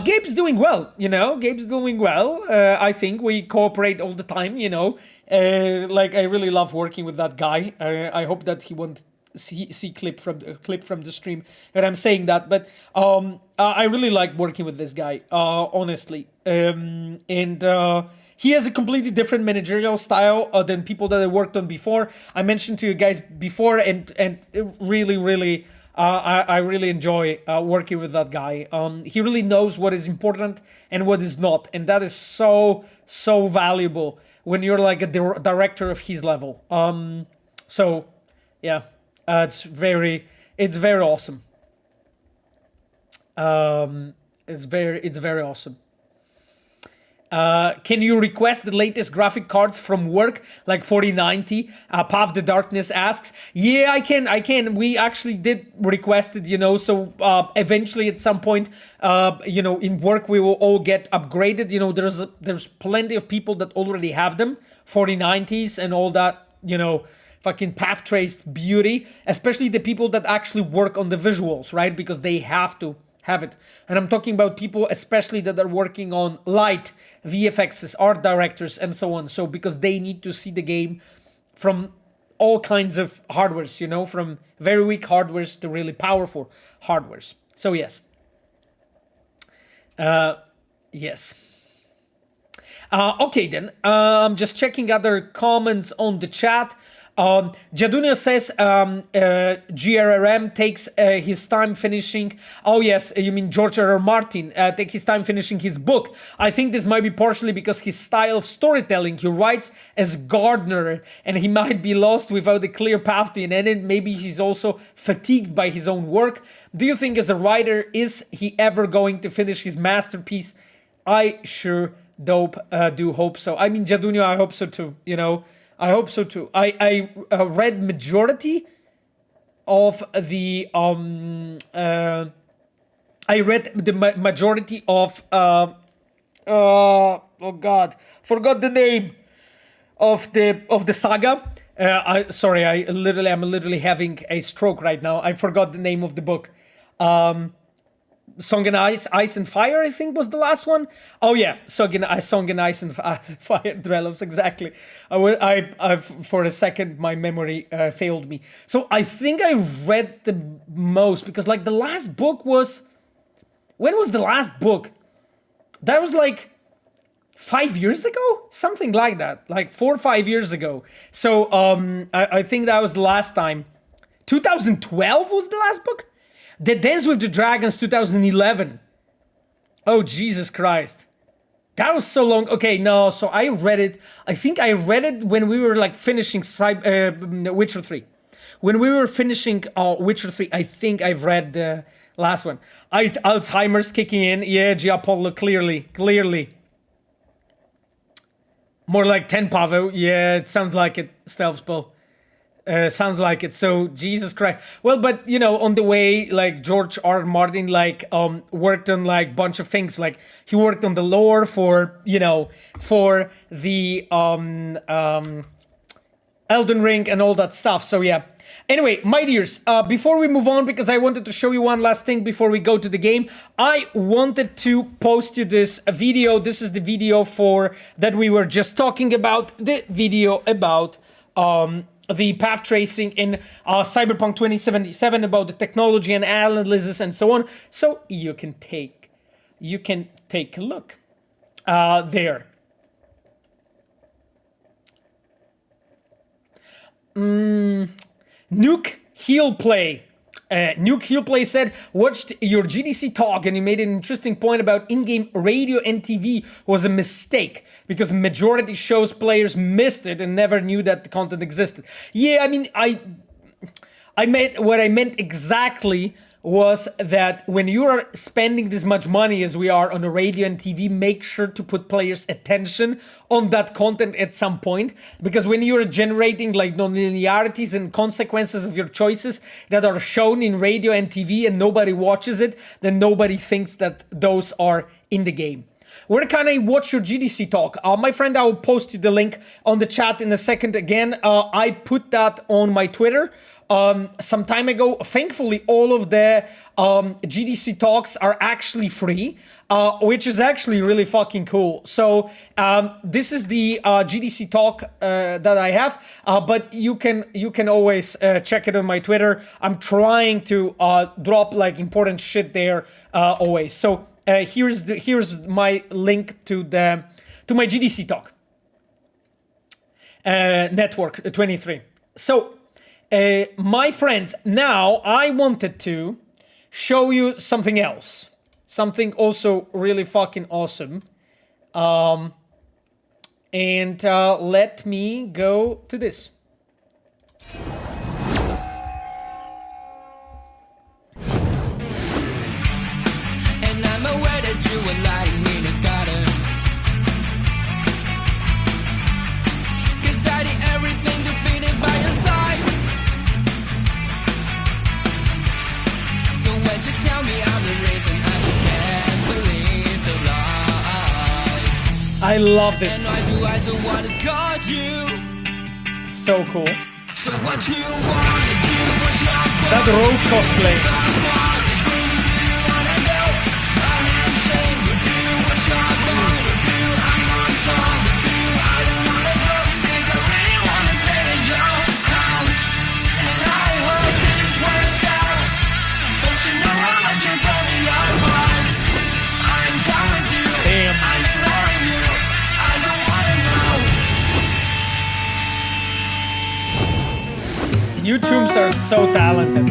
Speaker 1: Gabe's doing well, you know, Gabe's doing well. I think we cooperate all the time, you know, like I really love working with that guy. I hope that he won't see clip from the stream that I'm saying that, but I really like working with this guy, honestly, and he has a completely different managerial style than people that I worked on before. I mentioned to you guys before, and really I really enjoy working with that guy. He really knows what is important and what is not, and that is so valuable when you're like a director of his level. So yeah. It's very awesome. It's very awesome. Can you request the latest graphic cards from work, like 4090? Path the Darkness asks. Yeah, I can. We actually did request it, you know, so eventually at some point, you know, in work we will all get upgraded. You know, there's plenty of people that already have them, 4090s and all that, you know, fucking path-traced beauty, especially the people that actually work on the visuals, right? Because they have to have it. And I'm talking about people especially that are working on light, VFXs, art directors, and so on. So because they need to see the game from all kinds of hardwares, you know, from very weak hardwares to really powerful hardwares. So yes. Yes. Okay then, I'm just checking other comments on the chat. Jadunio says GRRM takes his time finishing. Oh yes, you mean George R.R. Martin take his time finishing his book. I think this might be partially because his style of storytelling. He writes as gardener, and he might be lost without a clear path to an end. Maybe he's also fatigued by his own work. Do you think as a writer is he ever going to finish his masterpiece? I sure do hope so. I mean, Jadunio, I hope so too. You know. I hope so too. I read majority of the I read the majority of oh god, forgot the name of the saga. I'm literally having a stroke right now. I forgot the name of the book. Song and Ice and Fire, I think was the last one. Oh yeah, Song and Ice and Fire, Drelops, exactly. I for a second my memory failed me. So I think I read the most because like the last book was, when was the last book? That was like 5 years ago, something like that, like 4 or 5 years ago. So I think that was the last time. 2012 was the last book. The Dance with the Dragons 2011. Oh, Jesus Christ. That was so long. Okay, no, so I read it. I think I read it when we were like finishing Witcher 3. When we were finishing Witcher 3, I think I've read the last one. Alzheimer's kicking in. Yeah, Giapollo, clearly. More like 10, Pavel. Yeah, it sounds like it, Stealth Spell. Sounds like it. So Jesus Christ. Well, but you know, on the way, like George R. R. Martin, like worked on like bunch of things. Like he worked on the lore for, you know, for the Elden Ring and all that stuff. So yeah, Anyway, my dears, before we move on, because I wanted to show you one last thing before we go to the game, I wanted to post you this video. This is the video that we were just talking about, the video about the path tracing in Cyberpunk 2077, about the technology and analysis and so on. So you can take a look there. Nuke Heel Play. Nuke Heel Play said, watched your GDC talk and you made an interesting point about in-game radio and TV was a mistake because majority shows players missed it and never knew that the content existed. Yeah, I mean, what I meant exactly was that when you are spending this much money as we are on the radio and TV, make sure to put players' attention on that content at some point. Because when you're generating like non-linearities and consequences of your choices that are shown in radio and TV and nobody watches it, then nobody thinks that those are in the game. Where can I watch your GDC talk? My friend, I will post you the link on the chat in a second again. I put that on my Twitter some time ago. Thankfully, all of the GDC talks are actually free, which is actually really fucking cool. So this is the GDC talk that I have, but you can always check it on my Twitter. I'm trying to drop like important shit there always. So here's my link to my GDC talk. Network 23. So. My friends, now I wanted to show you something else. Something also really fucking awesome. And let me go to this. And I'm aware that you are lying in a garden. 'Cause I did everything to beat it by your side. You tell me I'm the reason, I just can't believe the lies. I love this. And why do I so want to guard you? So cool. So what do you want to do? What's your that road cosplay. YouTubes are so talented.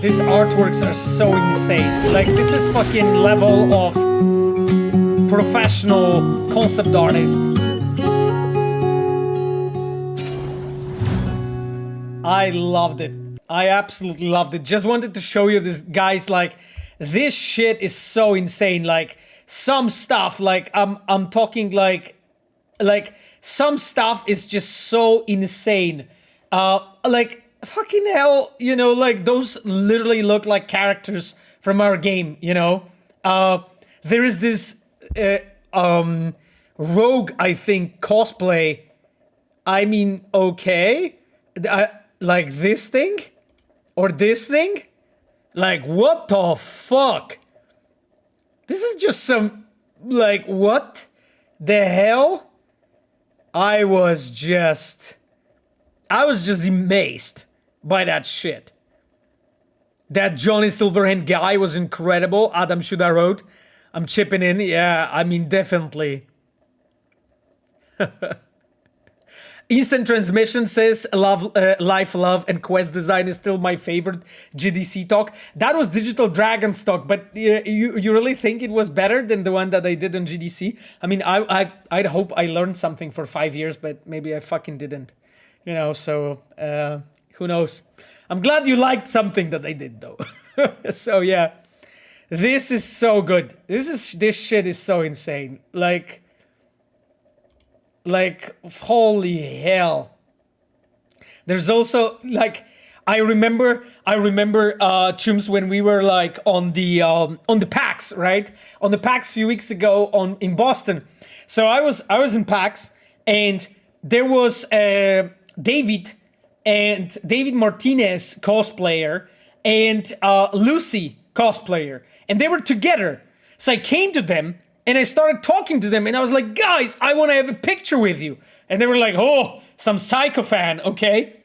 Speaker 1: These artworks are so insane. Like, this is fucking level of professional concept artist. I loved it. I absolutely loved it. Just wanted to show you this, guys. Like, this shit is so insane. Like, some stuff, like, I'm talking like some stuff is just so insane. Like, fucking hell, you know, like, those literally look like characters from our game, you know? There is this rogue, I think, cosplay. I mean, okay. Like this thing? Or this thing? Like, what the fuck? This is just some, like, what the hell? I was just amazed by that shit. That Johnny Silverhand guy was incredible. Adam Shuda wrote. I'm chipping in. Yeah, I mean, definitely. Instant Transmission says life, love, and quest design is still my favorite GDC talk. That was Digital Dragon's talk, but you really think it was better than the one that I did on GDC? I mean, I'd hope I learned something for 5 years, but maybe I fucking didn't. You know, so who knows? I'm glad you liked something that I did, though. So yeah, this is so good. This shit is so insane. Like Like, holy hell. There's also, like, I remember Chums, when we were like on the PAX, right? On the PAX a few weeks ago in Boston. So I was in PAX, and there was David Martinez cosplayer and Lucy cosplayer, and they were together. So I came to them and I started talking to them, and I was like, guys, I want to have a picture with you. And they were like, oh, some psycho fan, okay?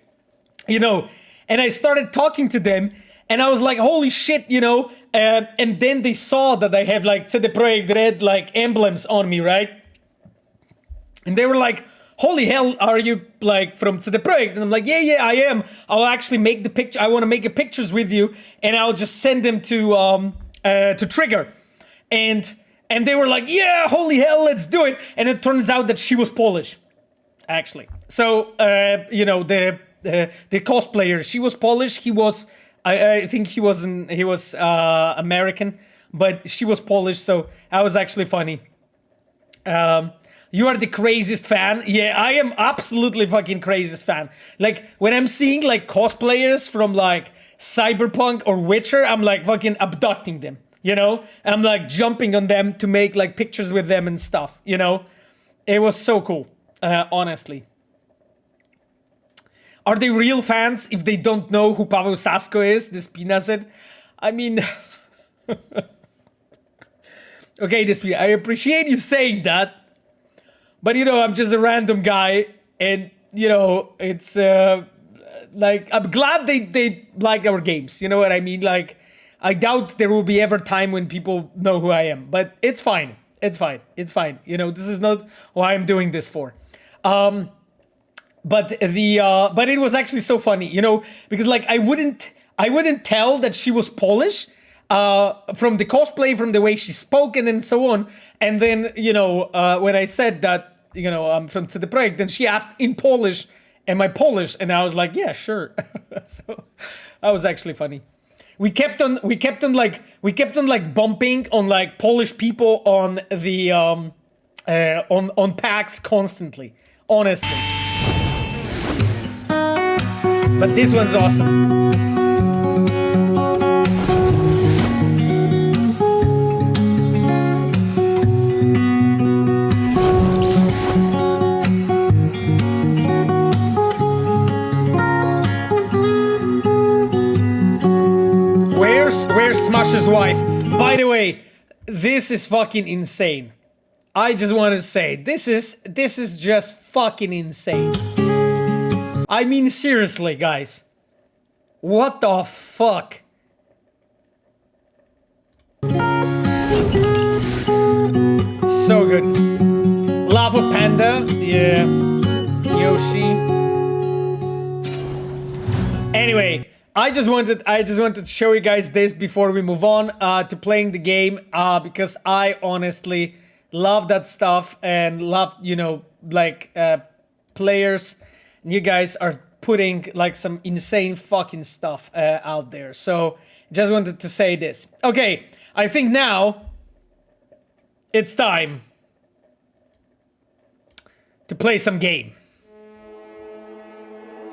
Speaker 1: You know, and I started talking to them, and I was like, holy shit, you know? And then they saw that I have like CD Projekt Red like emblems on me, right? And they were like, holy hell, are you like from CD Projekt? And I'm like, yeah, I am. I'll actually make the picture. I want to make pictures with you, and I'll just send them to Trigger. And they were like, yeah, holy hell, let's do it. And it turns out that she was Polish, actually. So, you know, the cosplayer, she was Polish. He was, I think he was American, but she was Polish. So that was actually funny. You are the craziest fan. Yeah, I am absolutely fucking craziest fan. Like, when I'm seeing like cosplayers from like Cyberpunk or Witcher, I'm like fucking abducting them, you know? I'm like jumping on them to make like pictures with them and stuff, you know? It was so cool, honestly. Are they real fans if they don't know who Paweł Sasko is? This Pina said. I mean... Okay, this Pina, I appreciate you saying that. But, you know, I'm just a random guy, and, you know, it's, like, I'm glad they like our games, you know what I mean? Like, I doubt there will be ever time when people know who I am, but it's fine. It's fine. It's fine. You know, this is not why I'm doing this for. But it was actually so funny, you know, because, like, I wouldn't tell that she was Polish, from the cosplay, from the way she spoke and so on. And then, you know, when I said that, you know, I'm from CD Projekt, then she asked in Polish, am I Polish? And I was like, yeah, sure. So that was actually funny. We kept on like bumping on like Polish people on the on PAX constantly, honestly. But this one's awesome. Where's Smash's wife? By the way, this is fucking insane. I just want to say, this is just fucking insane. I mean, seriously, guys. What the fuck? So good. Lava Panda, yeah. Yoshi. Anyway, I just wanted to show you guys this before we move on to playing the game, because I honestly love that stuff and love, you know, like players. You guys are putting like some insane fucking stuff out there. So just wanted to say this. Okay, I think now it's time to play some game.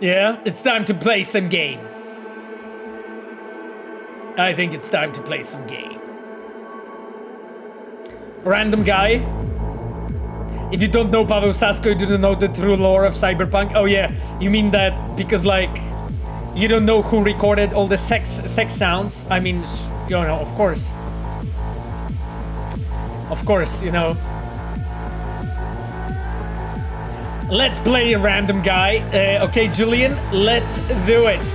Speaker 1: Yeah, it's time to play some game. I think it's time to play some game. Random guy. If you don't know Paweł Sasko, you don't know the true lore of Cyberpunk. Oh yeah, you mean that because like you don't know who recorded all the sex sounds? I mean, you know, of course. Of course, you know. Let's play a random guy. Okay, Julian, let's do it.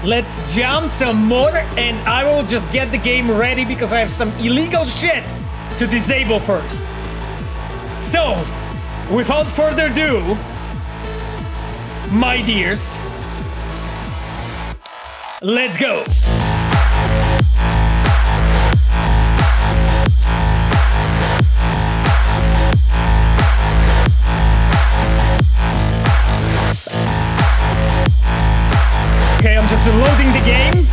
Speaker 1: Let's jump some more, and I will just get the game ready because I have some illegal shit to disable first. So, without further ado, my dears, let's go. Okay, I'm just loading the game.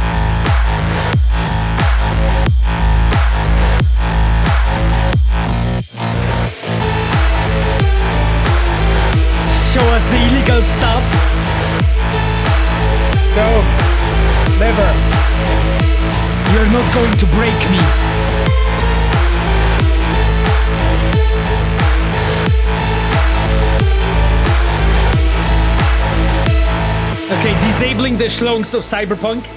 Speaker 1: the illegal stuff. Go. Never. You're not going to break me. Okay, disabling the schlongs of Cyberpunk.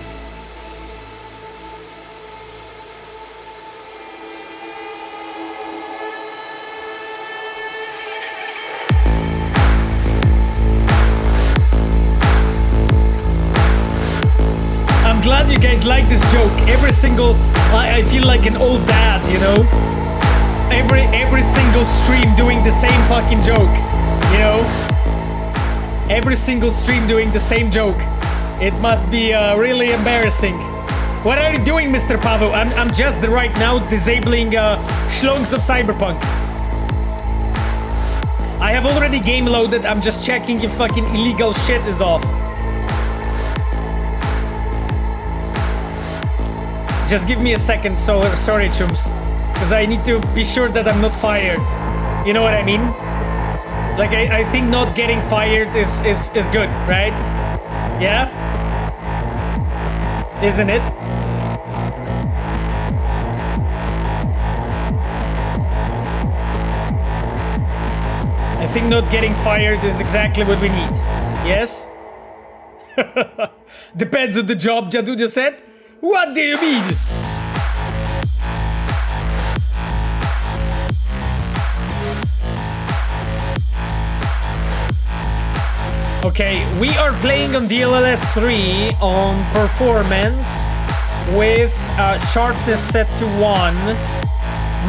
Speaker 1: I'm glad you guys like this joke. Every single, I feel like an old dad, you know? Every single stream doing the same fucking joke, you know? Every single stream doing the same joke. It must be really embarrassing. What are you doing, Mr. Pavo? I'm just right now disabling schlongs of Cyberpunk. I have already game loaded. I'm just checking if fucking illegal shit is off. Just give me a second, sorry, chums. Because I need to be sure that I'm not fired. You know what I mean? Like, I think not getting fired is good, right? Yeah? Isn't it? I think not getting fired is exactly what we need. Yes? Depends on the job, Jadu just said. What do you mean? Okay, we are playing on DLSS 3 on performance with sharpness set to 1,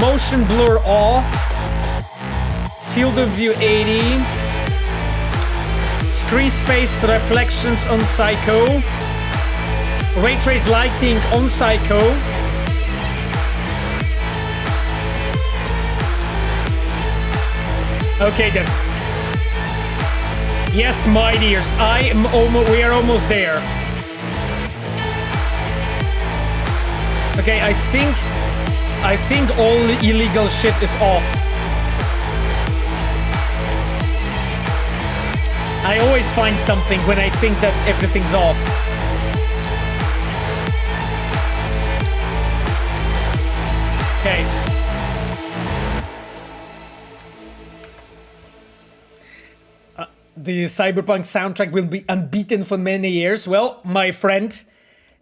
Speaker 1: motion blur off, field of view 80, screen space reflections on Psycho, ray trace lighting on Psycho, okay then. Yes, my dears, we are almost there. Okay, I think all the illegal shit is off. I always find something when I think that everything's off. Okay. The Cyberpunk soundtrack will be unbeaten for many years. Well, my friend,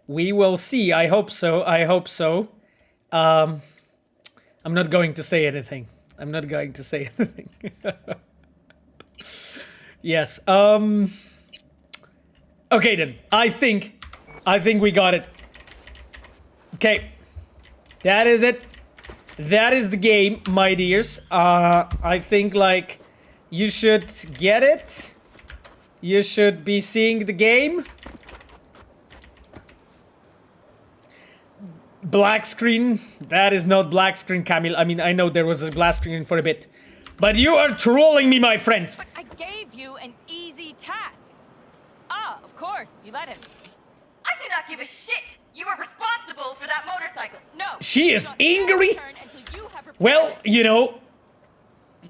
Speaker 1: we will see. I hope so. I hope so. I'm not going to say anything. I'm not going to say anything. Yes. Okay then. I think we got it. Okay. That is it. That is the game, my dears. I think like you should get it. You should be seeing the game. Black screen. That is not black screen, Camille. I mean, I know there was a black screen for a bit. But you are trolling me, my friends.
Speaker 3: But I gave you an easy task. Ah, of course, you let him.
Speaker 4: I do not give a shit. You are responsible for that motorcycle.
Speaker 3: No.
Speaker 1: She is angry. Well, you know.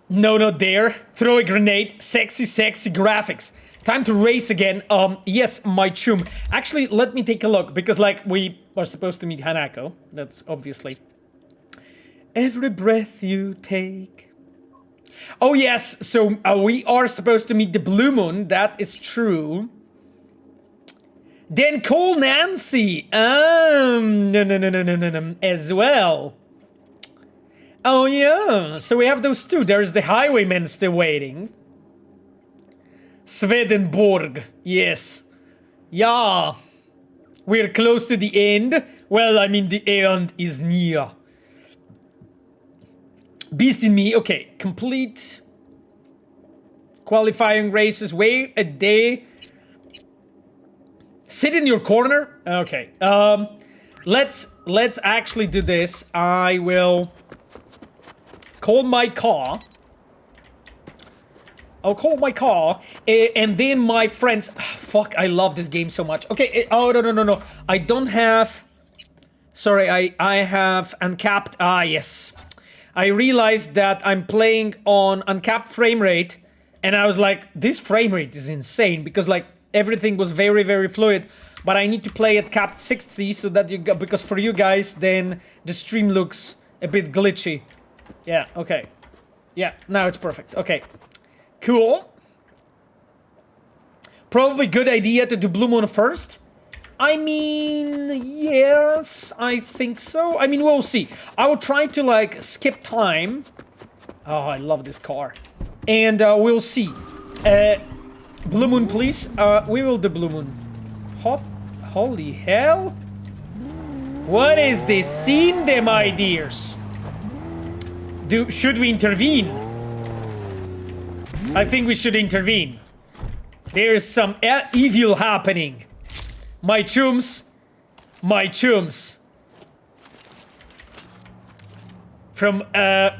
Speaker 1: No, not there. Throw a grenade. Sexy, sexy graphics. Time to race again. Yes, my chum. Actually, let me take a look, because, like, we are supposed to meet Hanako. That's obviously. Every breath you take. Oh, yes, so we are supposed to meet the Blue Moon. That is true. Then call Nancy. No, as well. Oh, yeah. So we have those two. There's the highwayman still waiting. Swedenborg. Yes. Yeah. We're close to the end. Well, I mean, the end is near. Beast in me. Okay. Complete. Qualifying races. Wait a day. Sit in your corner. Okay. Let's actually do this. I will call my car. I'll call my car, and then my friends. Fuck, I love this game so much. Okay, oh, no. I don't have. Sorry, I have uncapped. Ah, yes. I realized that I'm playing on uncapped frame rate, And I was like, this frame rate is insane because like everything was very, very fluid. But I need to play at capped 60 so that because for you guys, then the stream looks a bit glitchy. Yeah, okay. Yeah, now it's perfect. Okay, cool. Probably good idea to do Blue Moon first. I mean, yes, I think so. I mean, we'll see. I will try to like skip time. Oh, I love this car. And we'll see. Blue Moon, please. We will do Blue Moon. Holy hell. What is this scene there, my dears? Should we intervene? I think we should intervene. There's some evil happening. My chums. My chums. From, the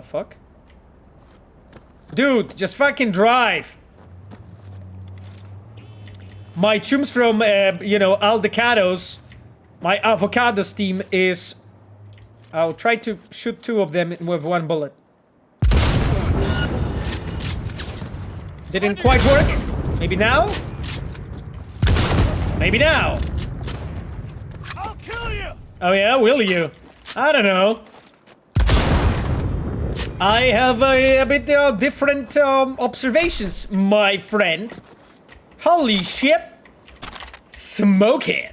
Speaker 1: fuck? Dude, just fucking drive. My chums from, you know, Aldecados, my Avocados team is... I'll try to shoot 2 of them with 1 bullet. Didn't quite work. Maybe now? Maybe now.
Speaker 5: I'll kill you.
Speaker 1: Oh yeah, will you? I don't know. I have a bit different observations, my friend. Holy shit! Smoking!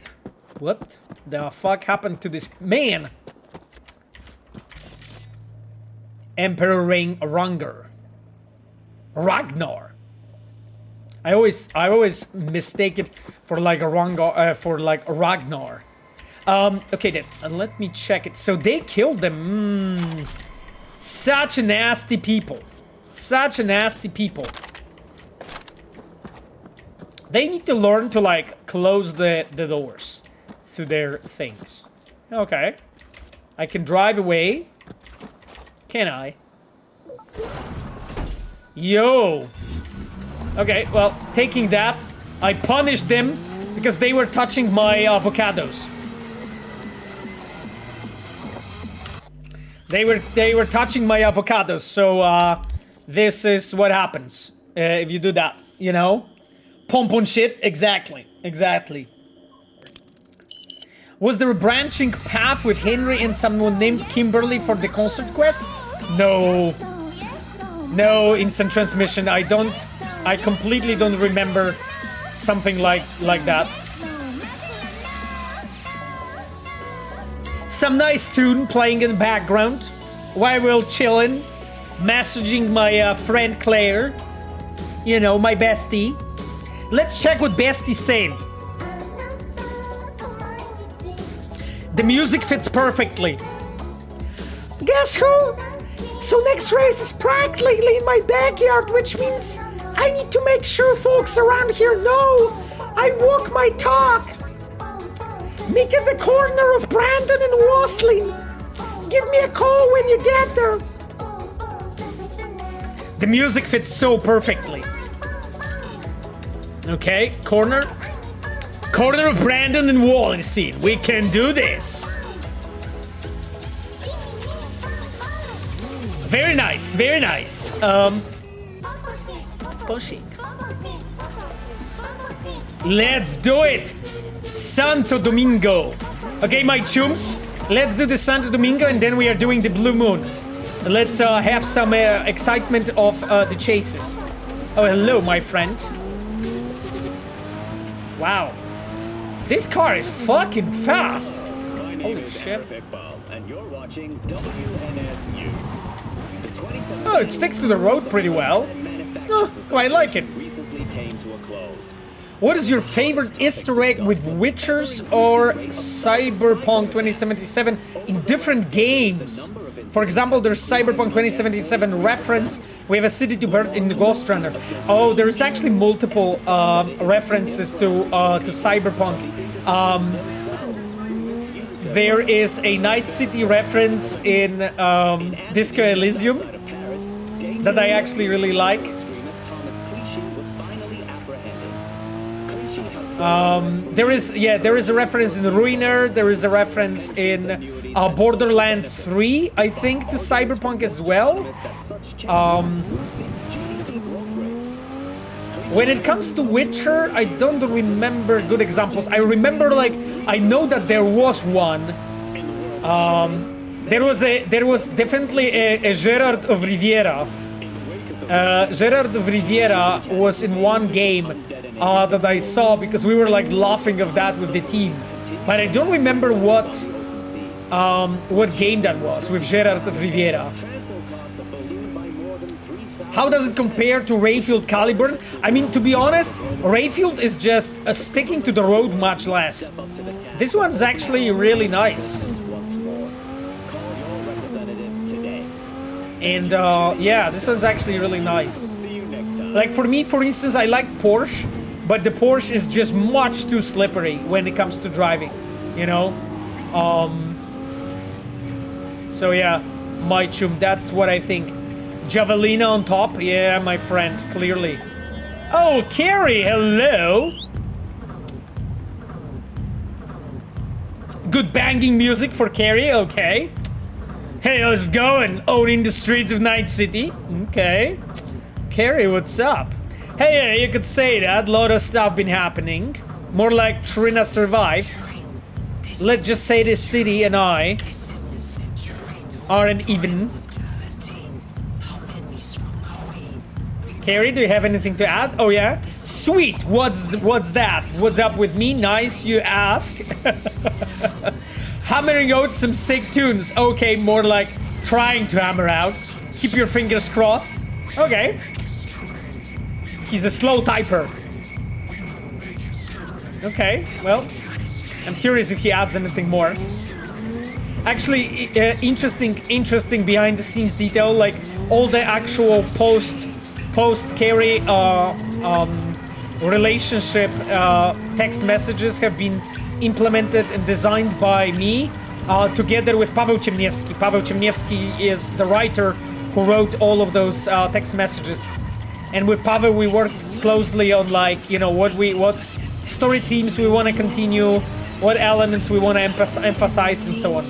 Speaker 1: What the fuck happened to this man? Emperor Ring Ragnar. I always mistake it for like a Ragnar. Okay then, let me check it. So they killed them. Such a nasty people. Such a nasty people. They need to learn to like close the doors to their things. Okay. I can drive away. Can I? Yo. Okay, well, taking that, I punished them because they were touching my avocados. They were touching my avocados, so this is what happens if you do that, you know? Pompon shit, exactly. Was there a branching path with Henry and someone named Kimberly for the concert quest? No. No, instant transmission. I completely don't remember something like that. Some nice tune playing in the background while we're chilling, messaging my friend Claire. You know, my bestie. Let's check what bestie's saying. The music fits perfectly. Guess who? So next race is practically in my backyard, which means I need to make sure folks around here know I walk my talk. Meet at the corner of Brandon and Wasley. Give me a call when you get there. The music fits so perfectly. Okay, corner of Brandon and Wallace. We can do this. Very nice, very nice. Push it. Let's do it. Santo Domingo. Okay, my chums, let's do the Santo Domingo and then we are doing the Blue Moon. Let's have some excitement of the chases. Oh, hello, my friend. Wow. This car is fucking fast. Holy shit.
Speaker 5: And you're watching WNS News.
Speaker 1: Oh, it sticks to the road pretty well. Oh, I like it. What is your favorite Easter egg with Witchers or Cyberpunk 2077 in different games? For example, there's Cyberpunk 2077 reference. We have a city to birth in the Ghost Runner. Oh, there's actually multiple references to Cyberpunk. There is a Night City reference in Disco Elysium that I actually really like. There is a reference in Ruiner. There is a reference in Borderlands 3, I think, to Cyberpunk as well. When it comes to Witcher, I don't remember good examples. I remember, like, I know that there was one. There was definitely a Gerard of Riviera. Gerard of Riviera was in one game that I saw because we were like laughing of that with the team, but I don't remember what game that was with Gerard of Riviera. How does it compare to Rayfield Caliburn? I mean, to be honest, Rayfield is just sticking to the road much less. This one's actually really nice. And yeah, this one's actually really nice. Like for me, for instance, I like Porsche, but the Porsche is just much too slippery when it comes to driving, you know? So yeah, my chum, that's what I think. Javelina on top, yeah, my friend, clearly. Oh, Kerry, hello. Good banging music for Kerry, okay. Hey, how's it going? Owning the streets of Night City. Okay. Kerry, what's up? Hey, you could say that. A lot of stuff been happening. More like Trina survive. Let's just say this city and I aren't even. Kerry, do you have anything to add? Oh yeah? Sweet! What's that? What's up with me? Nice, you ask. Hammering out some sick tunes. Okay, more like trying to hammer out. Keep your fingers crossed. Okay. He's a slow typer. Okay, well, I'm curious if he adds anything more. Actually, interesting behind the scenes detail, like all the actual post-Kerry relationship text messages have been implemented and designed by me together with Paweł Ciemniewski. Paweł Ciemniewski is the writer who wrote all of those text messages. And with Paweł we worked closely on, like, you know, what story themes we want to continue, what elements we want to emphasize and so on.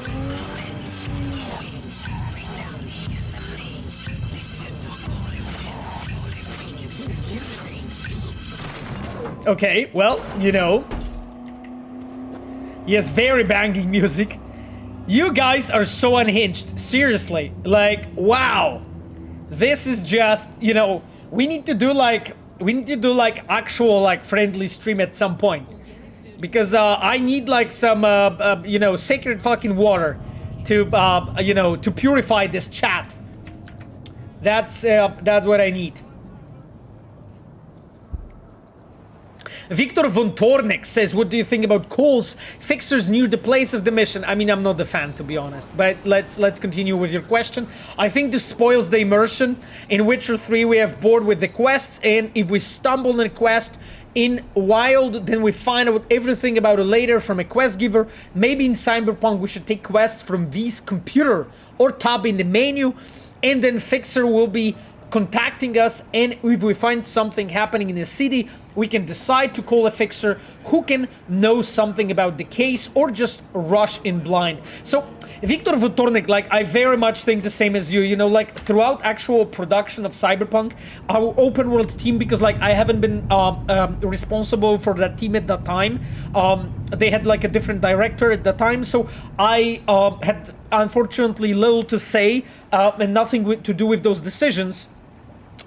Speaker 1: Okay, well, you know. Yes, very banging music. You guys are so unhinged. Seriously. Like, wow. This is just, you know, we need to do like actual like friendly stream at some point. Because I need like some you know, sacred fucking water to you know, to purify this chat. That's what I need. Victor von Tornek says, what do you think about Cole's fixers near the place of the mission? I mean, I'm not a fan, to be honest, but let's continue with your question. I think this spoils the immersion. In Witcher 3 we have bored with the quests, and if we stumble on a quest in Wild, then we find out everything about it later from a quest giver. Maybe in Cyberpunk we should take quests from V's computer or tab in the menu, and then fixer will be contacting us, and if we find something happening in the city, we can decide to call a fixer who can know something about the case or just rush in blind. So Victor Votornik, like, I very much think the same as you, you know, like throughout actual production of Cyberpunk, our open world team, because like I haven't been responsible for that team at that time, they had like a different director at the time, so I had unfortunately little to say and nothing to do with those decisions.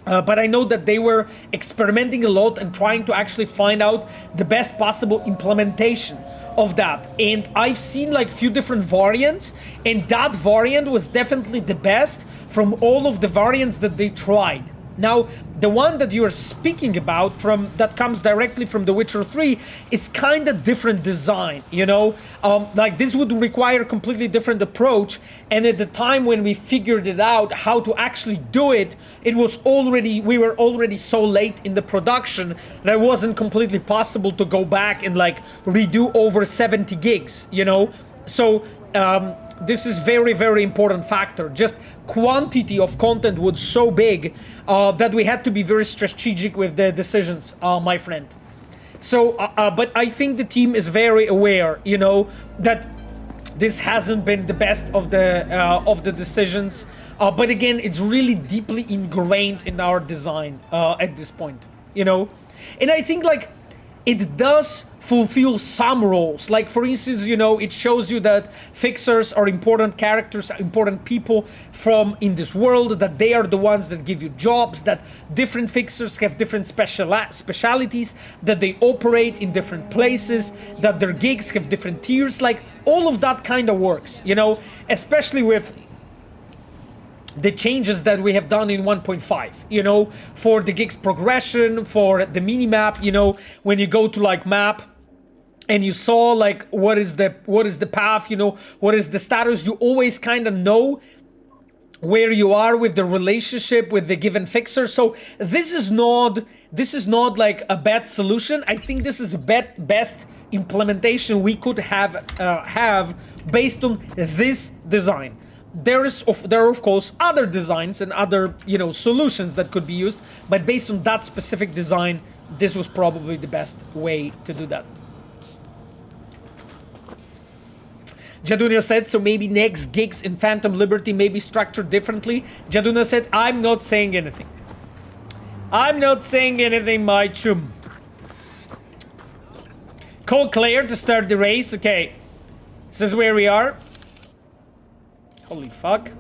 Speaker 1: But I know that they were experimenting a lot and trying to actually find out the best possible implementation of that. And I've seen like few different variants, and that variant was definitely the best from all of the variants that they tried. Now, the one that you're speaking about that comes directly from The Witcher 3 is kind of different design, you know? Like this would require a completely different approach, and at the time when we figured it out how to actually do it, we were already so late in the production that it wasn't completely possible to go back and like redo over 70 gigs, you know? So, this is very, very important factor. Just quantity of content was so big that we had to be very strategic with the decisions, my friend. So, but I think the team is very aware, you know, that this hasn't been the best of the decisions. But again, it's really deeply ingrained in our design at this point. you know? And I think, like, it does fulfill some roles. Like, for instance, you know, it shows you that fixers are important characters, important people from in this world, that they are the ones that give you jobs, that different fixers have different specialities, that they operate in different places, that their gigs have different tiers. Like, all of that kind of works, you know, especially with the changes that we have done in 1.5, you know, for the gigs progression, for the mini-map, you know, when you go to, like, map, and you saw, like, what is the path, you know, what is the status, you always kind of know where you are with the relationship with the given fixer. So this is not like a bad solution. I think this is a best implementation we could have based on this design. There are of course other designs and other, you know, solutions that could be used, but based on that specific design, this was probably the best way to do that. Jaduna said, so maybe next gigs in Phantom Liberty may be structured differently. Jaduna said, I'm not saying anything. I'm not saying anything, my chum. Call Claire to start the race. Okay. This is where we are. Holy fuck.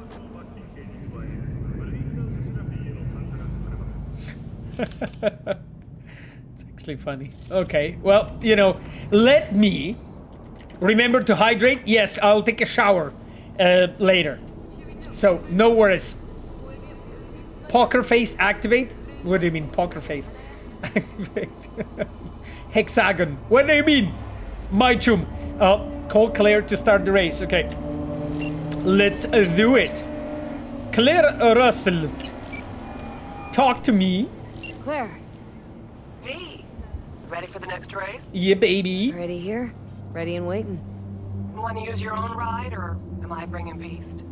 Speaker 1: It's actually funny. Okay, well, you know, let me remember to hydrate. Yes, I'll take a shower later. So, no worries. Poker face activate? What do you mean, poker face? Activate. Hexagon. What do you mean? My chum. Call Claire to start the race. Okay. Let's do it. Claire Russell. Talk to me.
Speaker 6: Claire.
Speaker 7: Hey, ready for the next race?
Speaker 1: Yeah, baby.
Speaker 6: Ready here? Ready and waiting.
Speaker 7: Want to use your own ride, or am I bringing Beast?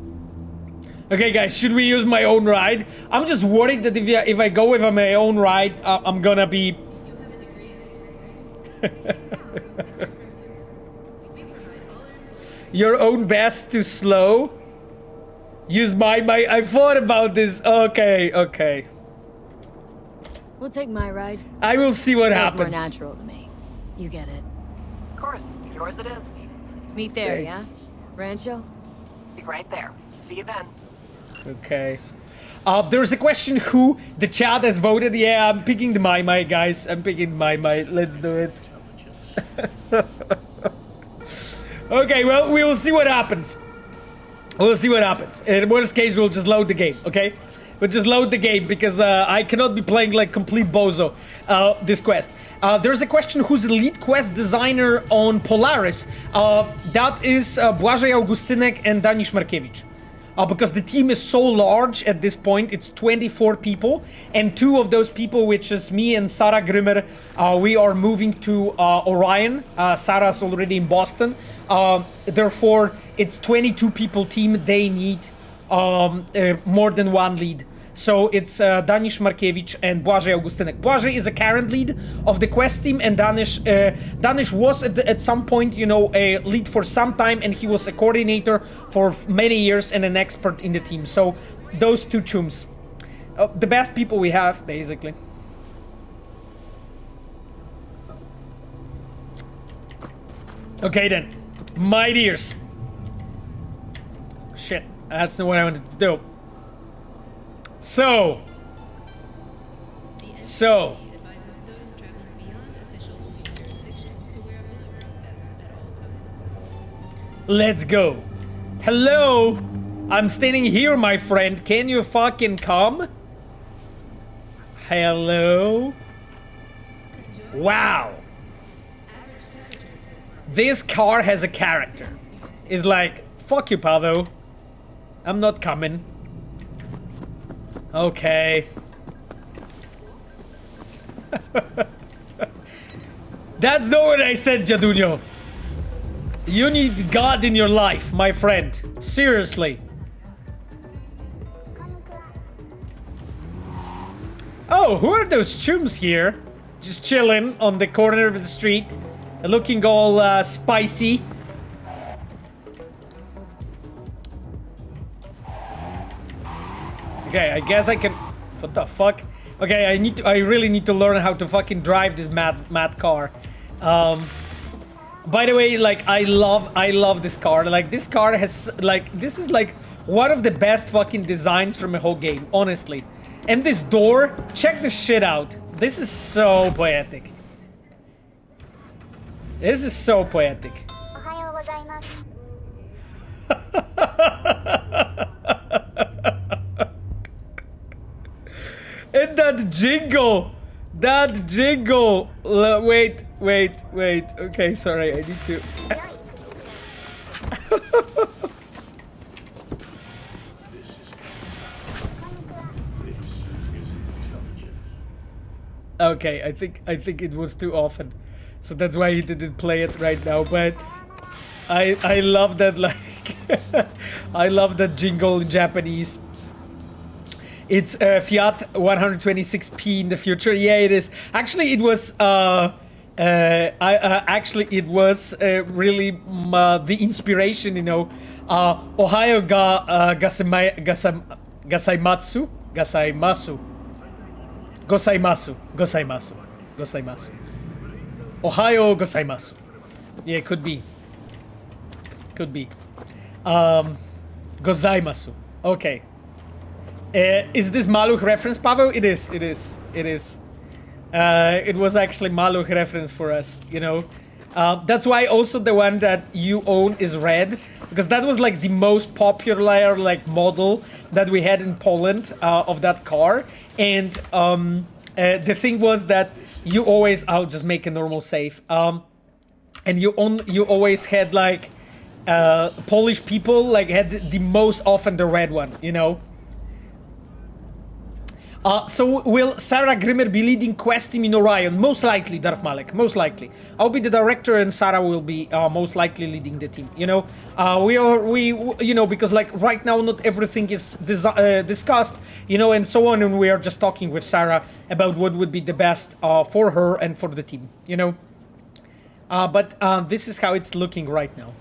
Speaker 1: Okay, guys, should we use my own ride? I'm just worried that if I go with my own ride, I'm gonna be... Your own best too slow? Use my... I thought about this. Okay.
Speaker 6: We'll take my ride.
Speaker 1: I will see what
Speaker 6: Feels
Speaker 1: happens.
Speaker 6: more natural to me. You get it.
Speaker 7: Of course, yours it is.
Speaker 6: Meet there,
Speaker 1: Thanks.
Speaker 6: yeah? Rancho?
Speaker 7: Be right there. See you then.
Speaker 1: Okay. There's a question who the chat has voted. Yeah, I'm picking the My, guys. I'm picking the My. Let's do it. Okay, well, we will see what happens. We'll see what happens. In worst case, we'll just load the game, okay? We'll just load the game because I cannot be playing like complete bozo this quest. There's a question who's the lead quest designer on Polaris. That is Błażej Augustynek and Danish Markiewicz. Because the team is so large at this point, it's 24 people, and 2 of those people, which is me and Sarah Grimmer, we are moving to Orion. Sarah's already in Boston. Therefore, it's 22 people team. They need more than one lead. So it's Danish Markiewicz and Błażej Augustynek. Błażej is a current lead of the quest team, and Danish was at some point, you know, a lead for some time, and he was a coordinator for many years and an expert in the team. So those 2 chums, the best people we have, basically. Okay then, my dears. Shit, that's not what I wanted to do. So, let's go. Hello, I'm standing here, my friend. Can you fucking come? Hello. Wow. This car has a character. It's like, fuck you, Pavo. I'm not coming. Okay. That's not what I said, Jadunio. You need God in your life, my friend. Seriously. Oh, who are those chums here? Just chilling on the corner of the street. Looking all spicy. Okay, I guess I can... What the fuck? Okay, I really need to learn how to fucking drive this mad car. By the way, like, I love this car. Like, this car has, like, this is like one of the best fucking designs from a whole game, honestly. And this door, check this shit out. This is so poetic. This is so poetic. And that jingle, wait. Okay, sorry, I need to. Okay, I think it was too often, so that's why he didn't play it right now. But I love that, like, I love that jingle in Japanese. It's Fiat 126p in the future. Yeah, it is. Actually, it was. Actually, it was really the inspiration. You know, Ohio ga gozaimasu. Ohio gozaimasu. Yeah, could be. Gozaimasu. Okay. Is this Maluch reference, Pavel? It is. It was actually Maluch reference for us, you know. That's why also the one that you own is red, because that was like the most popular like model that we had in Poland of that car. And the thing was that you always, I'll just make a normal save. And you always had like Polish people like had the most often the red one, you know. So will Sarah Grimmer be leading Quest team in Orion? Most likely, Darth Malek. Most likely. I'll be the director and Sarah will be most likely leading the team. You know, you know, because like right now not everything is discussed, you know, and so on, and we are just talking with Sarah about what would be the best for her and for the team. You know, but this is how it's looking right now.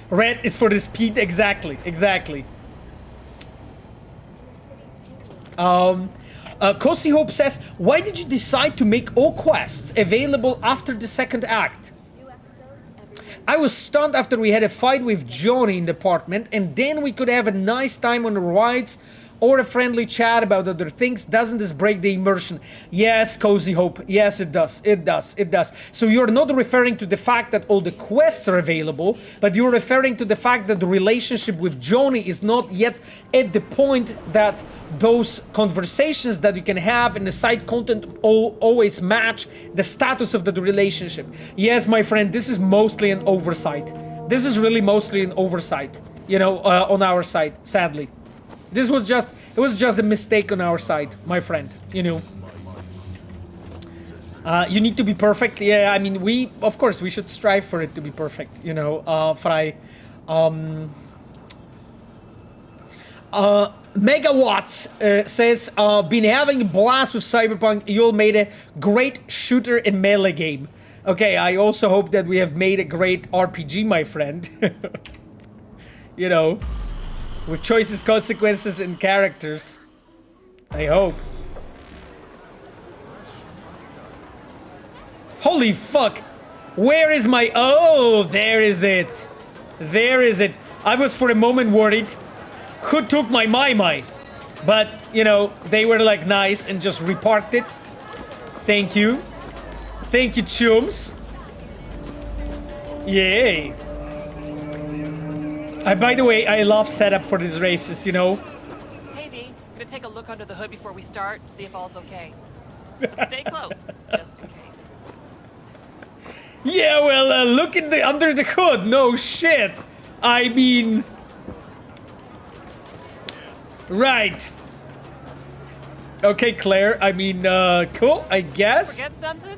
Speaker 1: Red is for the speed. Exactly. Kosi Hope says, why did you decide to make all quests available after the second act? I was stunned after we had a fight with Johnny in the apartment, and then we could have a nice time on the rides or a friendly chat about other things. Doesn't this break the immersion? Yes, Cozy Hope. Yes, it does. So you're not referring to the fact that all the quests are available, but you're referring to the fact that the relationship with Johnny is not yet at the point that those conversations that you can have in the side content always match the status of the relationship. Yes, my friend, this is mostly an oversight. This is really mostly an oversight, you know, on our side, sadly. This was just, it was just a mistake on our side, my friend, you know. You need to be perfect. Yeah, I mean, of course, we should strive for it to be perfect, you know, Fry. Megawatts says, been having a blast with Cyberpunk. You all made a great shooter and melee game. Okay, I also hope that we have made a great RPG, my friend. You know. With choices, consequences, and characters. I hope. Holy fuck! Where is my... Oh, there is it. There is it. I was for a moment worried. Who took my Mai? But, you know, they were like nice and just reparked it. Thank you. Thank you, chums. Yay. By the way, I love setup for these races, you know.
Speaker 7: Hey V, gonna take a look under the hood before we start, see if all's okay. But stay close, just in case.
Speaker 1: Yeah, well, look at under the hood. No shit. I mean, right. Okay, Claire. I mean, cool. I guess.
Speaker 7: Forget something?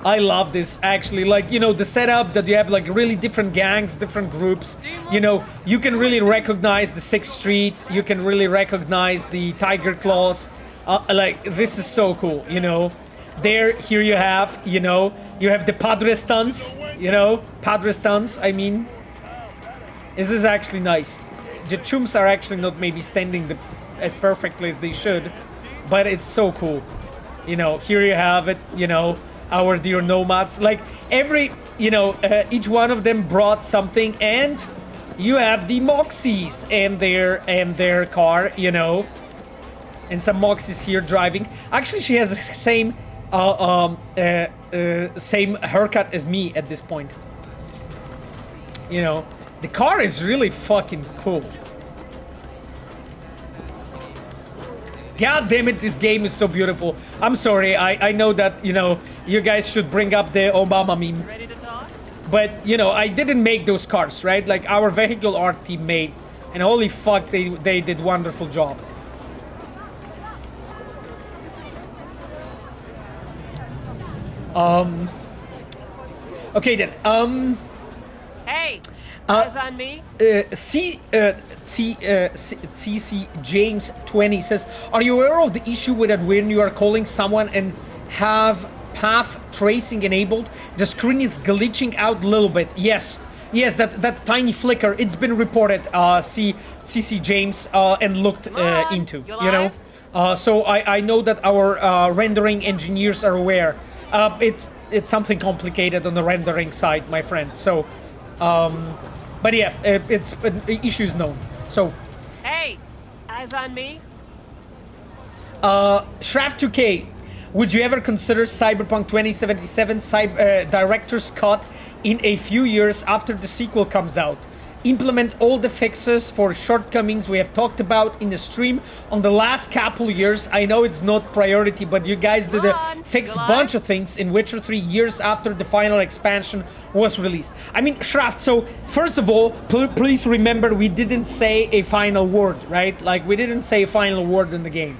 Speaker 1: I love this, actually. Like, you know, the setup that you have, like, really different gangs, different groups. You know, you can really recognize the 6th Street. You can really recognize the Tiger Claws. Like, this is so cool, you know. Here you have, you know, you have the Padre stunts, you know. Padre stunts, I mean. This is actually nice. The chums are actually not maybe standing as perfectly as they should, but it's so cool. You know, here you have it, you know, our dear nomads. Like, every, you know, each one of them brought something, and you have the Moxies and their car, you know. And some Moxies here driving. Actually, she has the same same haircut as me at this point. You know, the car is really fucking cool. God damn it, this game is so beautiful. I'm sorry, I know that, you know, you guys should bring up the Obama meme.
Speaker 7: Ready to talk?
Speaker 1: But, you know, I didn't make those cars, right? Like, our vehicle art team made. And holy fuck, they did wonderful job. Okay then,
Speaker 7: Hey, eyes on me.
Speaker 1: CC James 20 says, are you aware of the issue with that when you are calling someone and have path tracing enabled, the screen is glitching out a little bit? Yes, that tiny flicker, it's been reported, CC James, and looked into, you know? So I know that our rendering engineers are aware. It's something complicated on the rendering side, my friend. So, but yeah, it's issues known. So,
Speaker 7: Hey, eyes on me.
Speaker 1: Shraft 2K, would you ever consider Cyberpunk 2077 director's cut in a few years after the sequel comes out? Implement all the fixes for shortcomings we have talked about in the stream on the last couple years. I know it's not priority, but you guys did a fixed bunch of things in Witcher 3 years after the final expansion was released. I mean, Shraft, so first of all, please remember we didn't say a final word, right? Like, we didn't say a final word in the game.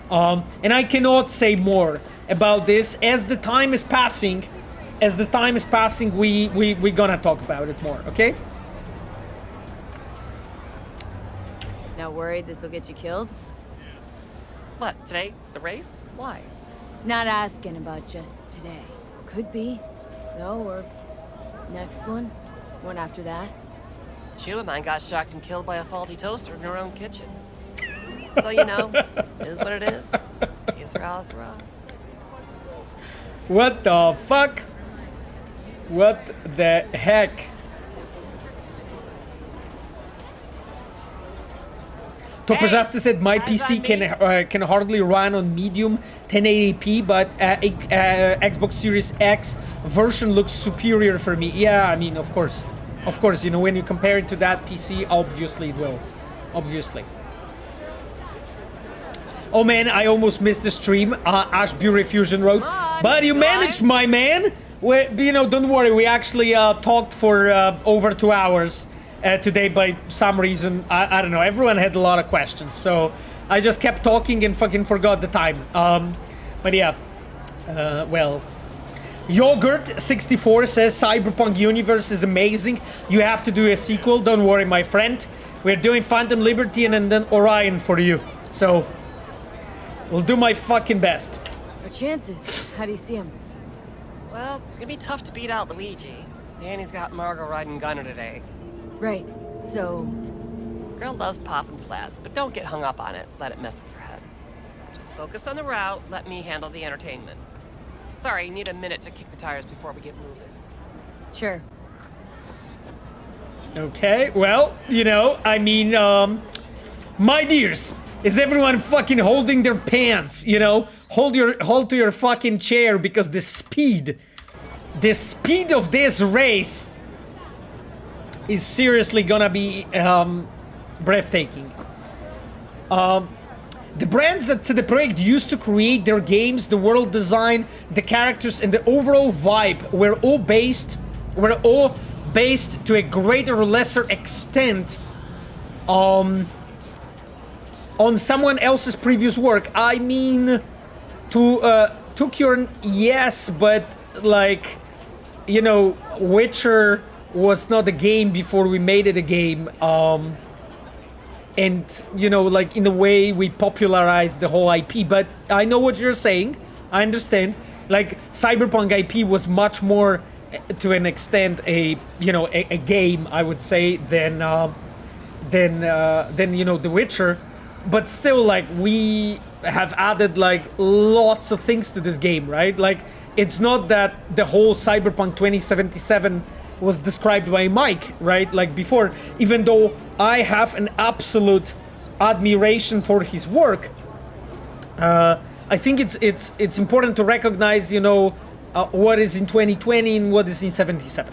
Speaker 1: And I cannot say more about this. As the time is passing, we're gonna talk about it more, okay?
Speaker 6: Not worried this will get you killed?
Speaker 7: What, today? The race? Why?
Speaker 6: Not asking about just today. Could be, though, or next one. One after that.
Speaker 7: Two of mine got shocked and killed by a faulty toaster in her own kitchen. So, you know, it is what it is. Israel.
Speaker 1: What the fuck? What the heck? Topazasta said my PC can hardly run on medium 1080p, but Xbox Series X version looks superior for me. Yeah, I mean, of course, you know, when you compare it to that PC, obviously it will, obviously. Oh man, I almost missed the stream. Ashbury Fusion Road, but you managed, my man. You know, don't worry. We actually talked for over 2 hours. Today, by some reason, I don't know, everyone had a lot of questions, so I just kept talking and fucking forgot the time. But yeah, well, Yogurt64 says Cyberpunk universe is amazing. You have to do a sequel. Don't worry, my friend. We're doing Phantom Liberty and then Orion for you. So, we'll do my fucking best.
Speaker 6: Our chances. How do you see him?
Speaker 7: Well, it's gonna be tough to beat out Luigi. And he's got Margot riding Gunner today.
Speaker 6: Right. So,
Speaker 7: Girl loves popping flats, but don't get hung up on it. Let it mess with your head. Just focus on the route. Let me handle the entertainment. Sorry, you need a minute to kick the tires before we get moving.
Speaker 6: sure.
Speaker 1: Okay, well, you know, I mean, my dears, is everyone fucking holding their pants, you know? Hold to your fucking chair, because the speed of this race is seriously gonna be breathtaking. The brands that CDPR used to create their games, the world design, the characters, and the overall vibe were all based to a greater or lesser extent on someone else's previous work. I mean, to Tukyurn, yes, but like, you know, Witcher was not a game before we made it a game. And, you know, like, in a way, we popularized the whole IP. But I know what you're saying. I understand. Like, Cyberpunk IP was much more, to an extent, a game, I would say, than you know, The Witcher. but still, like, we have added like lots of things to this game, right? Like, it's not that the whole Cyberpunk 2077 was described by Mike, right? Like before, even though I have an absolute admiration for his work, I think it's important to recognize, you know, what is in 2020 and what is in 77.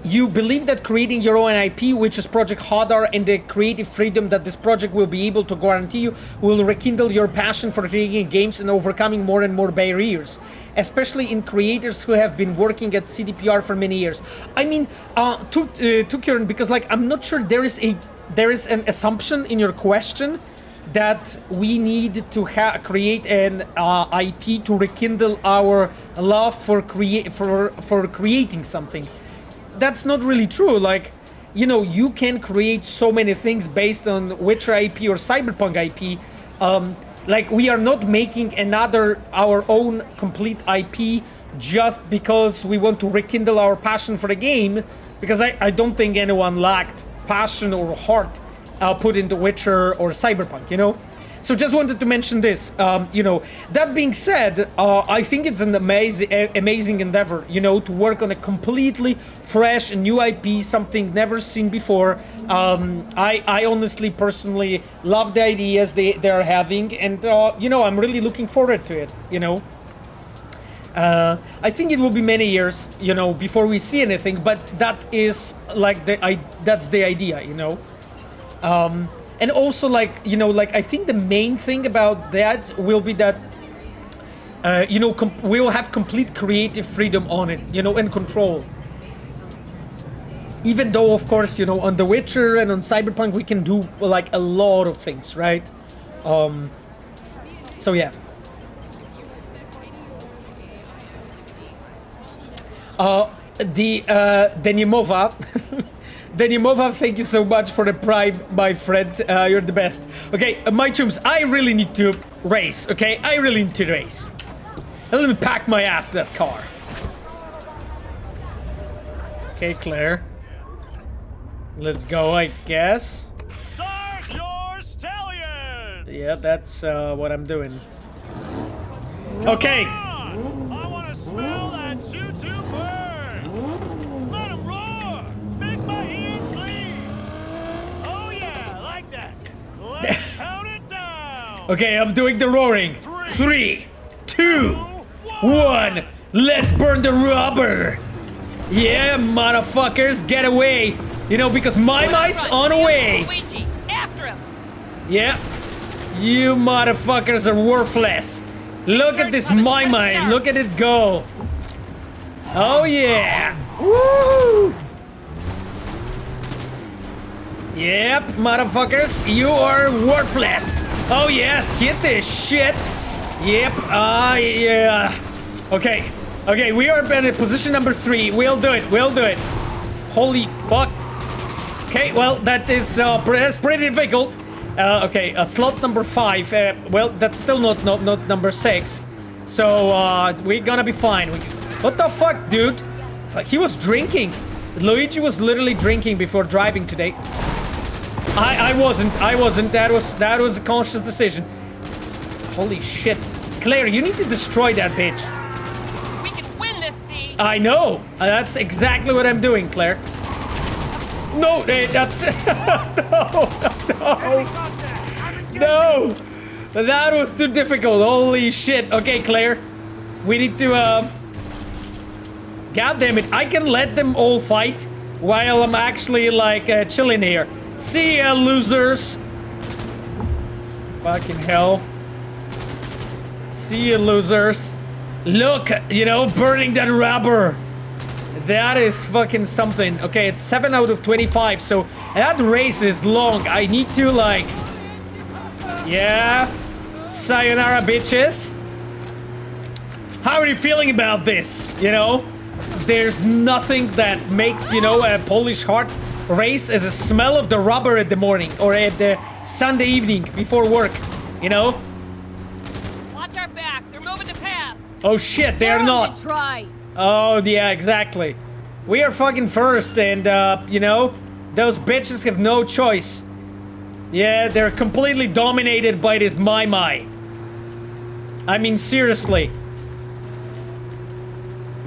Speaker 1: You believe that creating your own IP, which is Project Hadar, and the creative freedom that this project will be able to guarantee you, will rekindle your passion for creating games and overcoming more and more barriers, especially in creators who have been working at CDPR for many years. I mean, to Kieran, because like I'm not sure there is an assumption in your question that we need to create an IP to rekindle our love for creating something. That's not really true. Like, you know, you can create so many things based on Witcher IP or Cyberpunk IP. Like, we are not making our own complete IP just because we want to rekindle our passion for the game, because I don't think anyone lacked passion or heart put into Witcher or Cyberpunk, you know? So just wanted to mention this. You know, that being said, I think it's an amazing endeavor, you know, to work on a completely fresh and new IP, something never seen before. I honestly, personally love the ideas they are having, and, you know, I'm really looking forward to it, you know. I think it will be many years, you know, before we see anything, but that is like that's the idea, you know. And also, like, you know, like, I think the main thing about that will be that, you know, we will have complete creative freedom on it, you know, and control. Even though, of course, you know, on The Witcher and on Cyberpunk, we can do, like, a lot of things, right? So, yeah. Denimova... Denimova, thank you so much for the prime, my friend. You're the best. Okay, my chums, I really need to race, okay? I really need to race. Let me pack my ass that car. Okay, Claire. Let's go, I guess.
Speaker 5: Start your stallion!
Speaker 1: Yeah, that's what I'm doing. Okay.
Speaker 5: I want to smell that choo-choo burn! Let him roar! Make my ears clean! Oh yeah, like that! Let's count it down!
Speaker 1: Okay, I'm doing the roaring. 3, 2, 1. Let's burn the rubber! Yeah, motherfuckers, get away! You know, because my mice on the way!
Speaker 3: Luigi, after him!
Speaker 1: Yeah, you motherfuckers are worthless. Look at this Mai, look at it go. Oh yeah. Woo! Yep, motherfuckers, you are worthless. Oh yes, hit this shit. Yep, yeah. Okay, okay, we are in position number 3. We'll do it, we'll do it. Holy fuck. Okay, well, that's pretty difficult. Okay, slot number 5. Well, that's still not number 6. So, we're gonna be fine. What the fuck, dude? He was drinking. Luigi was literally drinking before driving today. I wasn't. That was a conscious decision. Holy shit. Claire, you need to destroy that bitch.
Speaker 3: We can win this, V!
Speaker 1: I know. That's exactly what I'm doing, Claire. No, that's... No! That was too difficult. Holy shit. Okay, Claire. We need to, God damn it. I can let them all fight while I'm actually, like, chilling here. See ya, losers. Fucking hell. See ya, losers. Look, you know, burning that rubber. That is fucking something. Okay, it's 7 out of 25, so that race is long. I need to, like... Yeah. Sayonara, bitches. How are you feeling about this? You know? There's nothing that makes, you know, a Polish heart race as a smell of the rubber at the morning or at the Sunday evening before work. You know?
Speaker 3: Watch our back. They're moving to pass.
Speaker 1: Oh shit, they're not.
Speaker 6: Try.
Speaker 1: Oh, yeah, exactly. We are fucking first, and, you know, those bitches have no choice. Yeah, they're completely dominated by this Mai. I mean, seriously.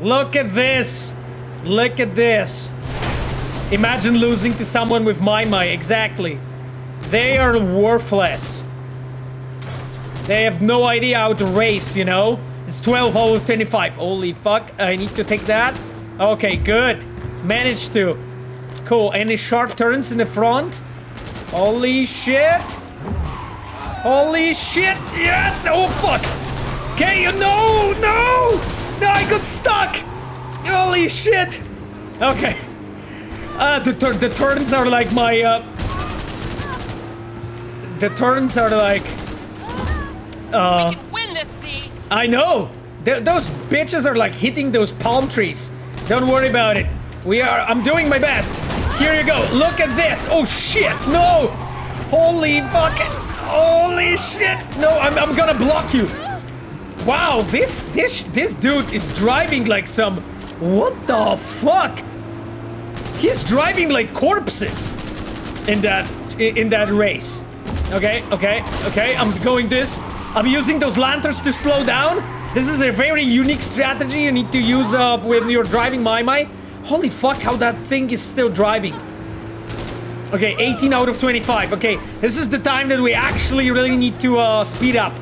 Speaker 1: Look at this. Look at this. Imagine losing to someone with Mai. Exactly. They are worthless. They have no idea how to race, you know? It's 12 out of 25. Holy fuck. I need to take that. Okay, good. Managed to. Cool. Any sharp turns in the front? Holy shit. Holy shit. Yes. Oh, fuck. Okay, no. No, I got stuck. Holy shit. Okay. The turns are like my, The turns are like...
Speaker 7: We can win this, V!
Speaker 1: I know! Those bitches are like hitting those palm trees. Don't worry about it. I'm doing my best. Here you go. Look at this. Oh shit, no! Holy fuck. Holy shit. No, I'm gonna block you. Wow, this dude is driving like some... What the fuck? He's driving like corpses in that race. Okay, I'm going this. I'm using those lanterns to slow down. This is a very unique strategy you need to use when you're driving Mai. Holy fuck, how that thing is still driving. Okay, 18 out of 25. Okay, this is the time that we actually really need to speed up.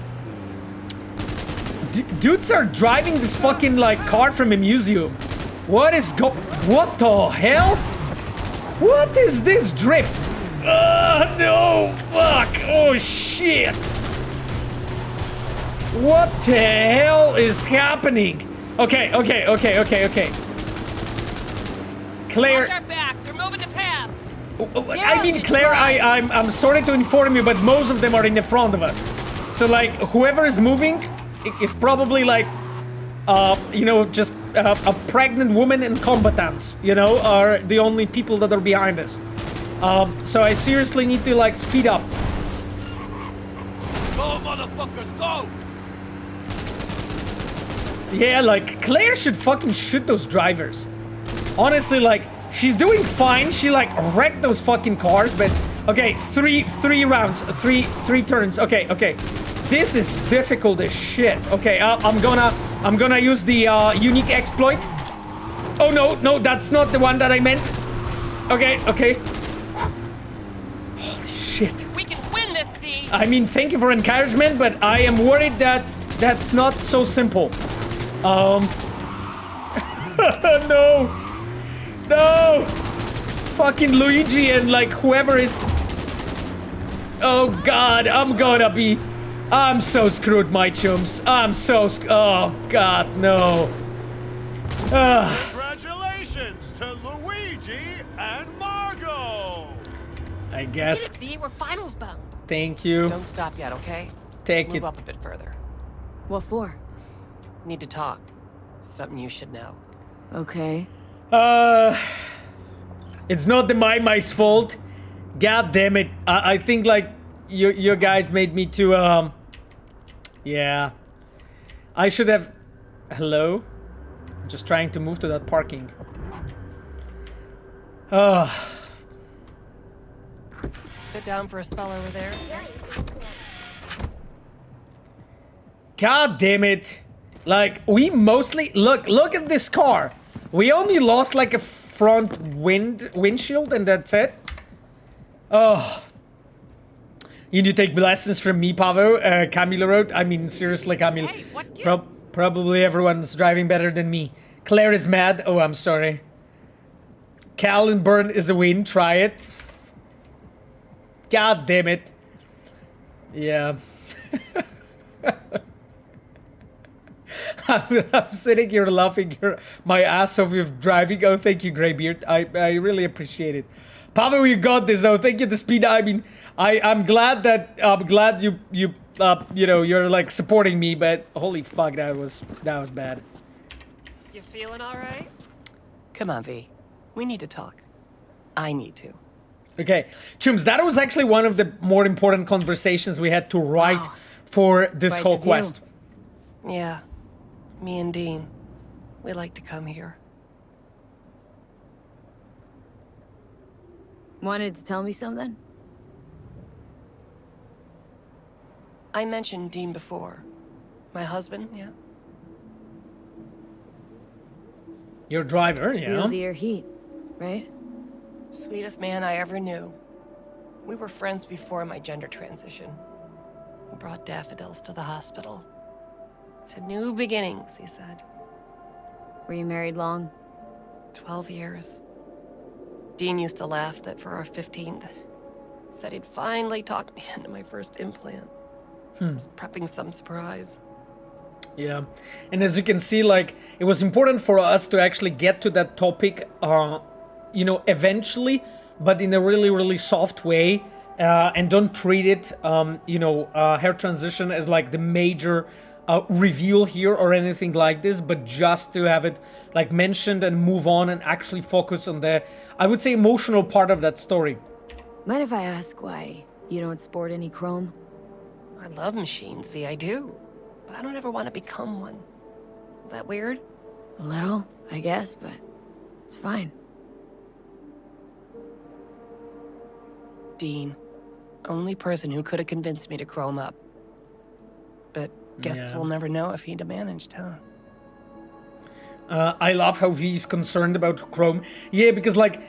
Speaker 1: Dudes are driving this fucking like car from a museum. What the hell? What is this drift? No, fuck. Oh shit. What the hell is happening? Okay. Claire.
Speaker 7: Watch our back. They're moving to pass.
Speaker 1: I mean, Claire, I'm sorry to inform you, but most of them are in the front of us. So like, whoever is moving is probably like, you know, just a pregnant woman and combatants, you know, are the only people that are behind us. So I seriously need to like speed up.
Speaker 5: Go, motherfuckers, go!
Speaker 1: Yeah, like, Claire should fucking shoot those drivers. Honestly, like, she's doing fine. She like wrecked those fucking cars, but okay, three rounds, three turns. Okay. This is difficult as shit. Okay, I'm gonna use the unique exploit. Oh no, that's not the one that I meant. Okay. Holy shit.
Speaker 7: We can win this, V!
Speaker 1: I mean, thank you for encouragement, but I am worried that that's not so simple. No! Fucking Luigi and like whoever is... Oh god, I'm so screwed, my chums. Oh god, no.
Speaker 5: Congratulations to Luigi and Margot!
Speaker 1: I guess.
Speaker 7: Get it, V, we're finals bound.
Speaker 1: Thank you.
Speaker 7: Don't stop yet, okay?
Speaker 1: Take
Speaker 7: Move
Speaker 1: it.
Speaker 7: up a bit further.
Speaker 6: What for?
Speaker 7: Need to talk. Something you should know.
Speaker 6: Okay.
Speaker 1: It's not the Mai's fault. God damn it. I think like you guys made me to yeah. I should have... Hello? I'm just trying to move to that parking.
Speaker 7: Sit down for a spell over there.
Speaker 1: God damn it. Like, we mostly... Look at this car. We only lost like a front windshield and that's it. Oh. You need to take lessons from me, Pavo. Camila wrote. I mean, seriously, Camila.
Speaker 7: Hey, what gives?
Speaker 1: Probably everyone's driving better than me. Claire is mad. Oh, I'm sorry. Cal and Burn is a win. Try it. God damn it. Yeah. I'm sitting here laughing my ass off with driving. Oh, thank you, Greybeard. I really appreciate it. Pavel, you got this. Oh, thank you, the speed. I mean, I'm glad you know, you're like supporting me, but holy fuck, that was bad.
Speaker 7: You feeling all right? Come on, V. We need to talk. I need to.
Speaker 1: Okay, Chums, that was actually one of the more important conversations we had to write for this
Speaker 6: Quite
Speaker 1: whole
Speaker 6: the view.
Speaker 1: quest.
Speaker 7: Yeah. Me and Dean. We like to come here.
Speaker 6: Wanted to tell me something?
Speaker 7: I mentioned Dean before. My husband, yeah?
Speaker 1: Your driver, yeah.
Speaker 6: Real dear heat, right?
Speaker 7: Sweetest man I ever knew. We were friends before my gender transition. We brought daffodils to the hospital. To new beginnings, he said.
Speaker 6: Were you married long?
Speaker 7: 12 years. Dean used to laugh that for our 15th, said he'd finally talked me into my first implant. Was prepping some surprise.
Speaker 1: Yeah, and as you can see, like, it was important for us to actually get to that topic, you know, eventually, but in a really, really soft way, and don't treat it, you know, hair transition as like the major reveal here or anything like this, but just to have it like mentioned and move on and actually focus on the, I would say, emotional part of that story.
Speaker 6: Mind if I ask why you don't sport any chrome?
Speaker 7: I love machines, V, I do. But I don't ever want to become one. That weird?
Speaker 6: A little, I guess, but it's fine.
Speaker 7: Dean. Only person who could have convinced me to chrome up. But guess
Speaker 1: Yeah.
Speaker 7: we'll never know if he'd have managed, huh?
Speaker 1: I love how V is concerned about Chrome. Yeah, because like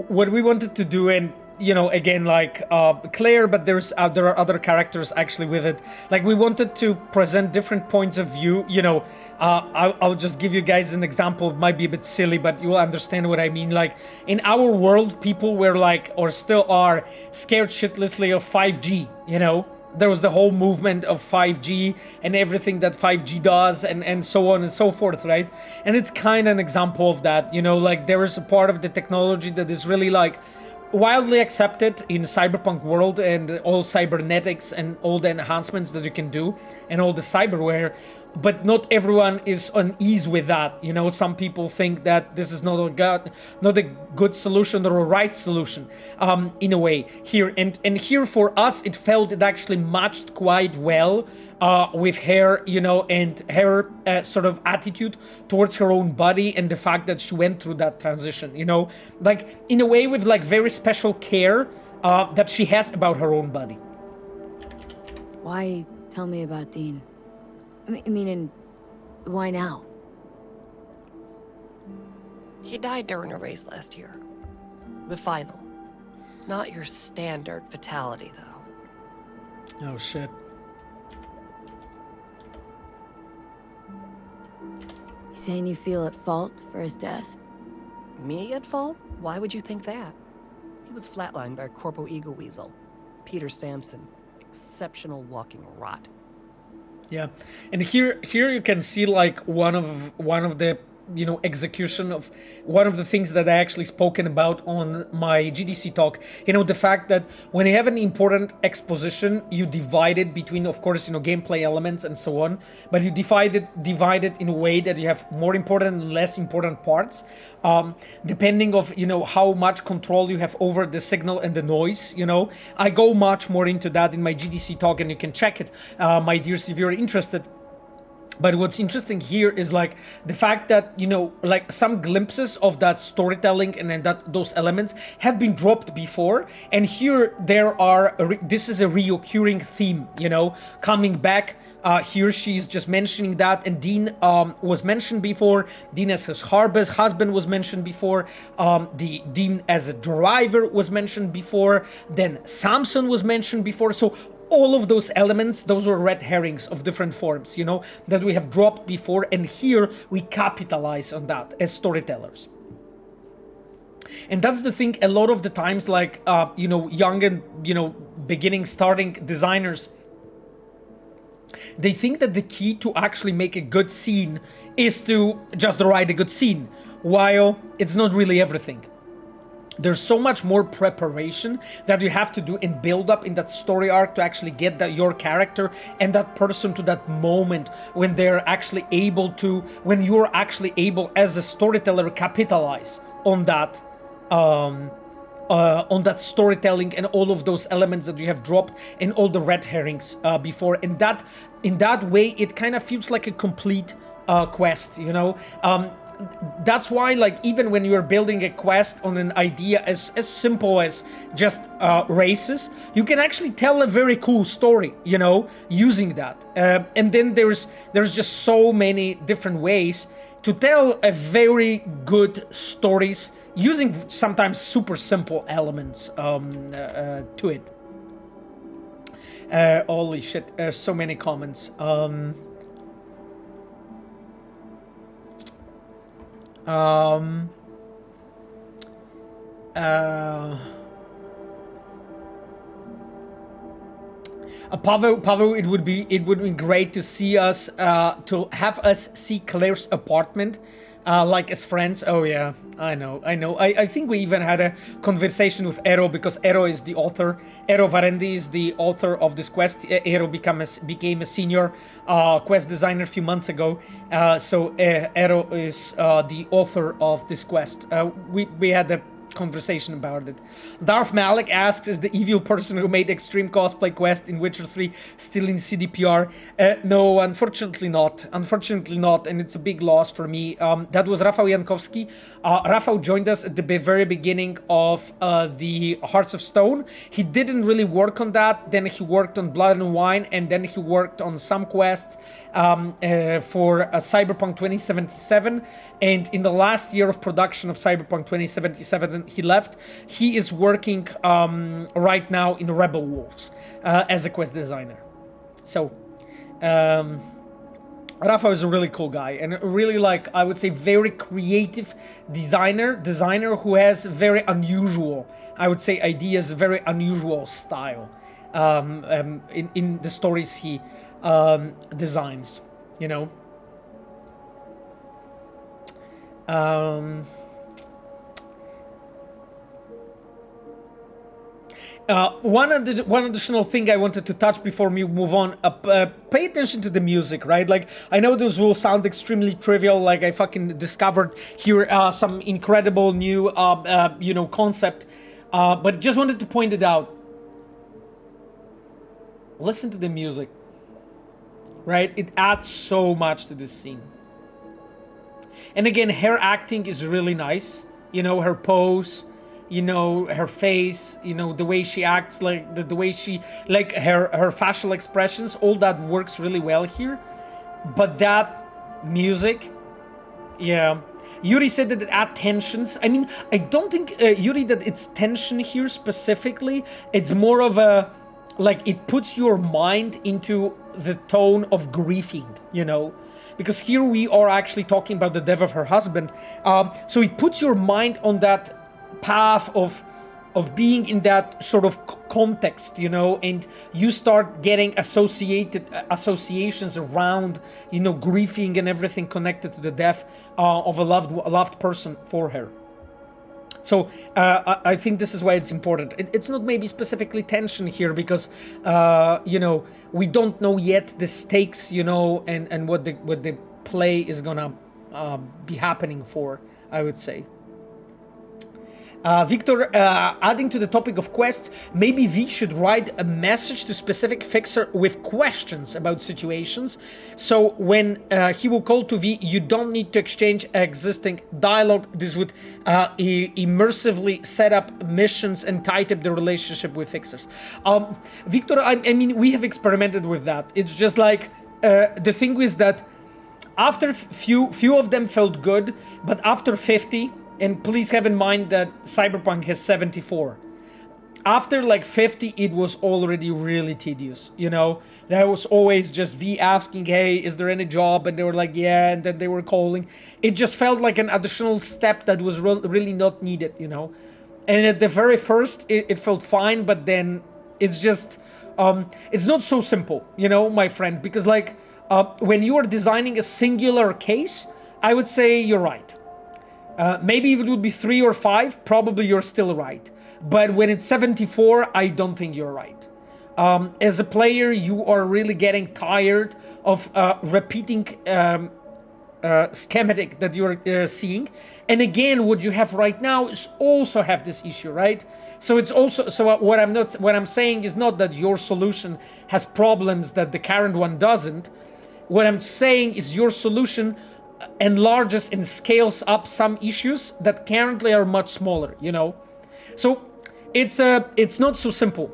Speaker 1: what we wanted to do, and you know, again, like Claire, but there are other characters actually with it. Like we wanted to present different points of view. You know, I'll just give you guys an example. It might be a bit silly, but you will understand what I mean. Like in our world, people were like, or still are, scared shitlessly of 5G. You know. There was the whole movement of 5G and everything that 5G does and so on and so forth, right? And it's kind of an example of that, you know, like there is a part of the technology that is really like wildly accepted in cyberpunk world and all cybernetics and all the enhancements that you can do and all the cyberware, but not everyone is on ease with that. You know, some people think that this is not a good solution or a right solution, in a way here. And here for us, it felt it actually matched quite well with her, you know, and her sort of attitude towards her own body and the fact that she went through that transition, you know, like in a way with like very special care that she has about her own body.
Speaker 6: Why tell me about Dean? I mean, and why now?
Speaker 7: He died during a race last year. The final. Not your standard fatality, though.
Speaker 1: Oh, shit.
Speaker 6: You saying you feel at fault for his death?
Speaker 7: Me at fault? Why would you think that? He was flatlined by a corpo ego weasel. Peter Sampson. Exceptional walking rot.
Speaker 1: Yeah, and here you can see like one of the, you know, execution of one of the things that I actually spoken about on my GDC talk. You know, the fact that when you have an important exposition, you divide it between, of course, you know, gameplay elements and so on, but you divide it in a way that you have more important and less important parts, depending of, you know, how much control you have over the signal and the noise. You know, I go much more into that in my GDC talk, and you can check it, my dears, if you're interested. But what's interesting here is like the fact that, you know, like some glimpses of that storytelling and then that those elements have been dropped before, and here there are this is a reoccurring theme, you know, coming back. Here she's just mentioning that, and Dean was mentioned before. Dean as his husband was mentioned before. The Dean as a driver was mentioned before. Then Samson was mentioned before. So all of those elements, those were red herrings of different forms, you know, that we have dropped before, and here we capitalize on that as storytellers. And that's the thing, a lot of the times, like, you know, young and, you know, starting designers, they think that the key to actually make a good scene is to just write a good scene, while it's not really everything. There's so much more preparation that you have to do and build up in that story arc to actually get your character and that person to that moment when they're actually able to, when you're actually able as a storyteller capitalize on that storytelling and all of those elements that you have dropped and all the red herrings before. And that, in that way, it kind of feels like a complete quest, you know. that's why, like, even when you're building a quest on an idea as simple as just races, you can actually tell a very cool story, you know, using that. And then there's just so many different ways to tell a very good stories using sometimes super simple elements to it. Holy shit, so many comments. Pavel, it would be great to see us, to have us see Claire's apartment, like as friends. Oh yeah, I know. I think we even had a conversation with Eero, because Eero is the author. Eero Varendi is the author of this quest. Eero became a senior quest designer a few months ago. So Eero is the author of this quest. We had a conversation about it. Darth Malik asks, is the evil person who made Extreme Cosplay Quest in Witcher 3 still in CDPR? No, unfortunately not. And it's a big loss for me. That was Rafał Jankowski. Rafał joined us at the very beginning of the Hearts of Stone. He didn't really work on that. Then he worked on Blood and Wine, and then he worked on some quests for Cyberpunk 2077. And in the last year of production of Cyberpunk 2077, he left. He is working right now in Rebel Wolves as a quest designer. So, Rafa is a really cool guy, and really, like, I would say, very creative designer who has very unusual, I would say, ideas, very unusual style in the stories he designs, you know. One additional thing I wanted to touch before we move on, pay attention to the music, right? Like, I know this will sound extremely trivial, like I fucking discovered here some incredible new, you know, concept, but just wanted to point it out. Listen to the music, right? It adds so much to this scene. And again, her acting is really nice. You know, her pose, you know, her face, you know, the way she acts, like the way she, like her facial expressions, all that works really well here. But that music, yeah. Yuri said that it add tensions. I mean, I don't think, Yuri, that it's tension here specifically. It's more of a, like, it puts your mind into the tone of grieving, you know? Because here we are actually talking about the death of her husband. So it puts your mind on that path of being in that sort of context, you know, and you start getting associations around, you know, grieving and everything connected to the death of a loved person for her. So I think this is why it's important. It's not maybe specifically tension here because, you know, we don't know yet the stakes, you know, and what the play is gonna be happening for, I would say. Victor, adding to the topic of quests, maybe V should write a message to specific fixer with questions about situations. So when he will call to V, you don't need to exchange existing dialogue. This would immersively set up missions and tighten up the relationship with fixers. Victor, I mean, we have experimented with that. It's just like, the thing is that after few of them felt good, but after 50, and please have in mind that Cyberpunk has 74. After like 50, it was already really tedious, you know? There was always just V asking, hey, is there any job? And they were like, yeah, and then they were calling. It just felt like an additional step that was really not needed, you know? And at the very first, it felt fine, but then it's just, it's not so simple, you know, my friend? Because like, when you are designing a singular case, I would say you're right. Maybe if it would be 3 or 5, probably you're still right. But when it's 74, I don't think you're right. As a player, you are really getting tired of repeating schematic that you're seeing. And again, what you have right now is also have this issue, right? So it's also, so what I'm saying is not that your solution has problems that the current one doesn't. What I'm saying is your solution enlarges and scales up some issues that currently are much smaller, you know. So it's not so simple.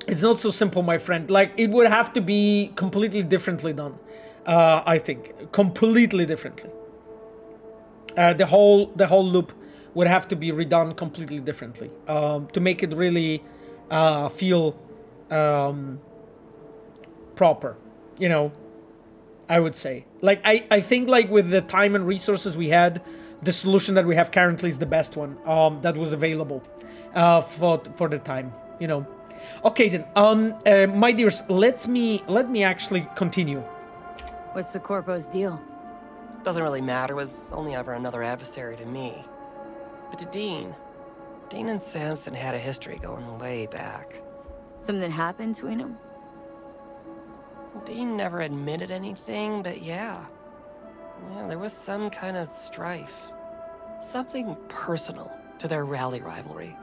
Speaker 1: It's not so simple, my friend. Like, it would have to be completely differently done. I think completely differently. The whole loop would have to be redone completely differently to make it really feel proper, you know. I would say, like, I think, like, with the time and resources we had, the solution that we have currently is the best one that was available for the time, you know. Okay then, my dears, let me actually continue.
Speaker 6: What's the Corpo's deal?
Speaker 7: Doesn't really matter, was only ever another adversary to me. But to Dean and Samson had a history going way back.
Speaker 6: Something happened between them?
Speaker 7: Dean never admitted anything, but yeah, there was some kind of strife. Something personal to their rally rivalry.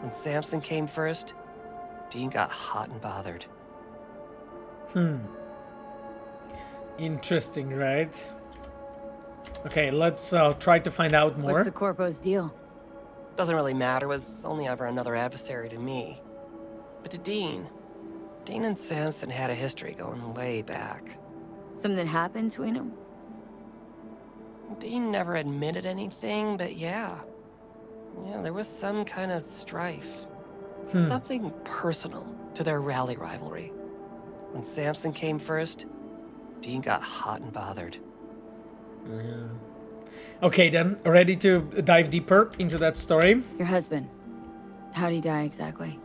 Speaker 7: When Samson came first, Dean got hot and bothered.
Speaker 1: Interesting, right? Okay, let's try to find out more.
Speaker 6: What's the Corpo's deal?
Speaker 7: Doesn't really matter, was only ever another adversary to me. But to Dean and Samson had a history going way back.
Speaker 6: Something happened between them?
Speaker 7: Dean never admitted anything, but yeah, there was some kind of strife. Something personal to their rally rivalry. When Samson came first, Dean got hot and bothered.
Speaker 1: Okay then, ready to dive deeper into that story?
Speaker 6: Your husband. How'd he die exactly?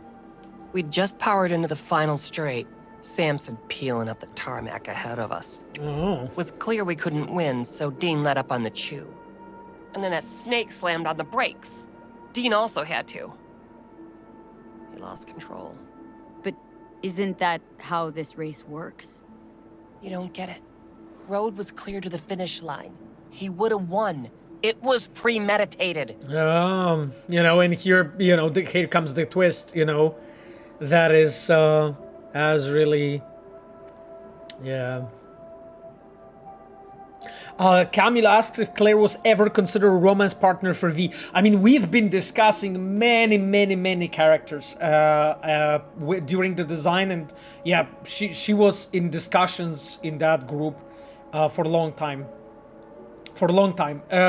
Speaker 7: We'd just powered into the final straight, Samson peeling up the tarmac ahead of us.
Speaker 1: Oh.
Speaker 7: It was clear we couldn't win, so Dean let up on the chew. And then that snake slammed on the brakes. Dean also had to. He lost control.
Speaker 6: But isn't that how this race works?
Speaker 7: You don't get it. Road was clear to the finish line. He would have won. It was premeditated.
Speaker 1: You know, and here, here comes the twist, that is, as really, yeah. Camille asks if Claire was ever considered a romance partner for V. I mean, we've been discussing many characters during the design, and yeah, she was in discussions in that group for a long time.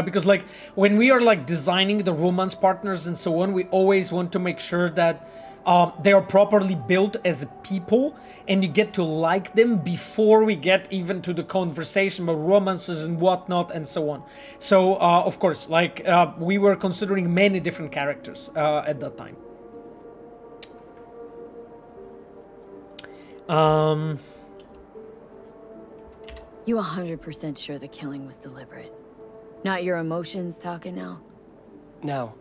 Speaker 1: Because like when we are like designing the romance partners and so on, we always want to make sure that they are properly built as people, and you get to like them before we get even to the conversation about romances and whatnot and so on. So of course, like we were considering many different characters at that time.
Speaker 6: You 100% sure the killing was deliberate? Not your emotions talking now?
Speaker 7: No.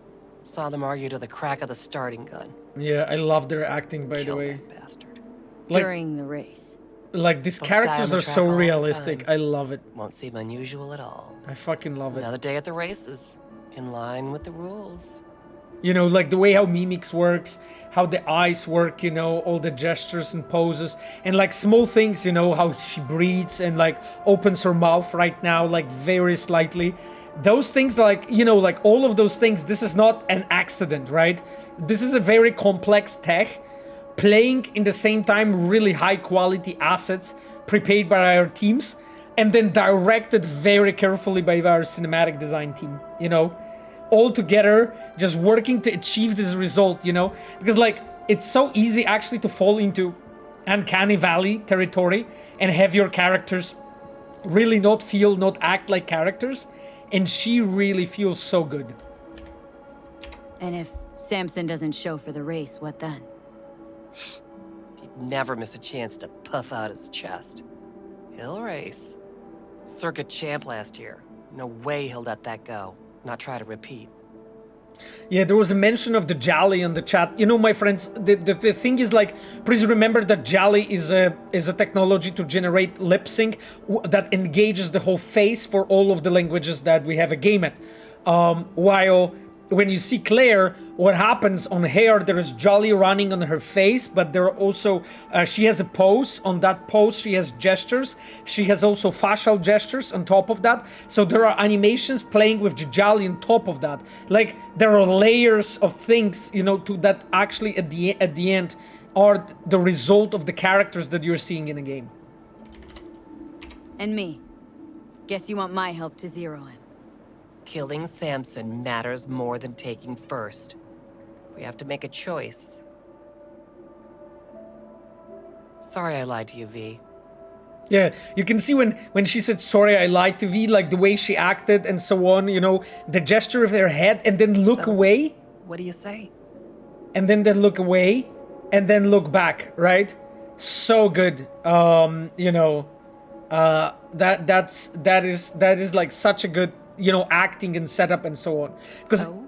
Speaker 7: Saw them argue to the crack of the starting gun.
Speaker 1: Yeah, I love their acting, by the way.
Speaker 7: That bastard.
Speaker 6: During the race.
Speaker 1: Like, these
Speaker 7: Folks die on
Speaker 1: characters
Speaker 7: the
Speaker 1: are
Speaker 7: track
Speaker 1: so
Speaker 7: all the
Speaker 1: realistic.
Speaker 7: time.
Speaker 1: I love it.
Speaker 7: Won't seem unusual at all.
Speaker 1: I fucking love it.
Speaker 7: Another day at the races. In line with the rules.
Speaker 1: Like the way how mimics works, how the eyes work, all the gestures and poses, and like small things, how she breathes and like opens her mouth right now, like very slightly. Those things, like, like all of those things, this is not an accident, right? This is a very complex tech, playing in the same time really high quality assets prepared by our teams, and then directed very carefully by our cinematic design team, all together, just working to achieve this result, because like it's so easy actually to fall into uncanny valley territory and have your characters really not act like characters, and she really feels so good.
Speaker 6: And if Samson doesn't show for the race, what then?
Speaker 7: He'd never miss a chance to puff out his chest. He'll race. Circuit champ last year. No way he'll let that go. Not try to repeat.
Speaker 1: Yeah, there was a mention of the Jolly in the chat. My friends, the thing is, like, please remember that Jolly is a technology to generate lip sync that engages the whole face for all of the languages that we have a game at. While when you see Claire, what happens on her, there is jolly running on her face, but there are also, she has a pose. On that pose, she has gestures. She has also facial gestures on top of that. So there are animations playing with jolly on top of that. Like, there are layers of things, you know, to that actually at the end are the result of the characters that you're seeing in the game.
Speaker 6: And me. Guess you want my help to zero him.
Speaker 7: Killing Samson matters more than taking first. We have to make a choice. Sorry I lied to you, V.
Speaker 1: Yeah, you can see when she said, sorry, I lied to V, like the way she acted and so on, you know, the gesture of her head and then look away.
Speaker 7: What do you say?
Speaker 1: And then look away and then look back, right? So good. You know, that is like such a good, you know, acting and setup and so on.
Speaker 7: So,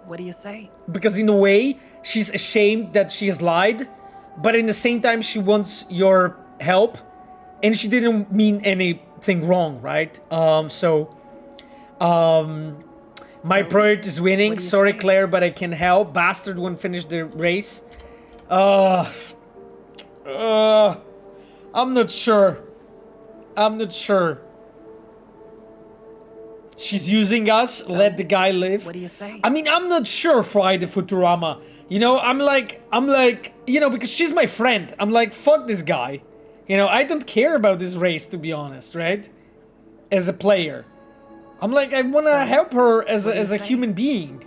Speaker 7: what do you say?
Speaker 1: Because in a way, she's ashamed that she has lied, but in the same time, she wants your help, and she didn't mean anything wrong, right? My project is winning. Sorry,
Speaker 7: say?
Speaker 1: Claire, but I can help. Bastard won't finish the race. I'm not sure. She's using us. So, let the guy live.
Speaker 7: What do you say?
Speaker 1: I mean, I'm not sure, Friday Futurama. You know, I'm like, you know, because she's my friend. I'm like, fuck this guy. You know, I don't care about this race, to be honest, right? As a player. I'm like, I want to help her as a human being.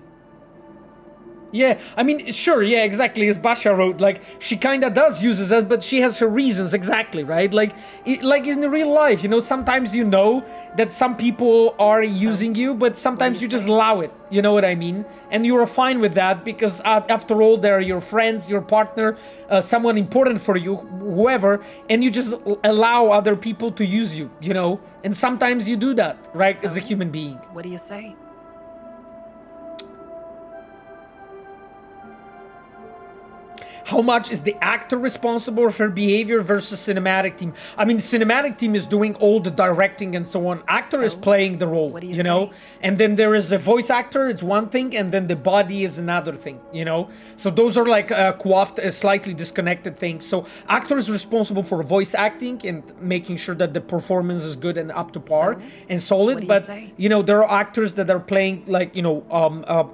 Speaker 1: Yeah, I mean, sure, yeah, exactly, as Basha wrote, like, she kinda does use us, but she has her reasons, exactly, right? Like in the real life, you know, sometimes you know that some people are using you, but sometimes you just allow it, you know what I mean? And you're fine with that, because after all, they're your friends, your partner, someone important for you, whoever, and you just allow other people to use you, you know? And sometimes you do that, right, as a human being.
Speaker 7: What do you say?
Speaker 1: How much is the actor responsible for behavior versus cinematic team? I mean, the cinematic team is doing all the directing and so on. Actor is playing the role, you know? And then there is a voice actor, it's one thing, and then the body is another thing, you know? So those are like slightly disconnected things. So actor is responsible for voice acting and making sure that the performance is good and up to par and solid. But, you know, there are actors that are playing like, you know,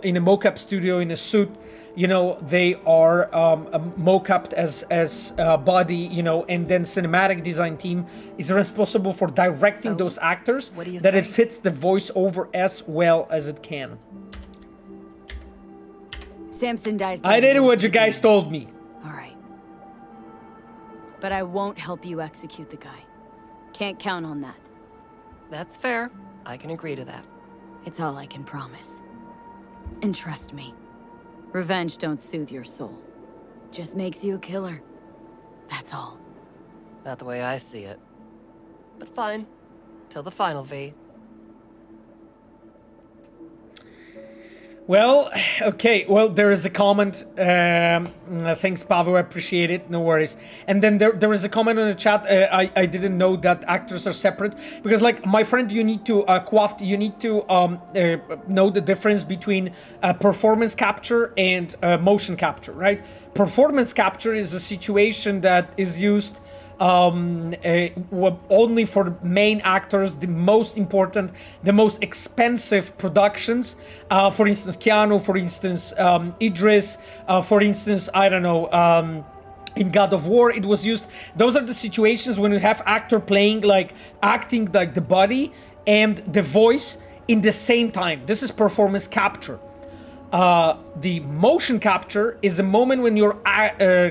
Speaker 1: in a mocap studio in a suit. You know, they are mock-upped as body, you know, and then cinematic design team is responsible for directing those actors that it fits the voiceover as well as it can.
Speaker 6: Samson dies.
Speaker 1: I did what you guys told me.
Speaker 6: All right. But I won't help you execute the guy. Can't count on that.
Speaker 7: That's fair. I can agree to that.
Speaker 6: It's all I can promise. And trust me. Revenge don't soothe your soul. Just makes you a killer. That's all.
Speaker 7: Not the way I see it. But fine. Till the final, V.
Speaker 1: Well, okay, well, there is a comment. Thanks, Pavo, I appreciate it, no worries. And then there is a comment on the chat. I didn't know that actors are separate. Because, like, my friend, you need to, you need to know the difference between performance capture and motion capture, right? Performance capture is a situation that is used only for main actors, the most important, the most expensive productions. For instance, Keanu, for instance, Idris, for instance, I don't know, in God of War, it was used. Those are the situations when you have actor playing, acting like the body and the voice in the same time. This is performance capture. The motion capture is a moment when you're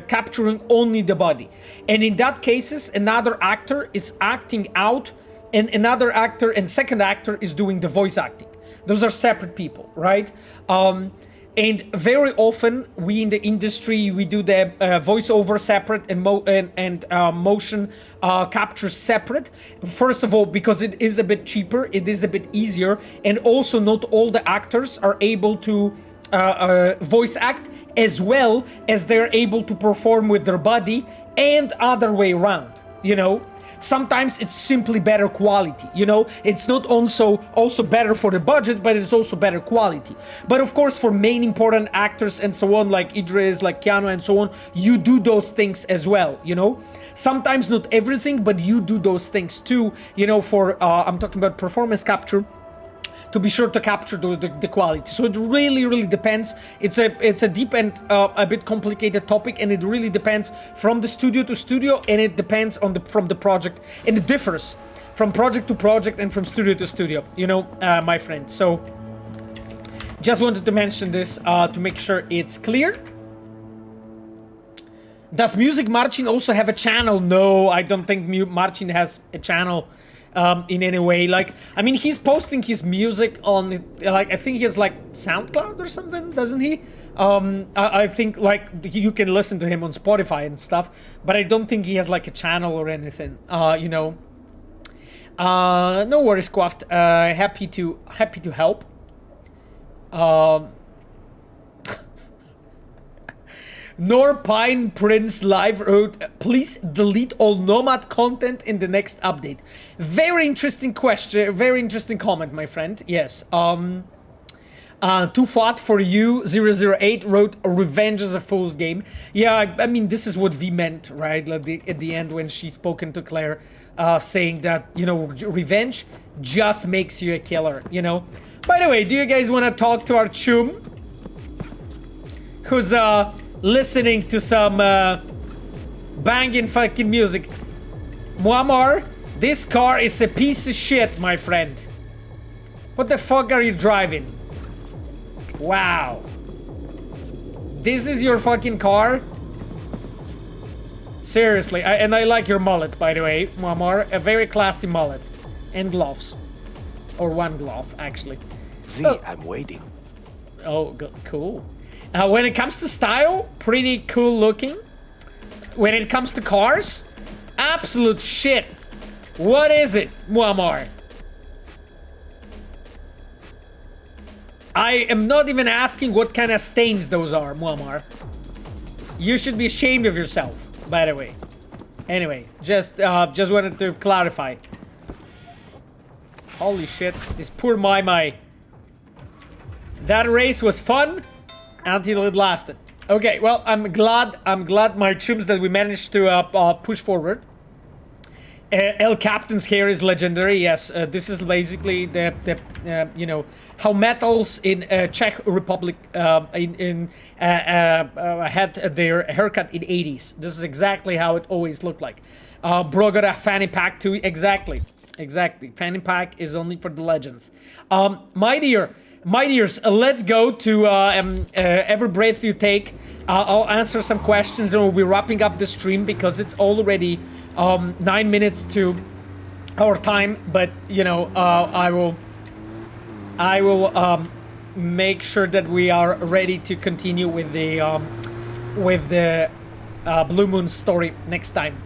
Speaker 1: capturing only the body. And in that cases, another actor is acting out and another actor and second actor is doing the voice acting. Those are separate people, right? And very often, we in the industry, we do the voiceover separate and motion capture separate. First of all, because it is a bit cheaper, it is a bit easier, and also not all the actors are able to voice act as well as they're able to perform with their body and other way around, you know? Sometimes it's simply better quality, you know? It's not also better for the budget, but it's also better quality. But of course, for main important actors and so on, like Idris, like Keanu and so on, you do those things as well, you know? Sometimes not everything, but you do those things too, you know, for, I'm talking about performance capture, to be sure to capture the quality. So it really depends. It's a deep and a bit complicated topic, and it really depends from the studio to studio, and it depends on from the project, and it differs from project to project and from studio to studio, you know, my friend. So just wanted to mention this to make sure it's clear. Does Music Marcin also have a channel? No, I don't think Marcin has a channel in any way. Like, I mean, he's posting his music on, like, I think he has like SoundCloud or something, doesn't he? I think like you can listen to him on Spotify and stuff, but I don't think he has like a channel or anything. You know. No worries, Quaft. Happy to help. Norpine Prince Live wrote, please delete all Nomad content in the next update. Very interesting question, very interesting comment, my friend. Yes. Too Fat for You 008 wrote, Revenge is a fool's game. Yeah, I mean, this is what V meant, right? Like at the end when she spoken to Claire, saying that, you know, revenge just makes you a killer, you know? By the way, do you guys want to talk to our chum? Who's, listening to some banging fucking music. Muammar, this car is a piece of shit, my friend. What the fuck are you driving? Wow. This is your fucking car? Seriously, and I like your mullet, by the way, Muammar. A very classy mullet. And gloves. Or one glove, actually.
Speaker 8: V, I'm waiting.
Speaker 1: Oh, cool. When it comes to style, pretty cool looking. When it comes to cars, absolute shit. What is it, Muammar? I am not even asking what kind of stains those are, Muammar. You should be ashamed of yourself, by the way. Anyway, just wanted to clarify. Holy shit, this poor Mai. That race was fun. Until it lasted. Okay, well, I'm glad my troops that we managed to push forward. El Captain's hair is legendary. Yes, this is basically the you know, how metals in Czech Republic had their haircut in 80s. This is exactly how it always looked like. Bro got a fanny pack too. Exactly. Fanny pack is only for the legends. My dears, let's go to every breath you take. I'll answer some questions and we'll be wrapping up the stream because it's already 9 minutes to our time. But you know, I will make sure that we are ready to continue with the Blue Moon story next time.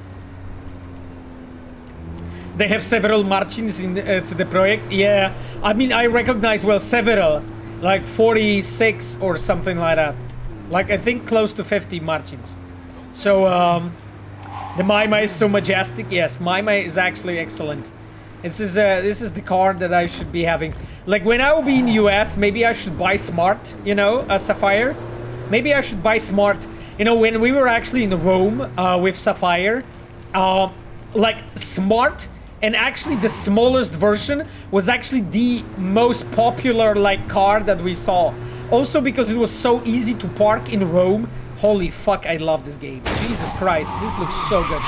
Speaker 1: They have several Marcins in to the project. Yeah, I mean, I recognize, well, several, like 46 or something like that. Like, I think close to 50 Marcins. So, the Maima is so majestic. Yes, Maima is actually excellent. This is the car that I should be having. Like, when I will be in the US, maybe I should buy Smart, you know, a Sapphire. Maybe I should buy Smart. You know, when we were actually in Rome with Sapphire, like, Smart... And actually the smallest version was actually the most popular like car that we saw. Also because it was so easy to park in Rome. Holy fuck, I love this game. Jesus Christ, this looks so good.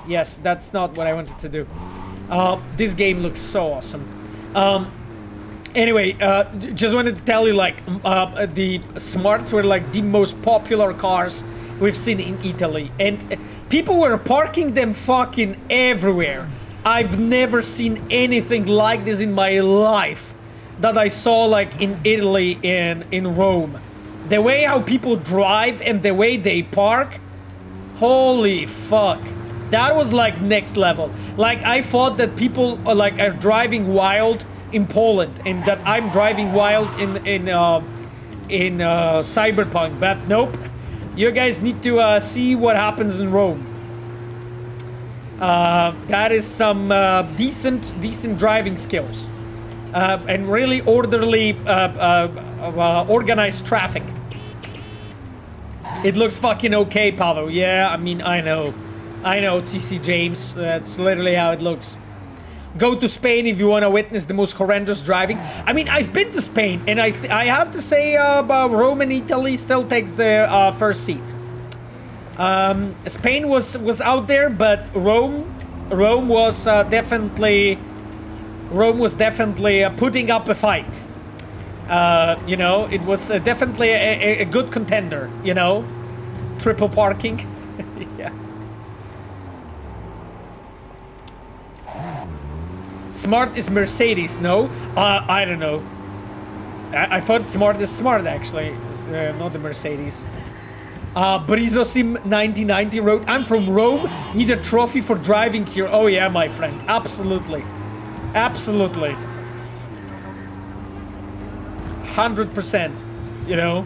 Speaker 1: Yes, that's not what I wanted to do. This game looks so awesome. Anyway, just wanted to tell you, like, the Smarts were like the most popular cars we've seen in Italy. And people were parking them fucking everywhere. I've never seen anything like this in my life that I saw like in Italy and in Rome. The way how people drive and the way they park, holy fuck. That was like next level. Like I thought that people like are driving wild in Poland and that I'm driving wild in Cyberpunk, but nope. You guys need to see what happens in Rome. That is some decent driving skills. And really orderly, organized traffic. It looks fucking okay, Pavel. Yeah, I mean, I know, TC James. That's literally how it looks. Go to Spain if you want to witness the most horrendous driving. I mean, I've been to Spain, and I have to say, Rome and Italy still takes the first seat. Spain was out there, but Rome was definitely putting up a fight. You know, it was definitely a good contender. You know, triple parking. Yeah. Smart is Mercedes, no? I don't know. I thought smart is smart, actually. Not the Mercedes. Brizo Sim 1990 wrote, I'm from Rome, need a trophy for driving here. Oh yeah, my friend. Absolutely. Absolutely. 100%. You know?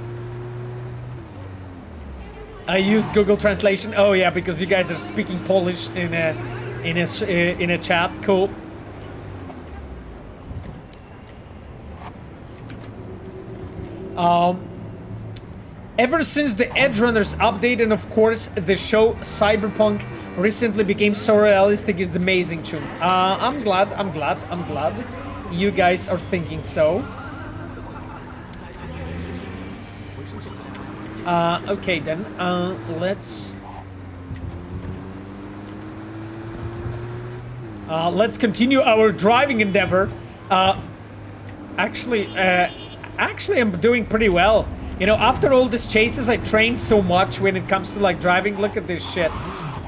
Speaker 1: I used Google Translation. Oh yeah, because you guys are speaking Polish in a chat. Cool. Ever since the Edge Runners update and of course the show Cyberpunk recently became so realistic, it's amazing tune. I'm glad you guys are thinking so. Okay then, let's continue our driving endeavor. Actually, I'm doing pretty well. You know, after all these chases, I trained so much when it comes to like driving. Look at this shit.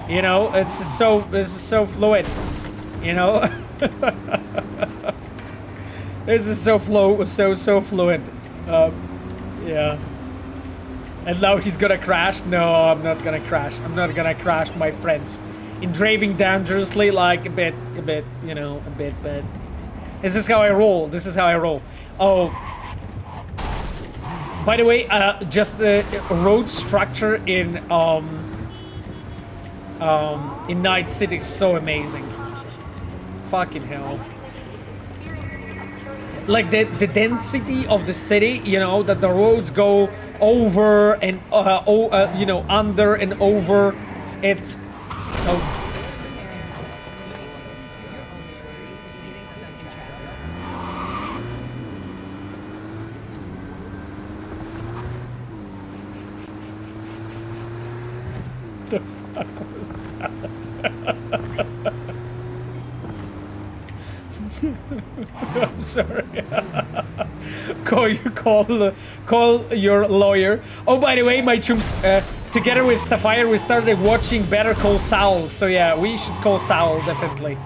Speaker 1: You know, it's just so fluid. You know, this is so fluid. Yeah. And now he's gonna crash. No, I'm not gonna crash. I'm not gonna crash, my friends. In driving dangerously, like a bit, you know, a bit. This is how I roll. Oh. By the way, just the road structure in Night City is so amazing. Fucking hell. Like the density of the city, you know, that the roads go over and you know, under and over. It's the fuck was that? I'm sorry. Call your lawyer. Oh, by the way, my chums, together with Sapphire, we started watching Better Call Saul. So yeah, we should call Saul, definitely.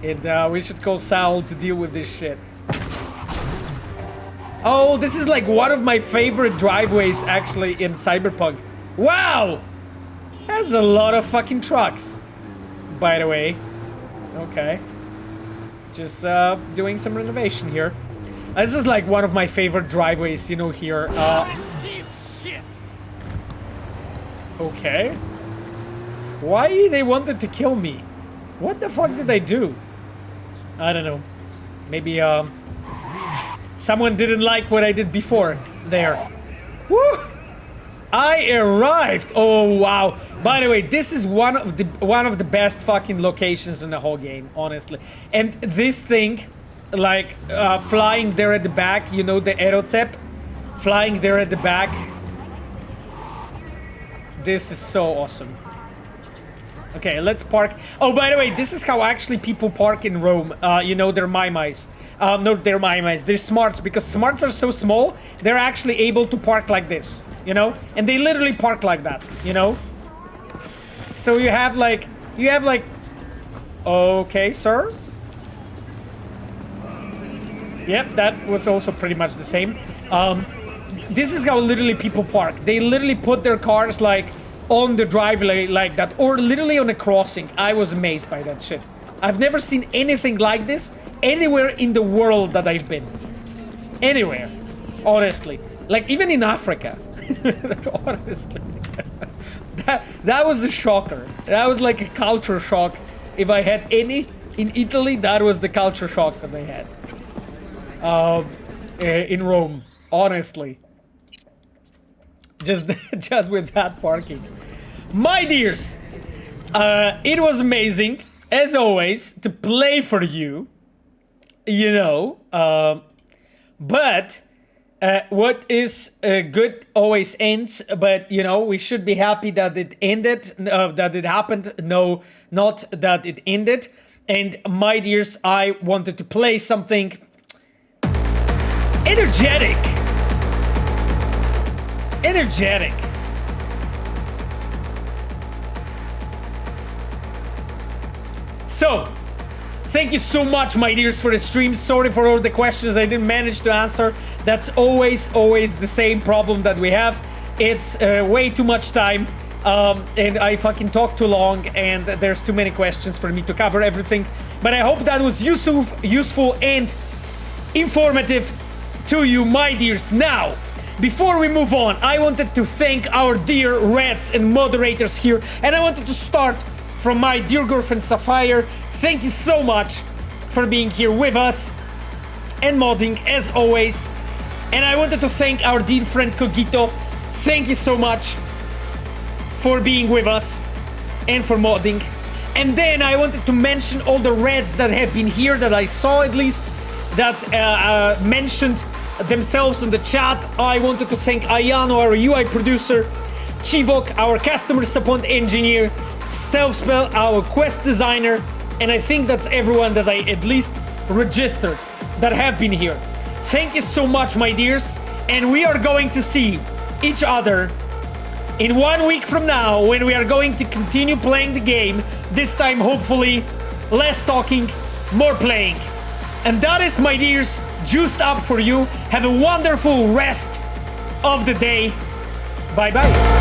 Speaker 1: And we should call Saul to deal with this shit. Oh, this is like one of my favorite driveways, actually, in Cyberpunk. Wow! That's a lot of fucking trucks, by the way. Okay. Just doing some renovation here. This is like one of my favorite driveways, you know, here. Okay. Why they wanted to kill me? What the fuck did I do? I don't know. Maybe, someone didn't like what I did before there. Woo! I arrived! Oh, wow. By the way, this is one of the best fucking locations in the whole game, honestly. And this thing, like, flying there at the back, you know, the aerotep? Flying there at the back. This is so awesome. Okay, let's park. Oh, by the way, this is how actually people park in Rome. You know, they're mice. No, they're mice. They're smarts, because smarts are so small, they're actually able to park like this, you know? And they literally park like that, you know? So you have like, okay, sir. Yep, that was also pretty much the same. This is how literally people park. They literally put their cars like on the driveway like that, or literally on a crossing. I was amazed by that shit. I've never seen anything like this anywhere in the world that I've been. Anywhere, honestly. Like even in Africa. Honestly. That was a shocker. That was like a culture shock. If I had any in Italy, that was the culture shock that I had. In Rome, honestly. Just with that parking. My dears, it was amazing, as always, to play for you. You know, but what is good always ends. But you know, we should be happy that it ended, that it happened. No, not that it ended. And my dears, I wanted to play something energetic. Energetic. So, thank you so much, my dears, for the stream. Sorry for all the questions I didn't manage to answer. That's always the same problem that we have. It's way too much time, and I fucking talk too long, and there's too many questions for me to cover everything. But I hope that was useful and informative to you, my dears. Now, before we move on, I wanted to thank our dear Reds and moderators here, and I wanted to start from my dear girlfriend Sapphire. Thank you so much for being here with us and modding as always. And I wanted to thank our dear friend Cogito. Thank you so much for being with us and for modding. And then I wanted to mention all the Reds that have been here, that I saw at least, that mentioned themselves on the chat. I wanted to thank Ayano, our UI producer, Chivok, our customer support engineer, Stealthspell, our quest designer, and I think that's everyone that I at least registered that have been here. Thank you so much, my dears, and we are going to see each other in 1 week from now when we are going to continue playing the game, this time hopefully less talking, more playing. And that is, my dears, juiced up for you. Have a wonderful rest of the day. Bye bye.